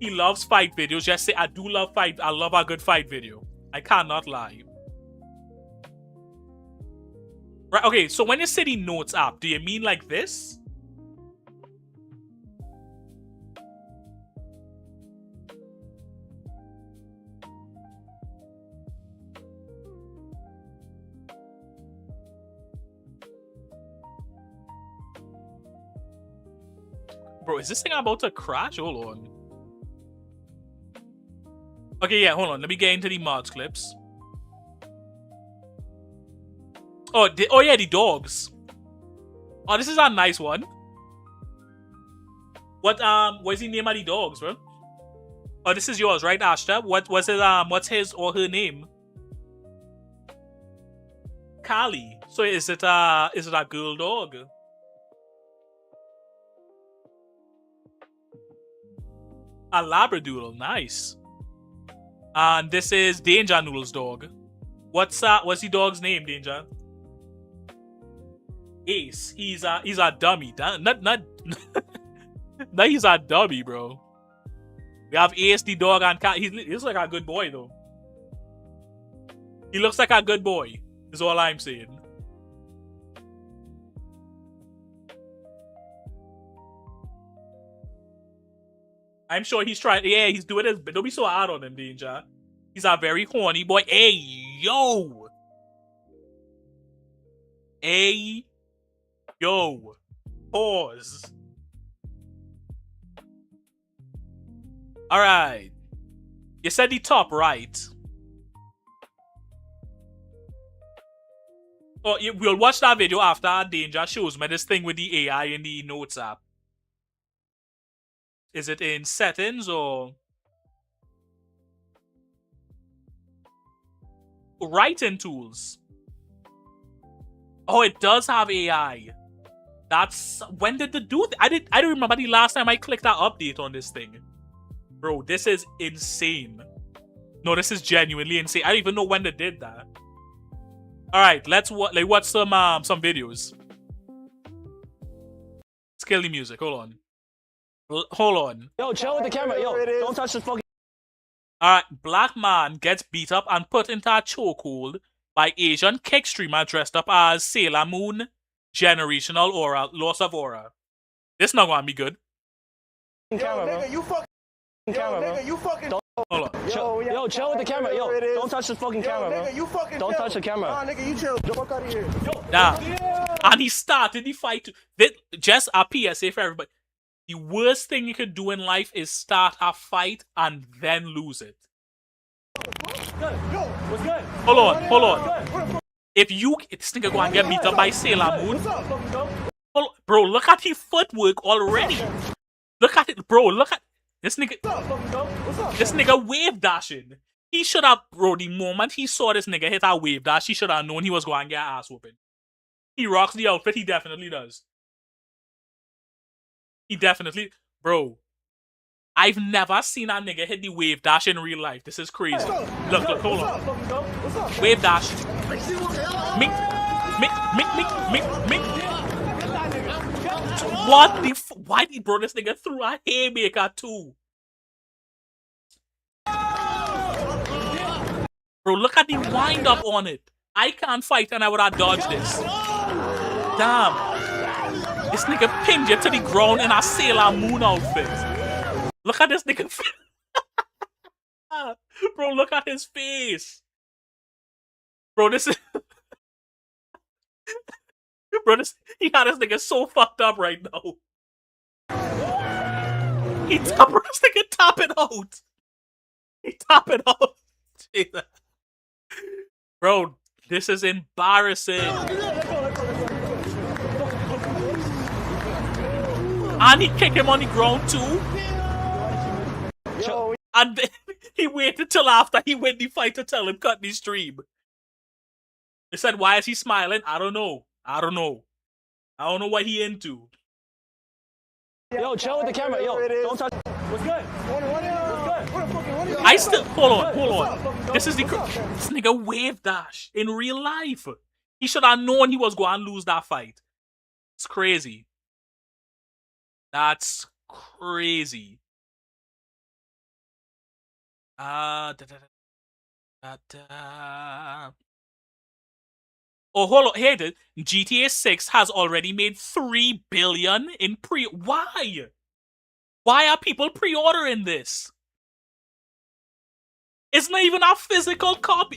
He loves fight videos. Just say, I do love fight. I love a good fight video. I cannot lie. Right, okay, so when you say the notes app, do you mean like this? Bro, is this thing about to crash? Hold on. Okay, yeah, hold on. Let me get into the mods clips. Oh, yeah, the dogs. Oh, this is a nice one. What's the name of the dogs, bro? Oh, this is yours, right, Ashta? What's his or her name? Kali. So is it a girl dog? A Labradoodle, nice. And this is Danger Noodle's dog. What's the dog's name, Danger? Ace. He's a dummy. Not he's a dummy, bro. We have Ace the dog and cat. He looks like a good boy though. He looks like a good boy. Is all I'm saying. I'm sure he's trying. Yeah, he's doing this. But don't be so hard on him, Danger. He's a very horny boy. Hey, yo. Hey, yo. Pause. All right. You said the top right. Oh, we'll watch that video after Danger shows me this thing with the AI in the notes app. Is it in settings or writing tools? Oh, it does have AI. That's when did the dude? I don't remember the last time I clicked that update on this thing. Bro, this is insane. No, this is genuinely insane. I don't even know when they did that. All right, let's watch some videos. kill the music. Hold on. Hold on. Yo, chill with the camera. Yo, don't touch the fucking. Alright, black man gets beat up and put into a chokehold by Asian kick streamer dressed up as Sailor Moon. Generational aura, loss of aura. This not gonna be good. Camera, bro. Nigga, you fucking Camera, bro. nigga, you fucking Hold on. Yo, chill with the camera. Yo, don't touch the fucking camera, bro. nigga, you fucking Don't chill. touch the camera. Nah, nigga, you chill. Get the fuck out of here. Nah. And he started the fight. Just a PSA for everybody. The worst thing you could do in life is start a fight and then lose it. Yo, what's good? Hold on. If this nigga go and get beat up by Sailor Moon. Bro, look at his footwork already. Look at it, bro. Look at this nigga. This nigga wave dashing. He should have, bro, the moment he saw this nigga hit a wave dash, he should have known he was going to get ass whooping. He rocks the outfit. He definitely does. He definitely, bro. I've never seen a nigga hit the wave dash in real life. This is crazy. Look, hold on. Wave dash. Mink. What the why did bro this nigga threw a haymaker too? Bro, look at the wind up on it. I can't fight and I would have dodged this. Damn. This nigga pinned you to the ground in a Sailor Moon outfit. Look at this nigga. Bro, look at his face. Bro, this is... Bro, he got this nigga so fucked up right now. This nigga tapping out. He tapping out. Jesus. Bro, this is embarrassing. And he kicked him on the ground too. And then he waited till after he win the fight to tell him cut the stream. They said, why is he smiling? I don't know. I don't know what he into. Yo, chill with the camera. Yo, don't touch. What's good? I still hold on. This is this nigga wave dash in real life. He should have known he was going to lose that fight. It's crazy. That's crazy. Oh, hold on. Here it is. GTA 6 has already made $3 billion in Why? Why are people pre-ordering this? It's not even a physical copy.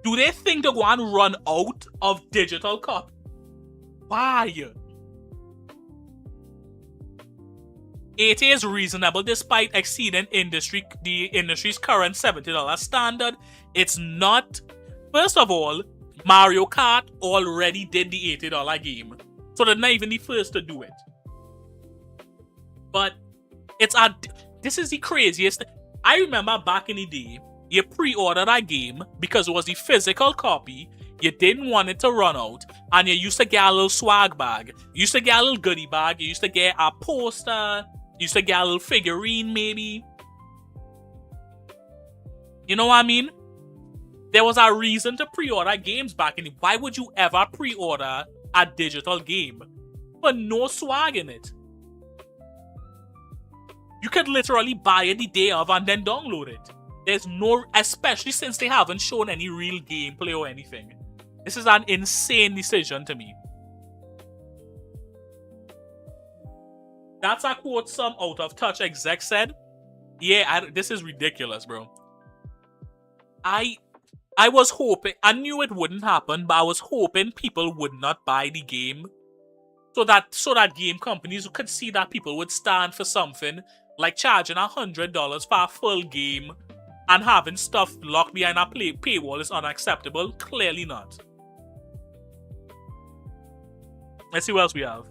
Do they think they're going to run out of digital copy? Why? $80 is reasonable despite exceeding the industry's current $70 standard. It's not. First of all, Mario Kart already did the $80 game, so they're not even the first to do it. But this is the craziest. I remember back in the day, you pre-ordered a game because it was the physical copy. You didn't want it to run out, and you used to get a little swag bag. You used to get a little goodie bag. You used to get a poster. You used to get a little figurine, maybe. You know what I mean? There was a reason to pre-order games back in the... Why would you ever pre-order a digital game with no swag in it? You could literally buy it the day of and then download it. There's no... Especially since they haven't shown any real gameplay or anything. This is an insane decision to me. That's a quote some out of touch exec said. Yeah, this is ridiculous, bro. I was hoping, I knew it wouldn't happen, but I was hoping people would not buy the game. So that game companies could see that people would stand for something, like charging $100 for a full game and having stuff locked behind a paywall is unacceptable. Clearly not. Let's see what else we have.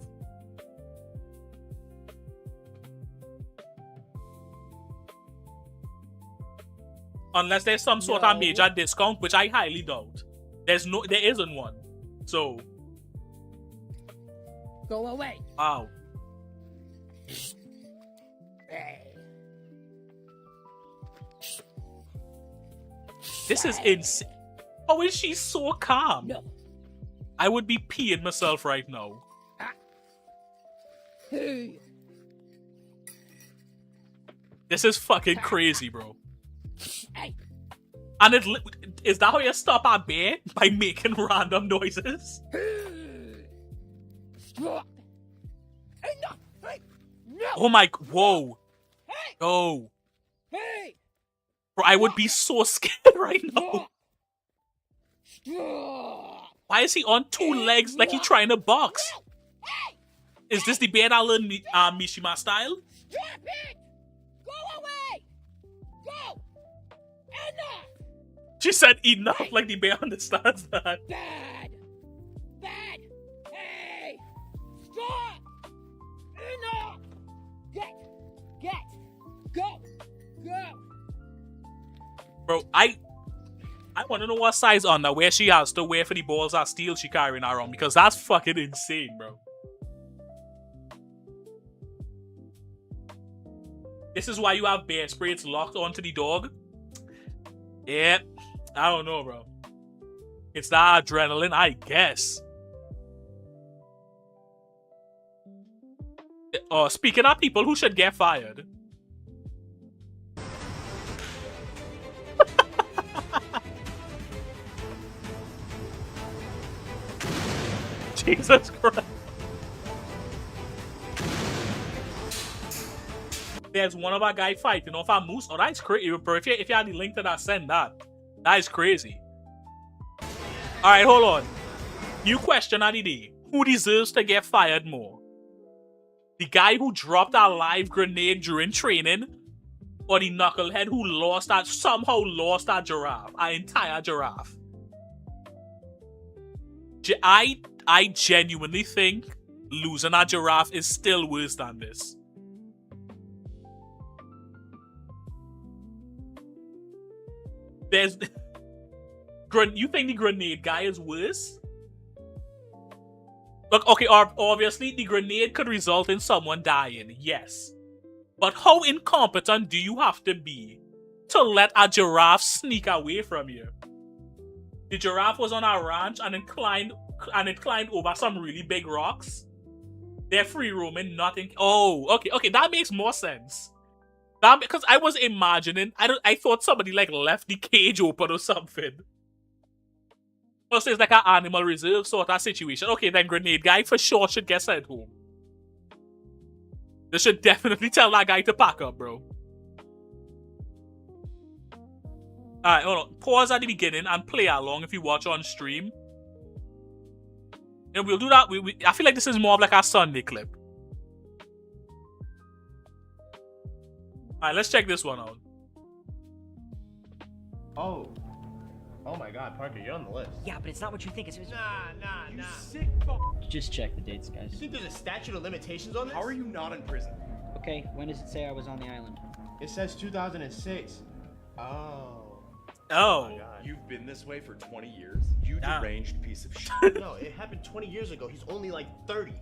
Unless there's some sort of major discount, which I highly doubt. There isn't one. So. Go away. Wow. This is insane. How is she so calm? No. I would be peeing myself right now. This is fucking crazy, bro. And is that how you stop a bear? By making random noises? Oh my, whoa. No. Bro, I would be so scared right now. Why is he on two legs like he's trying to box? Is this the bear that learned Mishima style? Stop it! Go away! Go! Enough! She said enough, like the bear understands that. Bad! Bad! Hey! Stop! Enough! Get! Go! Bro, I want to know what size underwear she has to wear for the balls of steel she carrying around, because that's fucking insane, bro. This is why you have bear spray. It's locked onto the dog. Yep. I don't know, bro. It's that adrenaline, I guess. Speaking of people who should get fired. Jesus Christ. There's one of our guy fighting off a moose. Oh, that's crazy, bro. If you had the link to that, send that. That is crazy. Alright, hold on. New question of the day. Who deserves to get fired more? The guy who dropped a live grenade during training? Or the knucklehead who somehow lost that giraffe? An entire giraffe? I genuinely think losing a giraffe is still worse than this. You think the grenade guy is worse? Look, okay, obviously the grenade could result in someone dying, yes. But how incompetent do you have to be to let a giraffe sneak away from you? The giraffe was on a ranch and it climbed over some really big rocks. They're free roaming, nothing. Oh, okay, that makes more sense. Because I was imagining, I thought somebody like left the cage open or something. So it's like an animal reserve sort of situation. Okay, then grenade guy for sure should get sent home. They should definitely tell that guy to pack up, bro. Alright, hold on. Pause at the beginning and play along if you watch on stream. And we'll do that. I feel like this is more of like a Sunday clip. Alright, let's check this one out. Oh my god, Parker, you're on the list. Yeah, but it's not what you think. It's Nah. Sick fuck. Just check the dates, guys. You think there's a statute of limitations on this? How are you not in prison? Okay, when does it say I was on the island? It says 2006. Oh. Oh. My god. You've been this way for 20 years? You Damn. deranged piece of shit. No, it happened 20 years ago. He's only like 30.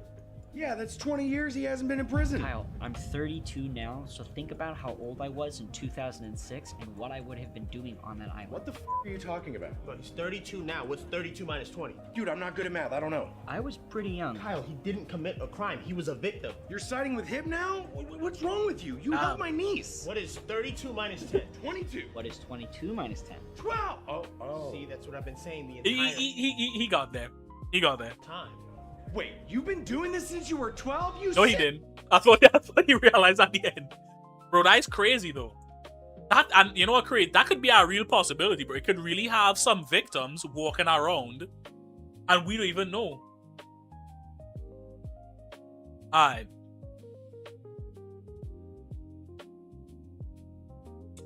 Yeah, that's 20 years he hasn't been in prison. Kyle, I'm 32 now, so think about how old I was in 2006 and what I would have been doing on that island. What the f are you talking about? Bro, he's 32 now. What's 32 minus 20? Dude, I'm not good at math. I don't know. I was pretty young. Kyle, he didn't commit a crime. He was a victim. You're siding with him now? What's wrong with you? You helped my niece. What is 32 minus 10? 22. What is 22 minus 10? 12. Oh. See, that's what I've been saying the entire He got there. He got there. time. Wait, you've been doing this since you were 12? You No, he didn't. I thought he realized at the end. Bro, that is crazy though. And you know what, crazy? That could be a real possibility, bro. It could really have some victims walking around and we don't even know. Alright.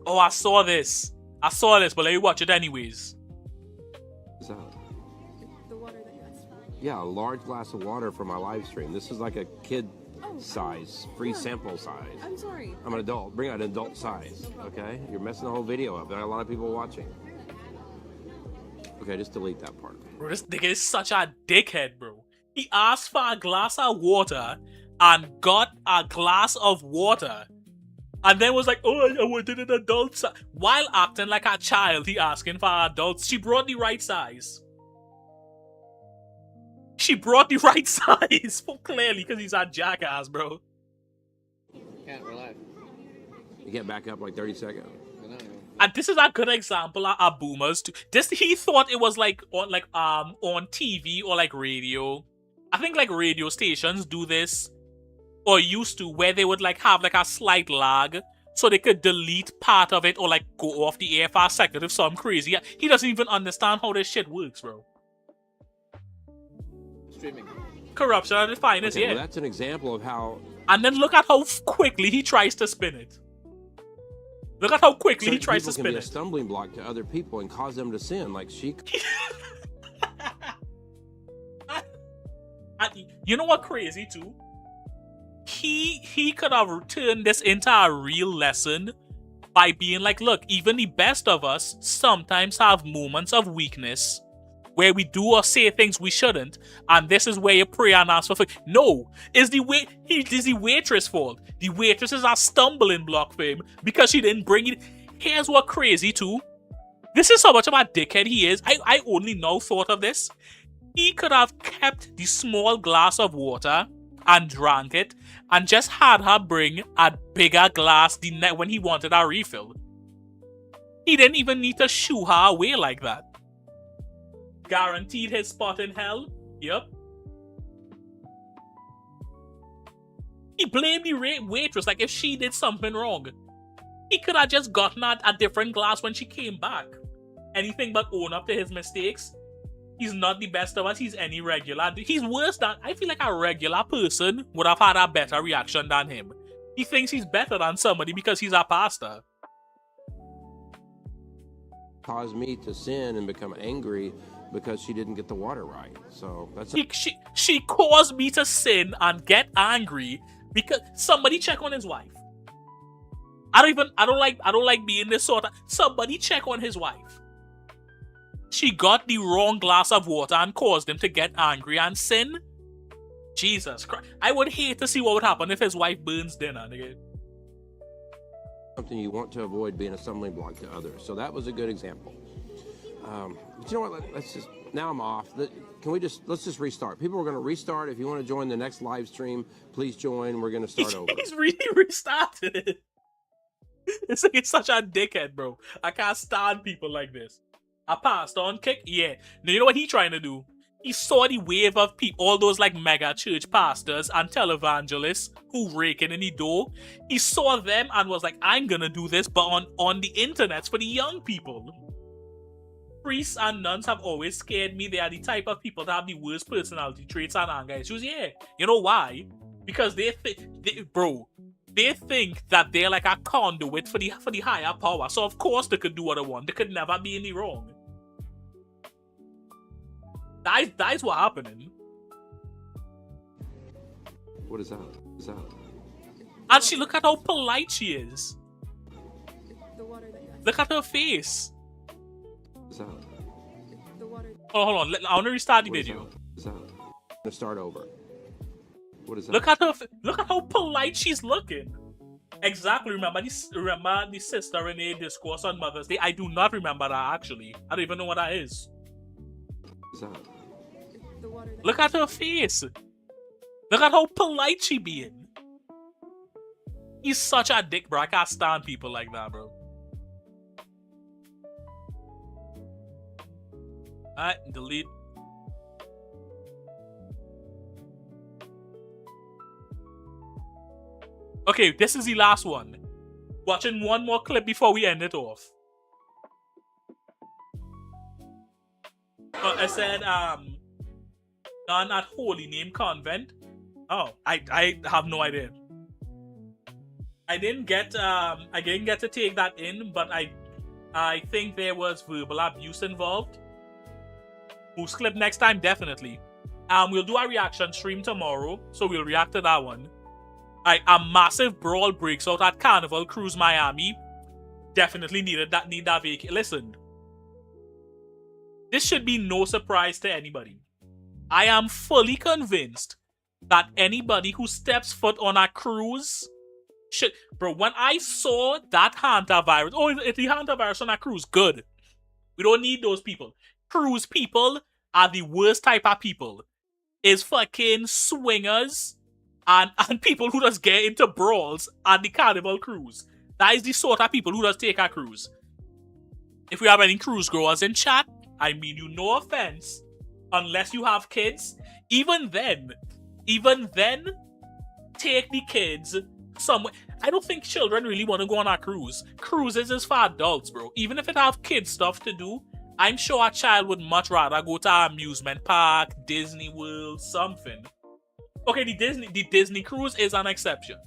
Oh, I saw this, but let me watch it anyways. The water that got spilled. Yeah, a large glass of water for my live stream. This is like a kid size, free sample size. I'm sorry. I'm an adult. Bring out an adult size, okay? You're messing the whole video up. There are a lot of people watching. Okay, just delete that part. Bro, this nigga is such a dickhead, bro. He asked for a glass of water and got a glass of water. And then was like, oh, I wanted an adult size. While acting like a child, he asking for adults. She brought the right size. She brought the right size. Clearly, because he's a jackass, bro. Can't, we're live. You get back up like 30 seconds. And this is a good example of boomers too. This he thought it was like on TV or like radio. I think like radio stations do this or used to, where they would like have like a slight lag so they could delete part of it or like go off the air for a second if something crazy. He doesn't even understand how this shit works, bro. Streaming. Corruption at its finest, Okay, yeah. well, that's an example of how. And then look at how quickly he tries to spin it. Look at how quickly he certain tries to people can spin be a it. stumbling block to other people and cause them to sin. Like she. You know what crazy too? He could have turned this into a real lesson by being like, look, even the best of us sometimes have moments of weakness where we do or say things we shouldn't, and this is where you pray and ask for forgiveness. No, it's the waitress' fault. The waitress is a stumbling block for him because she didn't bring it. Here's what crazy too. This is how much of a dickhead he is. I only now thought of this. He could have kept the small glass of water and drank it and just had her bring a bigger glass the night when he wanted a refill. He didn't even need to shoo her away like that. Guaranteed his spot in hell. Yep. He blamed the waitress like if she did something wrong. He could have just gotten a different glass when she came back. Anything but own up to his mistakes. He's not the best of us. He's any regular. He's worse than... I feel like a regular person would have had a better reaction than him. He thinks he's better than somebody because he's a pastor. Caused me to sin and become angry because she didn't get the water right. So that's she caused me to sin and get angry because somebody check on his wife. I don't like being this sort of... Somebody check on his wife. She got the wrong glass of water and caused him to get angry and sin. Jesus Christ. I would hate to see what would happen if his wife burns dinner, nigga. something you want to avoid being a stumbling block to others. So that was a good example. But you know what? Let's just, now I'm off. Let's just restart. People are going to restart. If you want to join the next live stream, please join. We're going to start over. He's really restarted it. It's like it's such a dickhead, bro. I can't stand people like this. I passed on kick. Yeah. Now, you know what he trying to do? He saw the wave of people, all those like mega church pastors and televangelists who raking in the door. He saw them and was like, I'm gonna do this, but on the internet for the young people. Priests and nuns have always scared me. They are the type of people that have the worst personality traits and anger issues. Yeah. You know why? Because they think that they're like a conduit for the higher power. So of course they could do what they want. They could never be in the wrong. That's what happening. What is that? What is that? And she, look at how polite she is. The water that got Look at her face. What is that? the water. Hold on. I want to restart the What is video. that? What is that? I'm gonna start over. What is that? Look at her. Look at how polite she's looking. Exactly. Remember the sister in a discourse on Mother's Day? I do not remember that actually. I don't even know what that is. What is that? The water that Look at her face. Look at how polite she being. He's such a dick, bro. I can't stand people like that, bro. Alright, delete. Okay, this is the last one. Watching one more clip before we end it off. I said, none at Holy Name Convent. Oh, I have no idea. I didn't get to take that in, but I think there was verbal abuse involved. Who's clip next time? Definitely. We'll do a reaction stream tomorrow, so we'll react to that one. A massive brawl breaks out at Carnival Cruise Miami. Definitely need that vacation. Listen. This should be no surprise to anybody. I am fully convinced that anybody who steps foot on a cruise should... Bro, when I saw that hantavirus... Oh, it's the hantavirus on a cruise. Good. We don't need those people. Cruise people are the worst type of people. is fucking swingers and people who just get into brawls on the Carnival cruise. That is the sort of people who just take a cruise. If we have any cruise goers in chat, I mean you no offense, unless you have kids, even then, take the kids somewhere. I don't think children really want to go on a cruise. Cruises is for adults, bro. Even if it have kid stuff to do, I'm sure a child would much rather go to an amusement park, Disney World, something. Okay, the Disney cruise is an exception.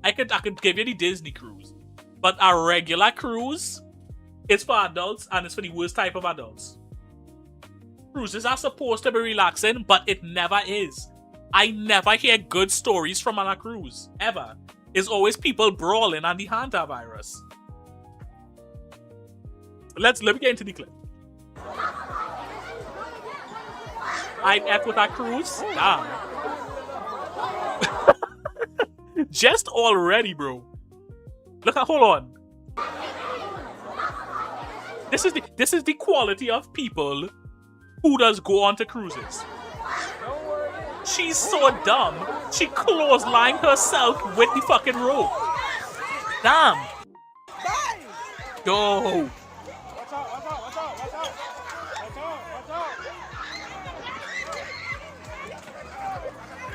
I could give you the Disney cruise. But a regular cruise is for adults, and it's for the worst type of adults. Cruises are supposed to be relaxing, but it never is. I never hear good stories from on a cruise, ever. It's always people brawling on the hantavirus. Let me get into the clip. I'm at with a cruise? Damn. Just already, bro. Look at, hold on. This is the quality of people who does go on to cruises. She's so dumb. She clotheslined herself with the fucking rope. Damn. Yo.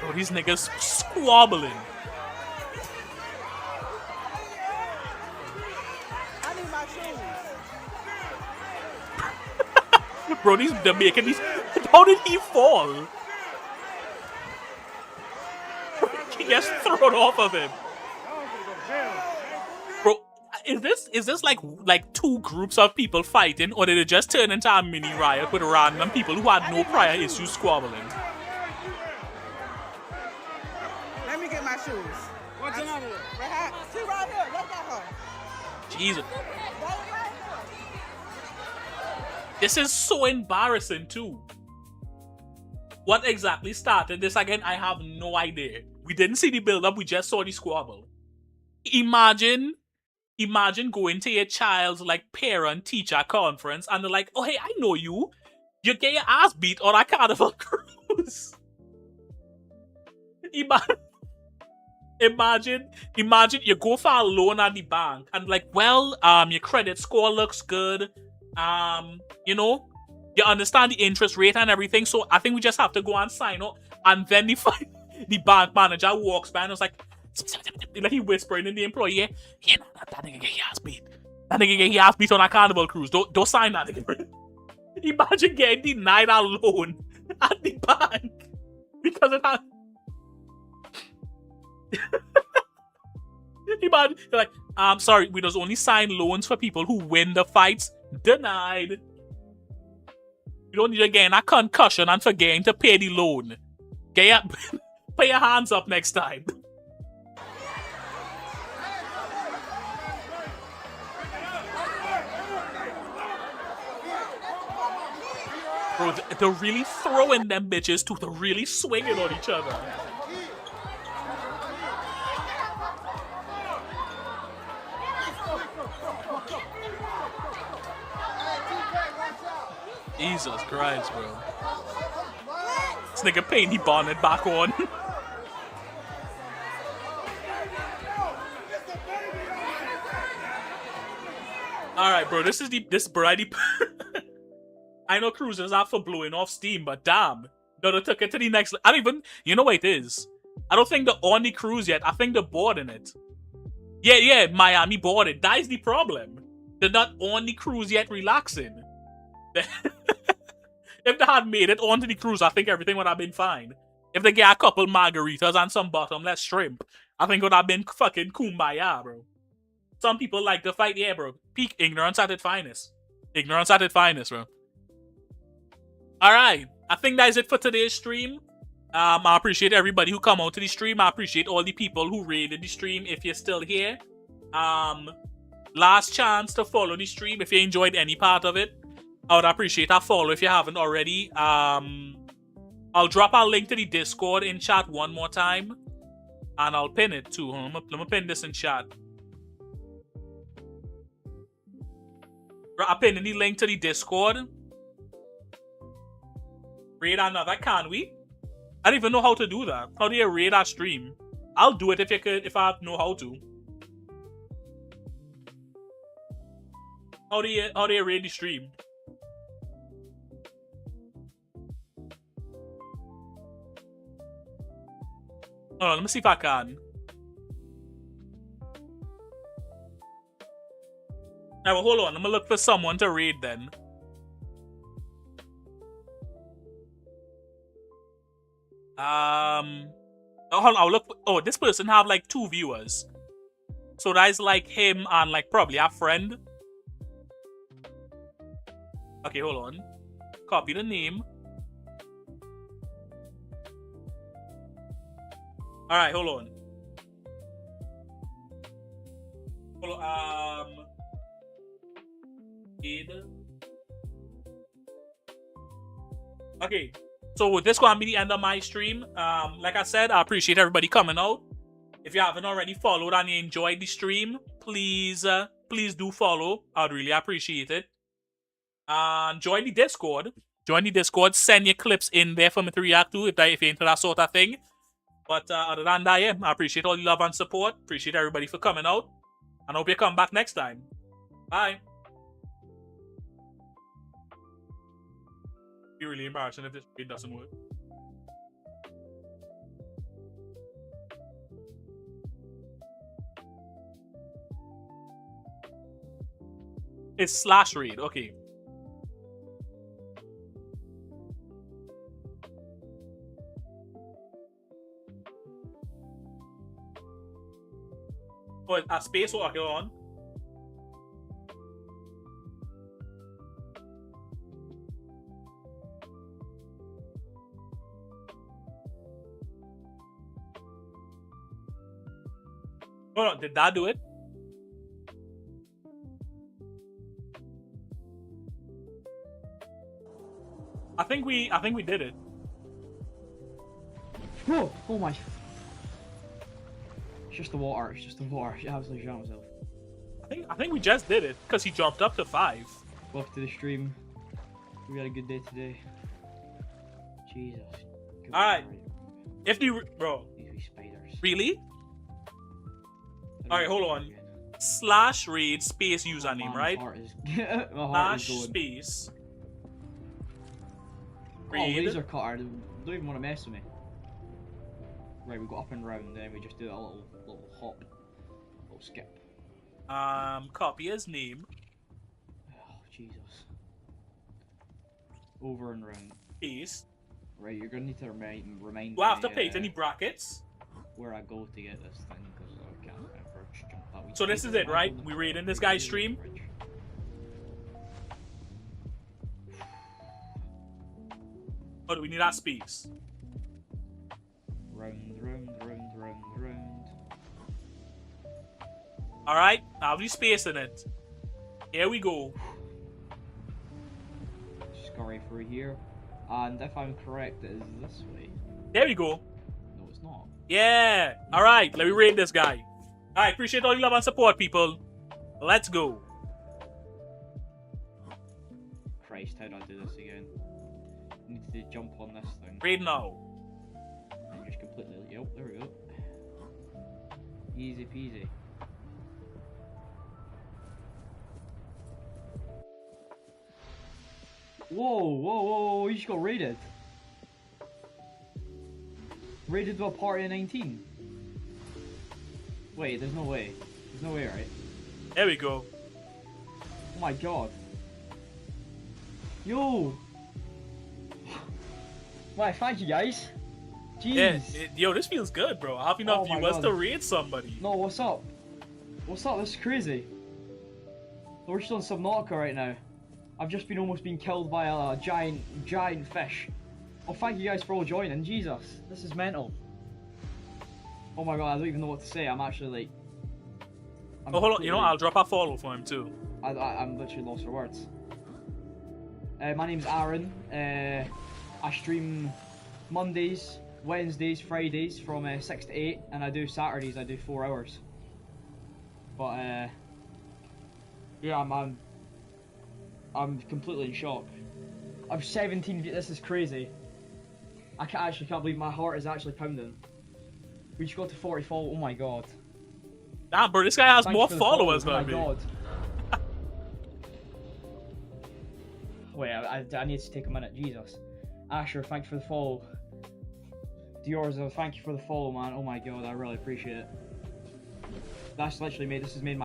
Oh, these niggas squabbling. I need my shoes. Bro, they're making these. How did he fall? He gets thrown off of him. Bro, is this like two groups of people fighting, or did it just turn into a mini riot with random people who had no prior issues squabbling? Let me get my shoes. What's in here? She right here. Look at her. Jesus. This is so embarrassing too. What exactly started this again? I have no idea. We didn't see the build-up, we just saw the squabble. Imagine going to your child's like parent-teacher conference and they're like, oh hey, I know you. You get your ass beat on a Carnival cruise. Imagine you go for a loan at the bank and like, well, your credit score looks good. You know, you understand the interest rate and everything, so I think we just have to go and sign up. And then the bank manager walks by and was like he whispering in the employee, yeah, that nigga get his ass beat. That nigga get his ass beat on a Carnival cruise. Don't sign that nigga. Imagine getting denied a loan at the bank because of that. Imagine, you're like, I'm sorry, we just only sign loans for people who win the fights. Denied. You don't need to get a concussion and forgetting to pay the loan. Put your hands up next time. Bro, they're really throwing them bitches too. They're really swinging on each other. Jesus Christ, bro. This nigga paint the bonnet back on. Alright, bro, this variety. I know cruisers are for blowing off steam, but damn. They took it to the next. I don't even. You know what it is? I don't think they're on the cruise yet. I think they're boarding it. Yeah, Miami boarded. That is the problem. They're not on the cruise yet relaxing. If they had made it onto the cruise, I think everything would have been fine. If they get a couple margaritas and some bottomless shrimp, I think it would have been fucking kumbaya, bro. Some people like to fight, yeah, bro. Peak ignorance at its finest. Ignorance at its finest, bro. Alright, I think that is it for today's stream. I appreciate everybody who come out to the stream. I appreciate all the people who raided the stream if you're still here. Last chance to follow the stream if you enjoyed any part of it. I would appreciate a follow if you haven't already. I'll drop a link to the Discord in chat one more time. And I'll pin it too. Let me pin this in chat. I'll pin the link to the Discord. Raid another, can we? I don't even know how to do that. How do you raid our stream? I'll do it if I know how to. How do you raid the stream? Hold on, let me see if I can. Alright, well, hold on. I'm gonna look for someone to raid then. Oh, hold on, I'll look. Oh, this person have like 2 viewers. So that's like him and like probably a friend. Okay, hold on. Copy the name. Alright, hold on. Hold on. Okay, so this gonna be the end of my stream. Like I said, I appreciate everybody coming out. If you haven't already followed and you enjoyed the stream, please do follow. I'd really appreciate it. And join the Discord. Join the Discord. Send your clips in there for me to react to if you're into that sort of thing. But other than that, yeah, I appreciate all the love and support. Appreciate everybody for coming out. And hope you come back next time. Bye. It'd be really embarrassing if this raid doesn't work. It's /raid, okay. Oh, a space walker on. Hold on, did that do it? I think we did it. Whoa! Oh my. It's just the water. It's just the water. She absolutely shot himself. I think we just did it because he jumped up to 5. Welcome to the stream. We had a good day today. Jesus. All right. If the bro. These wee spiders. Really? All right, hold on. /raid space username, right? My heart is going. Space. Oh, Raid. laser cutter. Don't even want to mess with me. Right, we go up and round, then we just do a little hop, little skip. Copy his name. Oh Jesus. Over and round. Space. Right, you're gonna need to remind Do I have me, to paint any brackets? where I go to get this thing, because I can't ever jump that way. So this is it, right? We raiding this guy's stream. Oh, do we need that space? Round. Alright, I'll be spacing it. Here we go. Scurry through here. And if I'm correct, it is this way. There we go. No, it's not. Yeah. Alright, let me raid this guy. Alright, appreciate all your love and support, people. Let's go. Christ, how do I do this again? I need to jump on this thing. Raid now. And just completely. Yep, there we go. Easy peasy. Whoa, you just got raided. Raided by party of 19. Wait, there's no way. There's no way, right? There we go. Oh my god. Yo! Right, thank you guys. Jeez. Yeah, yo, this feels good, bro. I have enough Oh my viewers God. to raid somebody. No, what's up? What's up? This is crazy. We're just on Subnautica right now. I've just almost been killed by a giant fish. Oh, thank you guys for all joining. Jesus, this is mental. Oh my god, I don't even know what to say. I'm actually like... Oh, hold on. You know, I'll drop a follow for him too. I'm literally lost for words. My name's Aaron. I stream Mondays, Wednesdays, Fridays from 6 to 8, and I do Saturdays. I do 4 hours. But yeah, I'm completely in shock. I'm 17. This is crazy. I can't believe my heart is actually pounding. We just got to 40 followers. Oh my god. Damn, bro, this guy has Thank more you for the followers follow. than me. Oh my god. Wait, I need to take a minute. Jesus. Asher, thank you for the follow. Diorzo, thank you for the follow, man. Oh my god, I really appreciate it. That's literally made. This has made my